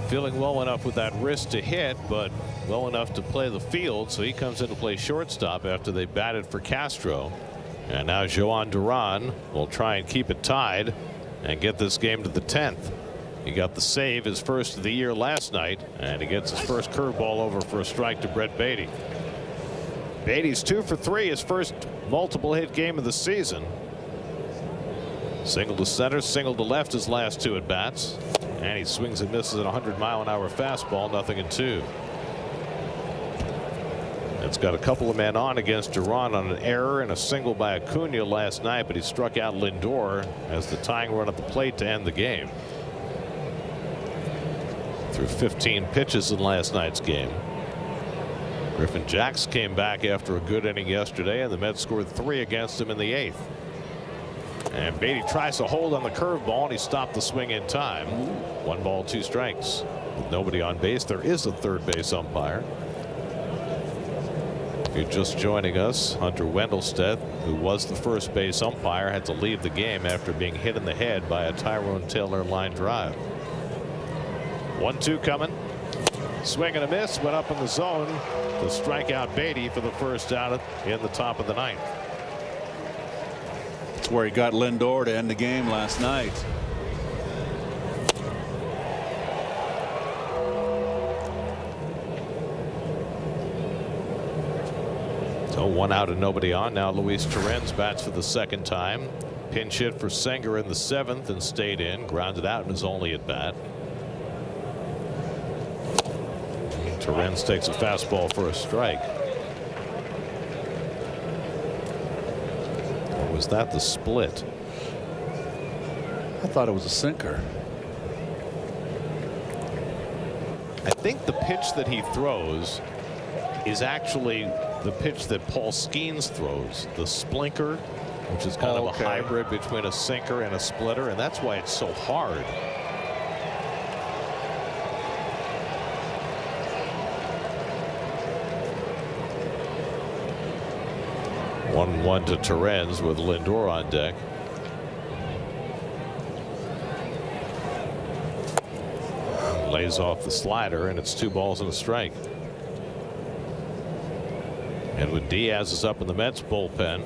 feeling well enough with that wrist to hit, but well enough to play the field, so he comes in to play shortstop after they batted for Castro. And now Jhoan Duran will try and keep it tied and get this game to the 10th. He got the save, his first of the year last night, and he gets his first curveball over for a strike to Brett Baty. Baty's 2 for 3, his first multiple hit game of the season. Single to center, single to left his last 2 at bats, and he swings and misses at 100-mile-an-hour fastball, 0-2. It's got a couple of men on against Duran on an error and a single by Acuna last night, but he struck out Lindor as the tying run at the plate to end the game. Through 15 pitches in last night's game. Griffin Jax came back after a good inning yesterday, and the Mets scored 3 against him in the 8th. And Baty tries to hold on the curveball, and he stopped the swing in time. 1 ball, 2 strikes. With nobody on base, there is a third base umpire. If you're just joining us, Hunter Wendelstedt, who was the first base umpire, had to leave the game after being hit in the head by a Tyrone Taylor line drive. 1-2 coming. Swing and a miss, went up in the zone to strike out Baty for the first out in the top of the 9th. That's where he got Lindor to end the game last night. So 1 out and nobody on. Now Luis Torrens bats for the second time. Pinch hit for Senger in the 7th and stayed in. Grounded out in his only at bat. Torrens takes a fastball for a strike. Or was that the split? I thought it was a sinker. I think the pitch that he throws is actually the pitch that Paul Skeens throws, the splinker, which is kind of a hybrid between a sinker and a splitter, and that's why it's so hard. One to Torrens with Lindor on deck. Lays off the slider, and it's 2 balls and a strike. Edwin Diaz is up in the Mets bullpen.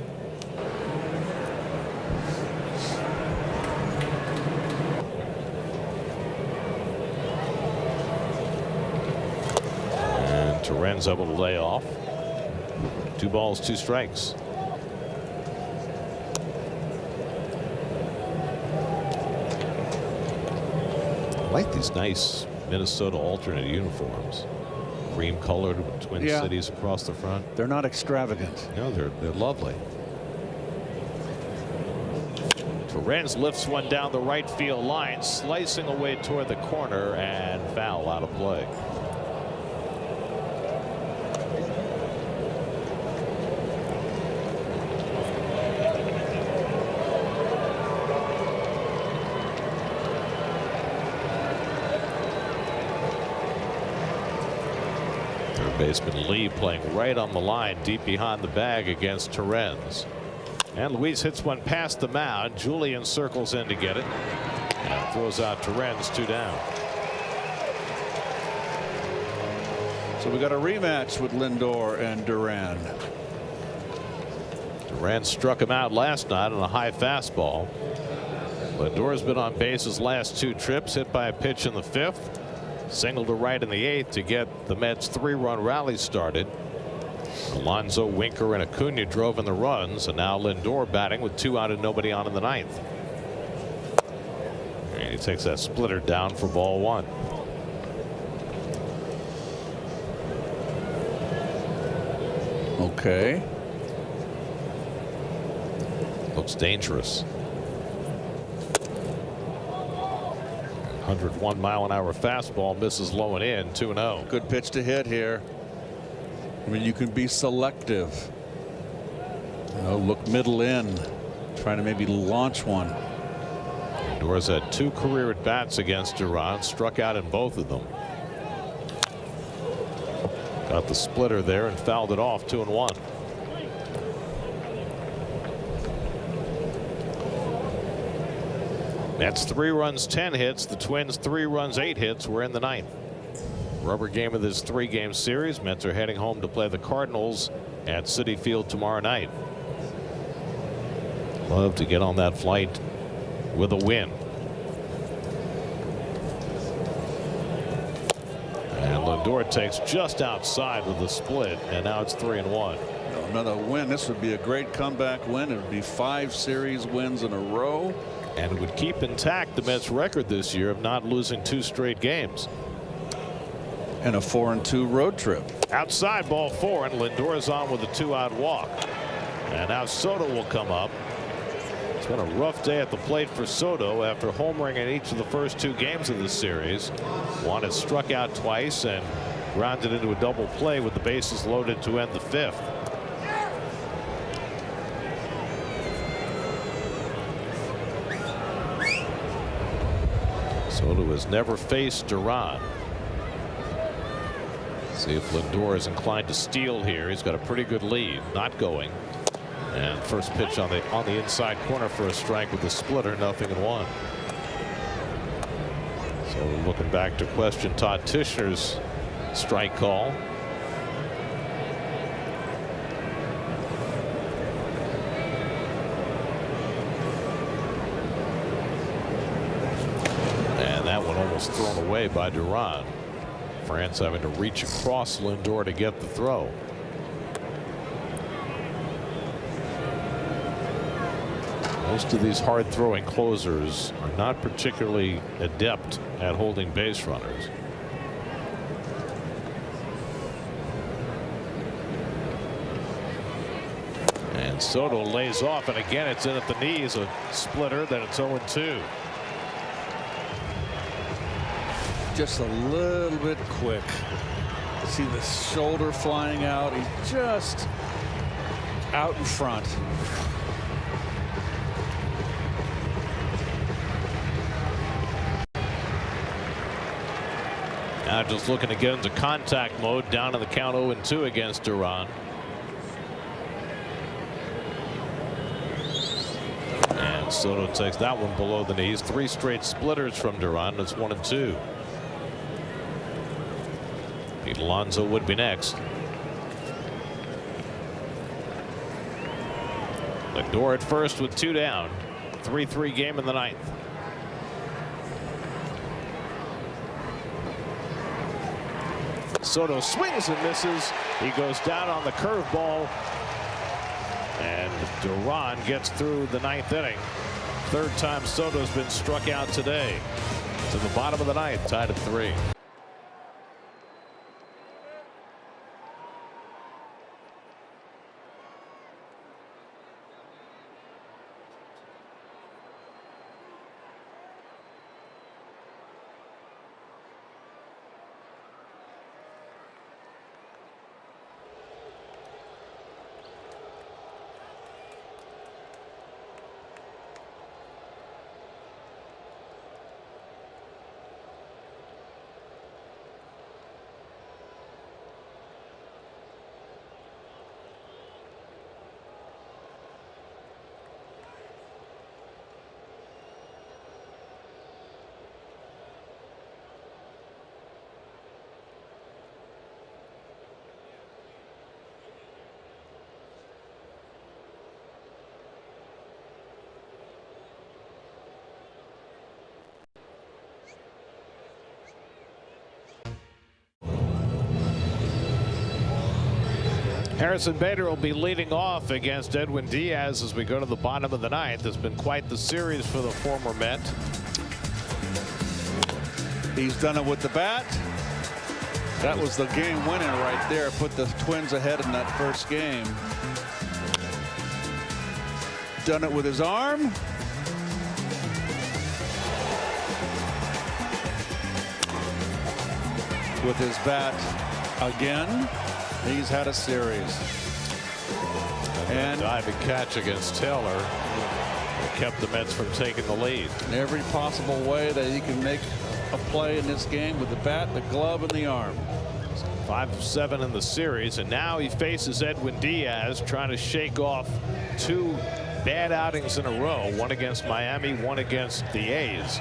And Torrens able to lay off. 2 balls, 2 strikes. I like these nice Minnesota alternate uniforms. Cream colored with Twin Cities across the front. They're not extravagant. No, they're lovely. Torrens lifts one down the right field line, slicing away toward the corner, and foul out of play. Baseman Lee playing right on the line deep behind the bag against Torrens. And Luis hits one past the mound. Julian circles in to get it and throws out Torrens, 2 down. So we got a rematch with Lindor and Duran. Duran struck him out last night on a high fastball. Lindor's been on base his last 2 trips, hit by a pitch in the 5th. Single to right in the 8th to get the Mets 3-run rally started. Alonso, Winker, and Acuna drove in the runs, and now Lindor batting with 2 out and nobody on in the 9th. And he takes that splitter down for ball 1. Okay. Looks dangerous. 101-mile-an-hour fastball misses low and in, 2-0. Good pitch to hit here. I mean, you can be selective. You know, look middle in, trying to maybe launch one. Lindor's had 2 career at bats against Duran, struck out in both of them. Got the splitter there and fouled it off, 2-1. Mets 3 runs, 10 hits. The Twins 3 runs, 8 hits. We're in the 9th. Rubber game of this 3-game series. Mets are heading home to play the Cardinals at Citi Field tomorrow night. Love to get on that flight with a win. And Lindor takes just outside with a split, and now it's 3-1. Another win. This would be a great comeback win. It would be 5 series wins in a row. And it would keep intact the Mets record this year of not losing 2 straight games. And a 4-2 road trip. Outside, ball 4, and Lindor is on with a 2-out walk. And now Soto will come up. It's been a rough day at the plate for Soto after homering in each of the first 2 games of this series. One has struck out twice and grounded into a double play with the bases loaded to end the 5th. Soto has never faced Duran. See if Lindor is inclined to steal here. He's got a pretty good lead. Not going. And first pitch on the inside corner for a strike with a splitter. 0-1. So looking back to question Todd Tishner's strike call. And that one almost thrown away by Duran. France having to reach across Lindor to get the throw. Most of these hard throwing closers are not particularly adept at holding base runners. And Soto lays off, and again it's in at the knees, a splitter. Then it's 0-2. Just a little bit quick. See the shoulder flying out. He's just out in front. Now just looking to get into contact mode, down in the count 0-2 against Duran. And Soto takes that one below the knees. 3 straight splitters from Duran. It's 1-2. Pete Alonso would be next. Lindor at first with 2 down. 3-3 game in the 9th. Soto swings and misses. He goes down on the curveball. And Duran gets through the 9th inning. 3rd time Soto's been struck out today. To the bottom of the 9th, tied at 3. Harrison Bader will be leading off against Edwin Diaz as we go to the bottom of the 9th. It's been quite the series for the former Met. He's done it with the bat. That was the game winner right there. Put the Twins ahead in that first game. Done it with his arm. With his bat again. He's had a series. And diving catch against Taylor kept the Mets from taking the lead. In every possible way that he can make a play in this game with the bat, the glove, and the arm. 5 of 7 in the series, and now he faces Edwin Diaz trying to shake off 2 bad outings in a row. One against Miami, one against the A's.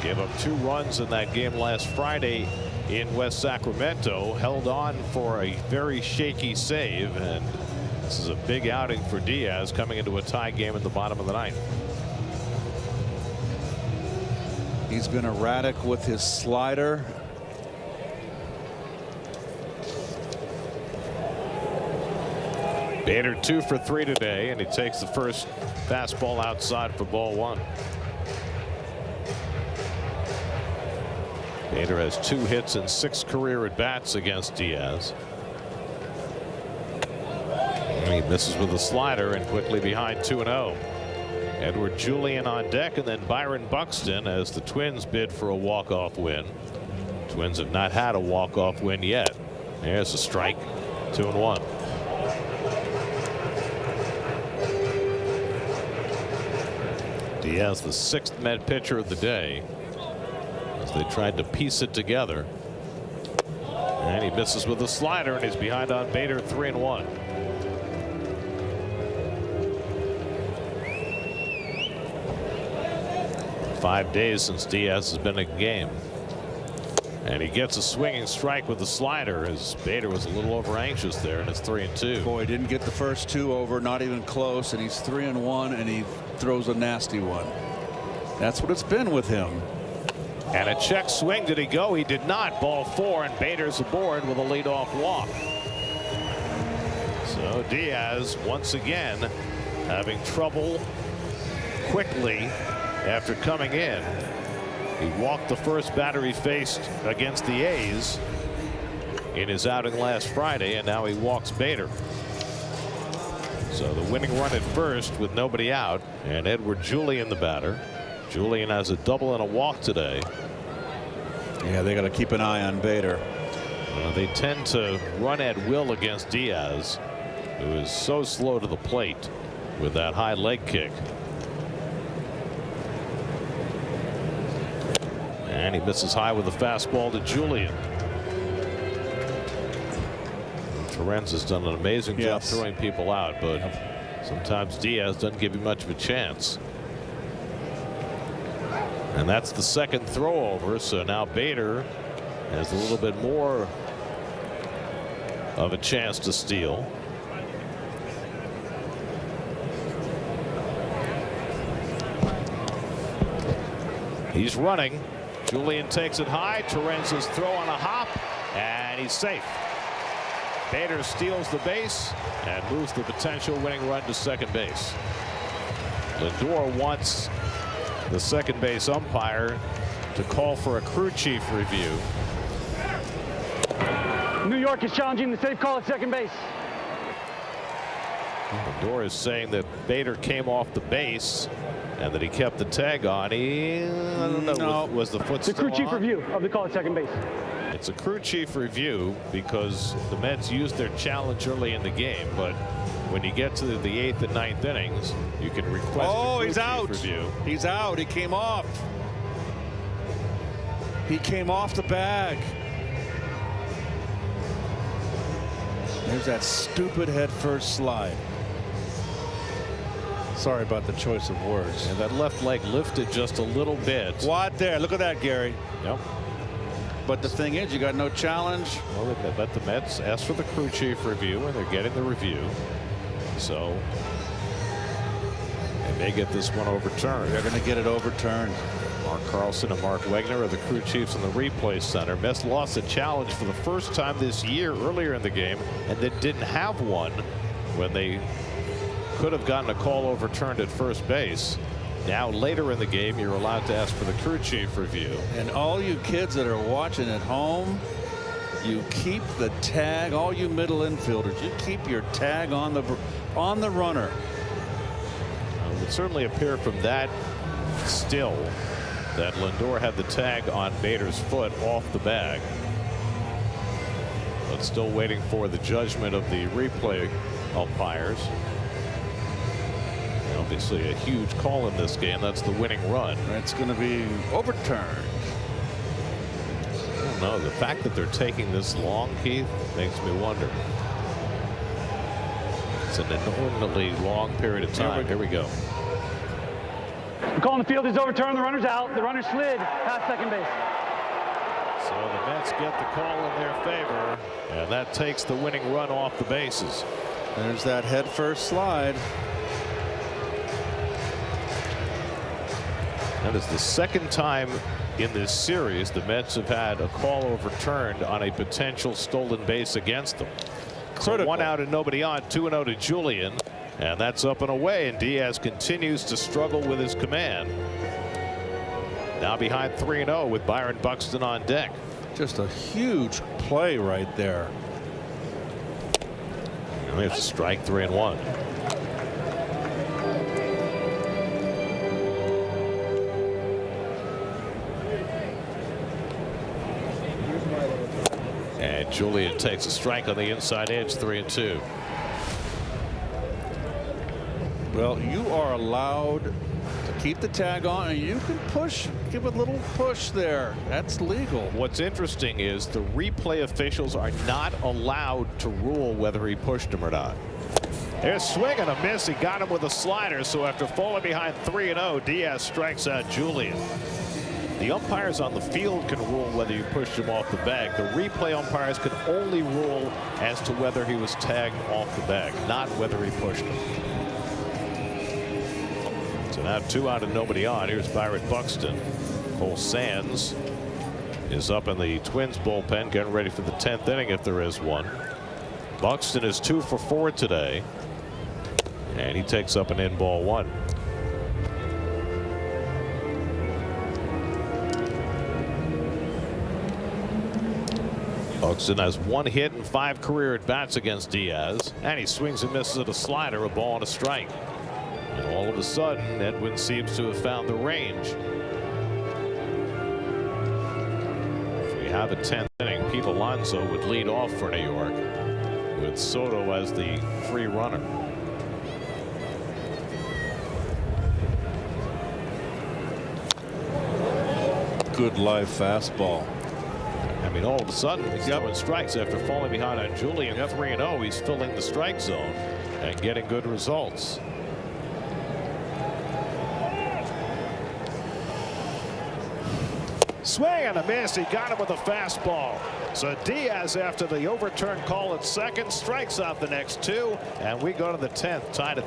Gave up 2 runs in that game last Friday in West Sacramento. Held on for a very shaky save, and this is a big outing for Diaz coming into a tie game in the bottom of the 9th. He's been erratic with his slider. Bader 2 for 3 today, and he takes the first fastball outside for ball 1. Bader has 2 hits and 6 career at bats against Diaz. And he misses with a slider and quickly behind 2-0. Edward Julian on deck, and then Byron Buxton as the Twins bid for a walk-off win. Twins have not had a walk-off win yet. There's a strike. 2-1. Diaz, the 6th Met pitcher of the day, as they tried to piece it together. And he misses with a slider, and he's behind on Bader. 3-1. Five days since Diaz has been in a game. And he gets a swinging strike with the slider as Bader was a little over anxious there, and it's 3-2. Boy, didn't get the first 2 over, not even close, and he's 3-1, and he throws a nasty one. That's what it's been with him. And a check swing. Did he go? He did not. Ball 4, and Bader's aboard with a leadoff walk. So Diaz once again having trouble quickly after coming in. He walked the first batter he faced against the A's in his outing last Friday, and now he walks Bader. So the winning run at first with nobody out, and Edward Julian the batter. Julian has a double and a walk today. Yeah, they got to keep an eye on Bader. They tend to run at will against Diaz, who is so slow to the plate with that high leg kick. And he misses high with a fastball to Julian. Torrens has done an amazing job throwing people out, but sometimes Diaz doesn't give you much of a chance. And that's the second throw over, so now Bader has a little bit more of a chance to steal. He's running. Julian takes it high. Torrens's throw on a hop, and he's safe. Bader steals the base and moves the potential winning run to second base. Lindor wants the second base umpire to call for a crew chief review. New York is challenging the safe call at second base. Lindor is saying that Bader came off the base and that he kept the tag on. I don't know. Was the foot still on? The crew chief review of the call at second base. It's a crew chief review because the Mets used their challenge early in the game, but when you get to the 8th and 9th innings, you can request a crew he's chief out. review. He's out. He came off. He came off the bag. There's that stupid head first slide. Sorry about the choice of words. And that left leg lifted just a little bit. What there? Look at that, Gary. Yep. But the thing is, you got no challenge. Well, but the Mets asked for the crew chief review, and they're getting the review. So they may get this one overturned. They're going to get it overturned. Mark Carlson and Mark Wegner are the crew chiefs in the replay center. Mets lost a challenge for the first time this year earlier in the game, and then didn't have one when they could have gotten a call overturned at first base. Now later in the game, you're allowed to ask for the crew chief review. And all you kids that are watching at home, you keep the tag. All you middle infielders, you keep your tag on the runner. It would certainly appear from that still that Lindor had the tag on Bader's foot off the bag. But still waiting for the judgment of the replay umpires. Obviously a huge call in this game. That's the winning run. It's going to be overturned. I don't know. The fact that they're taking this long, Keith, makes me wonder. It's an inordinately long period of time. Here we go. The call on the field is overturned. The runner's out. The runner slid past second base. So the Mets get the call in their favor, and that takes the winning run off the bases. There's that head first slide. That is the second time in this series the Mets have had a call overturned on a potential stolen base against them. So 1 out and nobody on. 2-0 to Julian, and that's up and away, and Diaz continues to struggle with his command. Now behind 3-0 with Byron Buxton on deck. Just a huge play right there. And it's a strike, 3-1. And Julian takes a strike on the inside edge, 3-2. Well, you are allowed to keep the tag on, and you can push, give a little push there. That's legal. What's interesting is the replay officials are not allowed to rule whether he pushed him or not. There's swing and a miss. He got him with a slider. So after falling behind 3-0, Diaz strikes out Julian. The umpires on the field can rule whether you pushed him off the bag. The replay umpires can only rule as to whether he was tagged off the bag, not whether he pushed him. So now 2 out and nobody on. Here's Byron Buxton. Cole Sands is up in the Twins bullpen, getting ready for the 10th inning if there is one. Buxton is 2 for 4 today, and he takes up an in ball 1. Buxton has 1 hit and 5 career at bats against Diaz, and he swings and misses at a slider, a ball and a strike. And all of a sudden, Edwin seems to have found the range. If we have a 10th inning, Pete Alonso would lead off for New York, with Soto as the free runner. Good live fastball. I mean, all of a sudden, he's throwing strikes after falling behind on Julian. 3-0. He's filling the strike zone and getting good results. Swing and a miss. He got him with a fastball. So Diaz, after the overturned call at second, strikes out the next 2, and we go to the 10th, tied at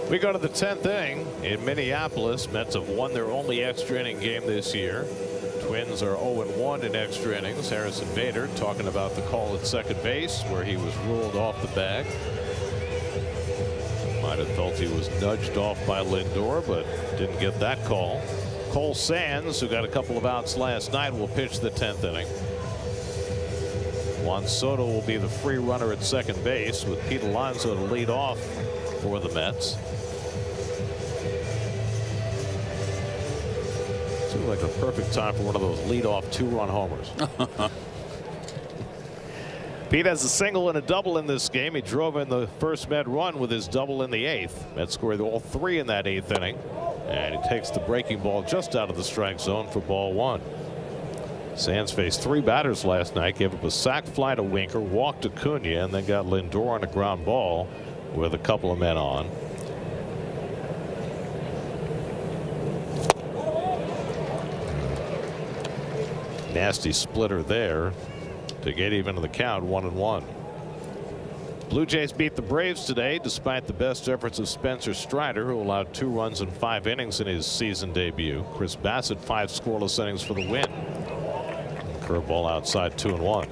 We go to the 10th inning in Minneapolis. Mets have won their only extra inning game this year. Twins are 0-1 in extra innings. Harrison Bader talking about the call at second base where he was ruled off the bag. Might have felt he was nudged off by Lindor, but didn't get that call. Cole Sands, who got a couple of outs last night, will pitch the 10th inning. Juan Soto will be the free runner at second base, with Pete Alonso to lead off for the Mets. Seems like the perfect time for one of those leadoff 2-run homers. Pete has a single and a double in this game. He drove in the first Met run with his double in the 8th. Met scored all 3 in that 8th inning. And he takes the breaking ball just out of the strike zone for ball 1. Sands faced 3 batters last night, gave up a sac fly to Winker, walked Acuna, and then got Lindor on a ground ball with a couple of men on. Nasty splitter there to get even in the count, 1-1. Blue Jays beat the Braves today despite the best efforts of Spencer Strider, who allowed 2 runs in 5 innings in his season debut. Chris Bassett 5 scoreless innings for the win. Curveball outside, 2-1.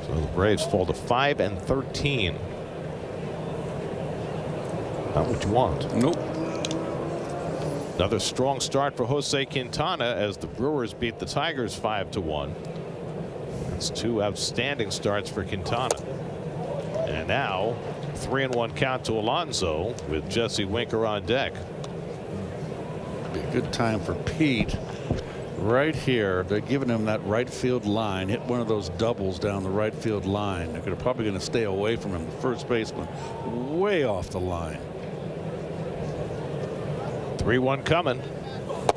So the Braves fall to 5-13. Not what you want. Nope. Another strong start for Jose Quintana as the Brewers beat the Tigers 5-1. That's 2 outstanding starts for Quintana. And now 3-1 count to Alonso with Jesse Winker on deck. Be a good time for Pete. Right here, they're giving him that right field line. Hit one of those doubles down the right field line. They're probably going to stay away from him. The first baseman way off the line. 3-1 coming.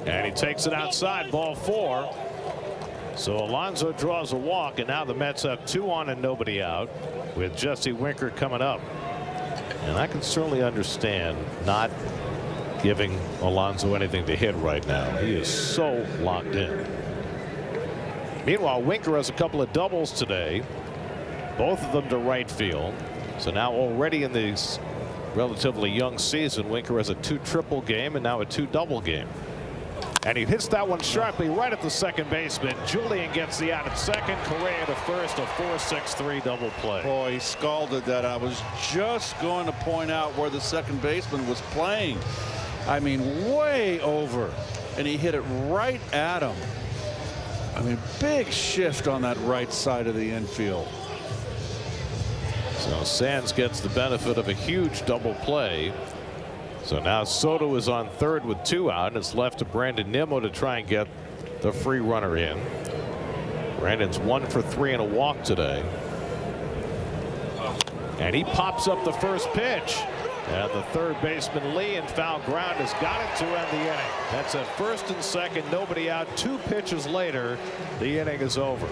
And he takes it outside, ball 4. So Alonso draws a walk, and now the Mets have 2 on and nobody out with Jesse Winker coming up. And I can certainly understand not giving Alonso anything to hit right now. He is so locked in. Meanwhile, Winker has a couple of doubles today, both of them to right field. So now already in this relatively young season, Winker has a 2 triple game and now a 2 double game. And he hits that one sharply right at the second baseman. Julian gets the out at second. Correa to first. A 4-6-3 double play. Boy, he scalded that. I was just going to point out where the second baseman was playing. I mean, way over. And he hit it right at him. I mean, big shift on that right side of the infield. So Sands gets the benefit of a huge double play. So now Soto is on third with 2 out, and it's left to Brandon Nimmo to try and get the free runner in. Brandon's 1 for 3 and a walk today. And he pops up the first pitch. And the third baseman Lee in foul ground has got it to end the inning. That's at first and second, nobody out. 2 pitches later, the inning is over.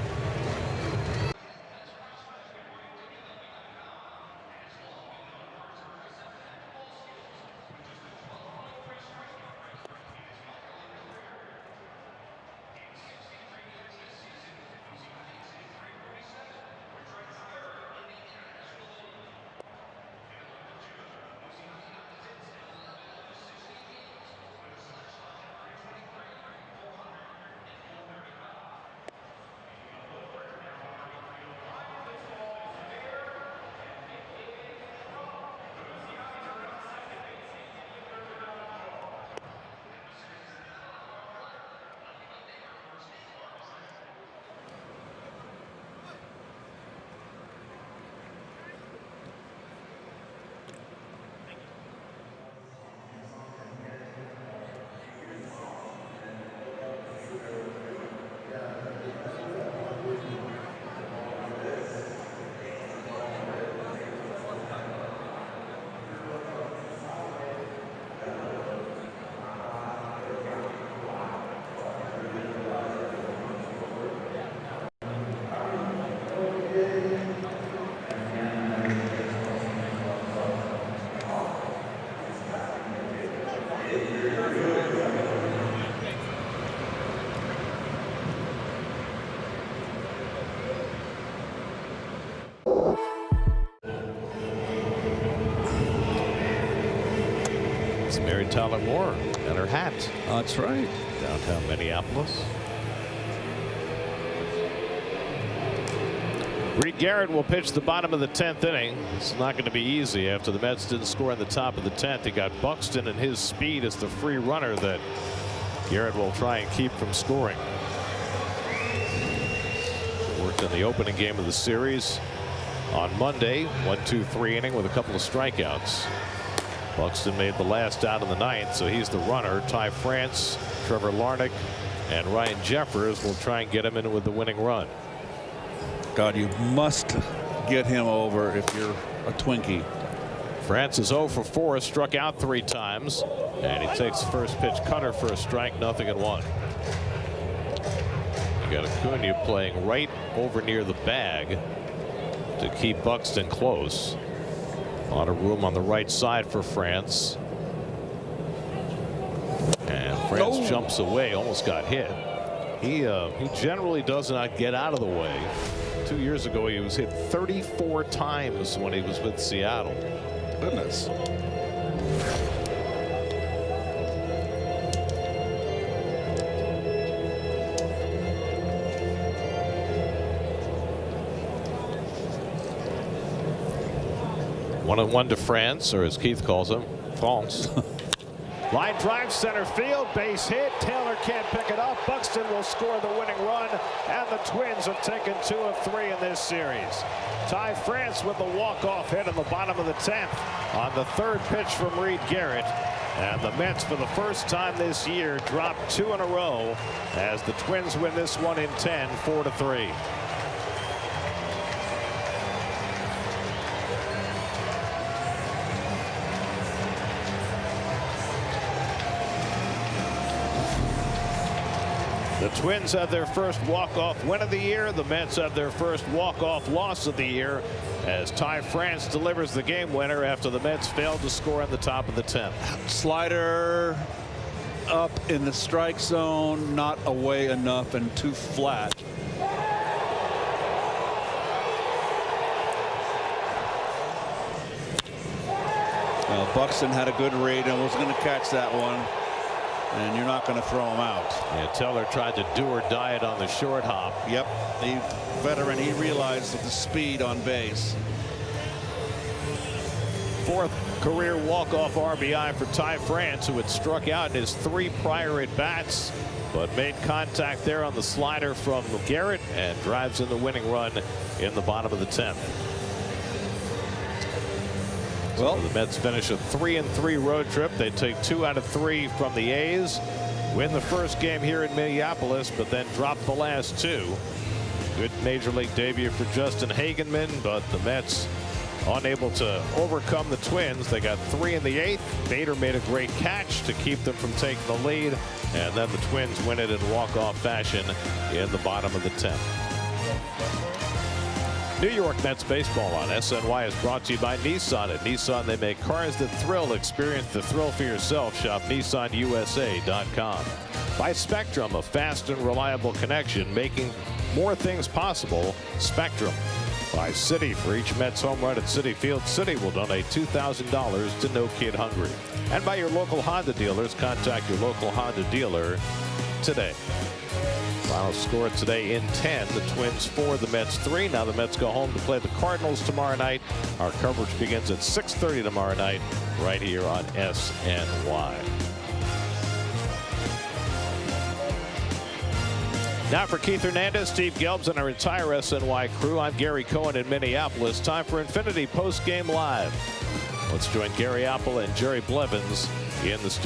Mary Tyler Moore and her hat. That's right. Downtown Minneapolis. Reed Garrett will pitch the bottom of the 10th inning. It's not going to be easy after the Mets didn't score in the top of the 10th. He got Buxton and his speed as the free runner that Garrett will try and keep from scoring. Worked in the opening game of the series on Monday. 1-2-3 inning with a couple of strikeouts. Buxton made the last out in the 9th, so he's the runner. Ty France, Trevor Larnach, and Ryan Jeffers will try and get him in with the winning run. God, you must get him over if you're a Twinkie. France is 0 for 4, struck out 3 times, and he takes the first pitch cutter for a strike, 0-1. You got Acuna playing right over near the bag to keep Buxton close. A lot of room on the right side for France. And France jumps away, almost got hit. He generally does not get out of the way. 2 years ago, he was hit 34 times when he was with Seattle. Goodness. One and one to France, or as Keith calls him, France. Line drive center field, base hit. Taylor can't pick it up. Buxton will score the winning run, and the Twins have taken 2 of 3 in this series. Ty France with the walk-off hit in the bottom of the 10th on the 3rd pitch from Reed Garrett. And the Mets, for the first time this year, drop 2 in a row as the Twins win this one in 10, 4-3. The Twins have their first walk-off win of the year. The Mets have their first walk-off loss of the year as Ty France delivers the game winner after the Mets failed to score in the top of the 10th. Slider up in the strike zone, not away enough and too flat. Well, Buxton had a good read and was going to catch that one. And you're not going to throw him out. Yeah, Teller tried to do or die it on the short hop. Yep, the veteran, he realized the speed on base. 4th career walk-off RBI for Ty France, who had struck out in his 3 prior at-bats, but made contact there on the slider from Garrett and drives in the winning run in the bottom of the 10th. Well, the Mets finish a 3-3 road trip. They take 2 out of 3 from the A's, win the first game here in Minneapolis, but then drop the last 2. Good major league debut for Justin Hagenman, but the Mets unable to overcome the Twins. They got 3 in the 8th. Bader made a great catch to keep them from taking the lead, and then the Twins win it in walk-off fashion in the bottom of the 10th. New York Mets baseball on SNY is brought to you by Nissan. At Nissan, they make cars that thrill. Experience the thrill for yourself. Shop NissanUSA.com. By Spectrum, a fast and reliable connection, making more things possible. Spectrum. By Citi, for each Mets home run at Citi Field, Citi will donate $2,000 to No Kid Hungry. And by your local Honda dealers. Contact your local Honda dealer today. Final score today in 10. The Twins 4, the Mets 3. Now the Mets go home to play the Cardinals tomorrow night. Our coverage begins at 6:30 tomorrow night right here on SNY. Now for Keith Hernandez, Steve Gelbs, and our entire SNY crew, I'm Gary Cohen in Minneapolis. Time for Infinity Post Game Live. Let's join Gary Apple and Jerry Blevins in the studio.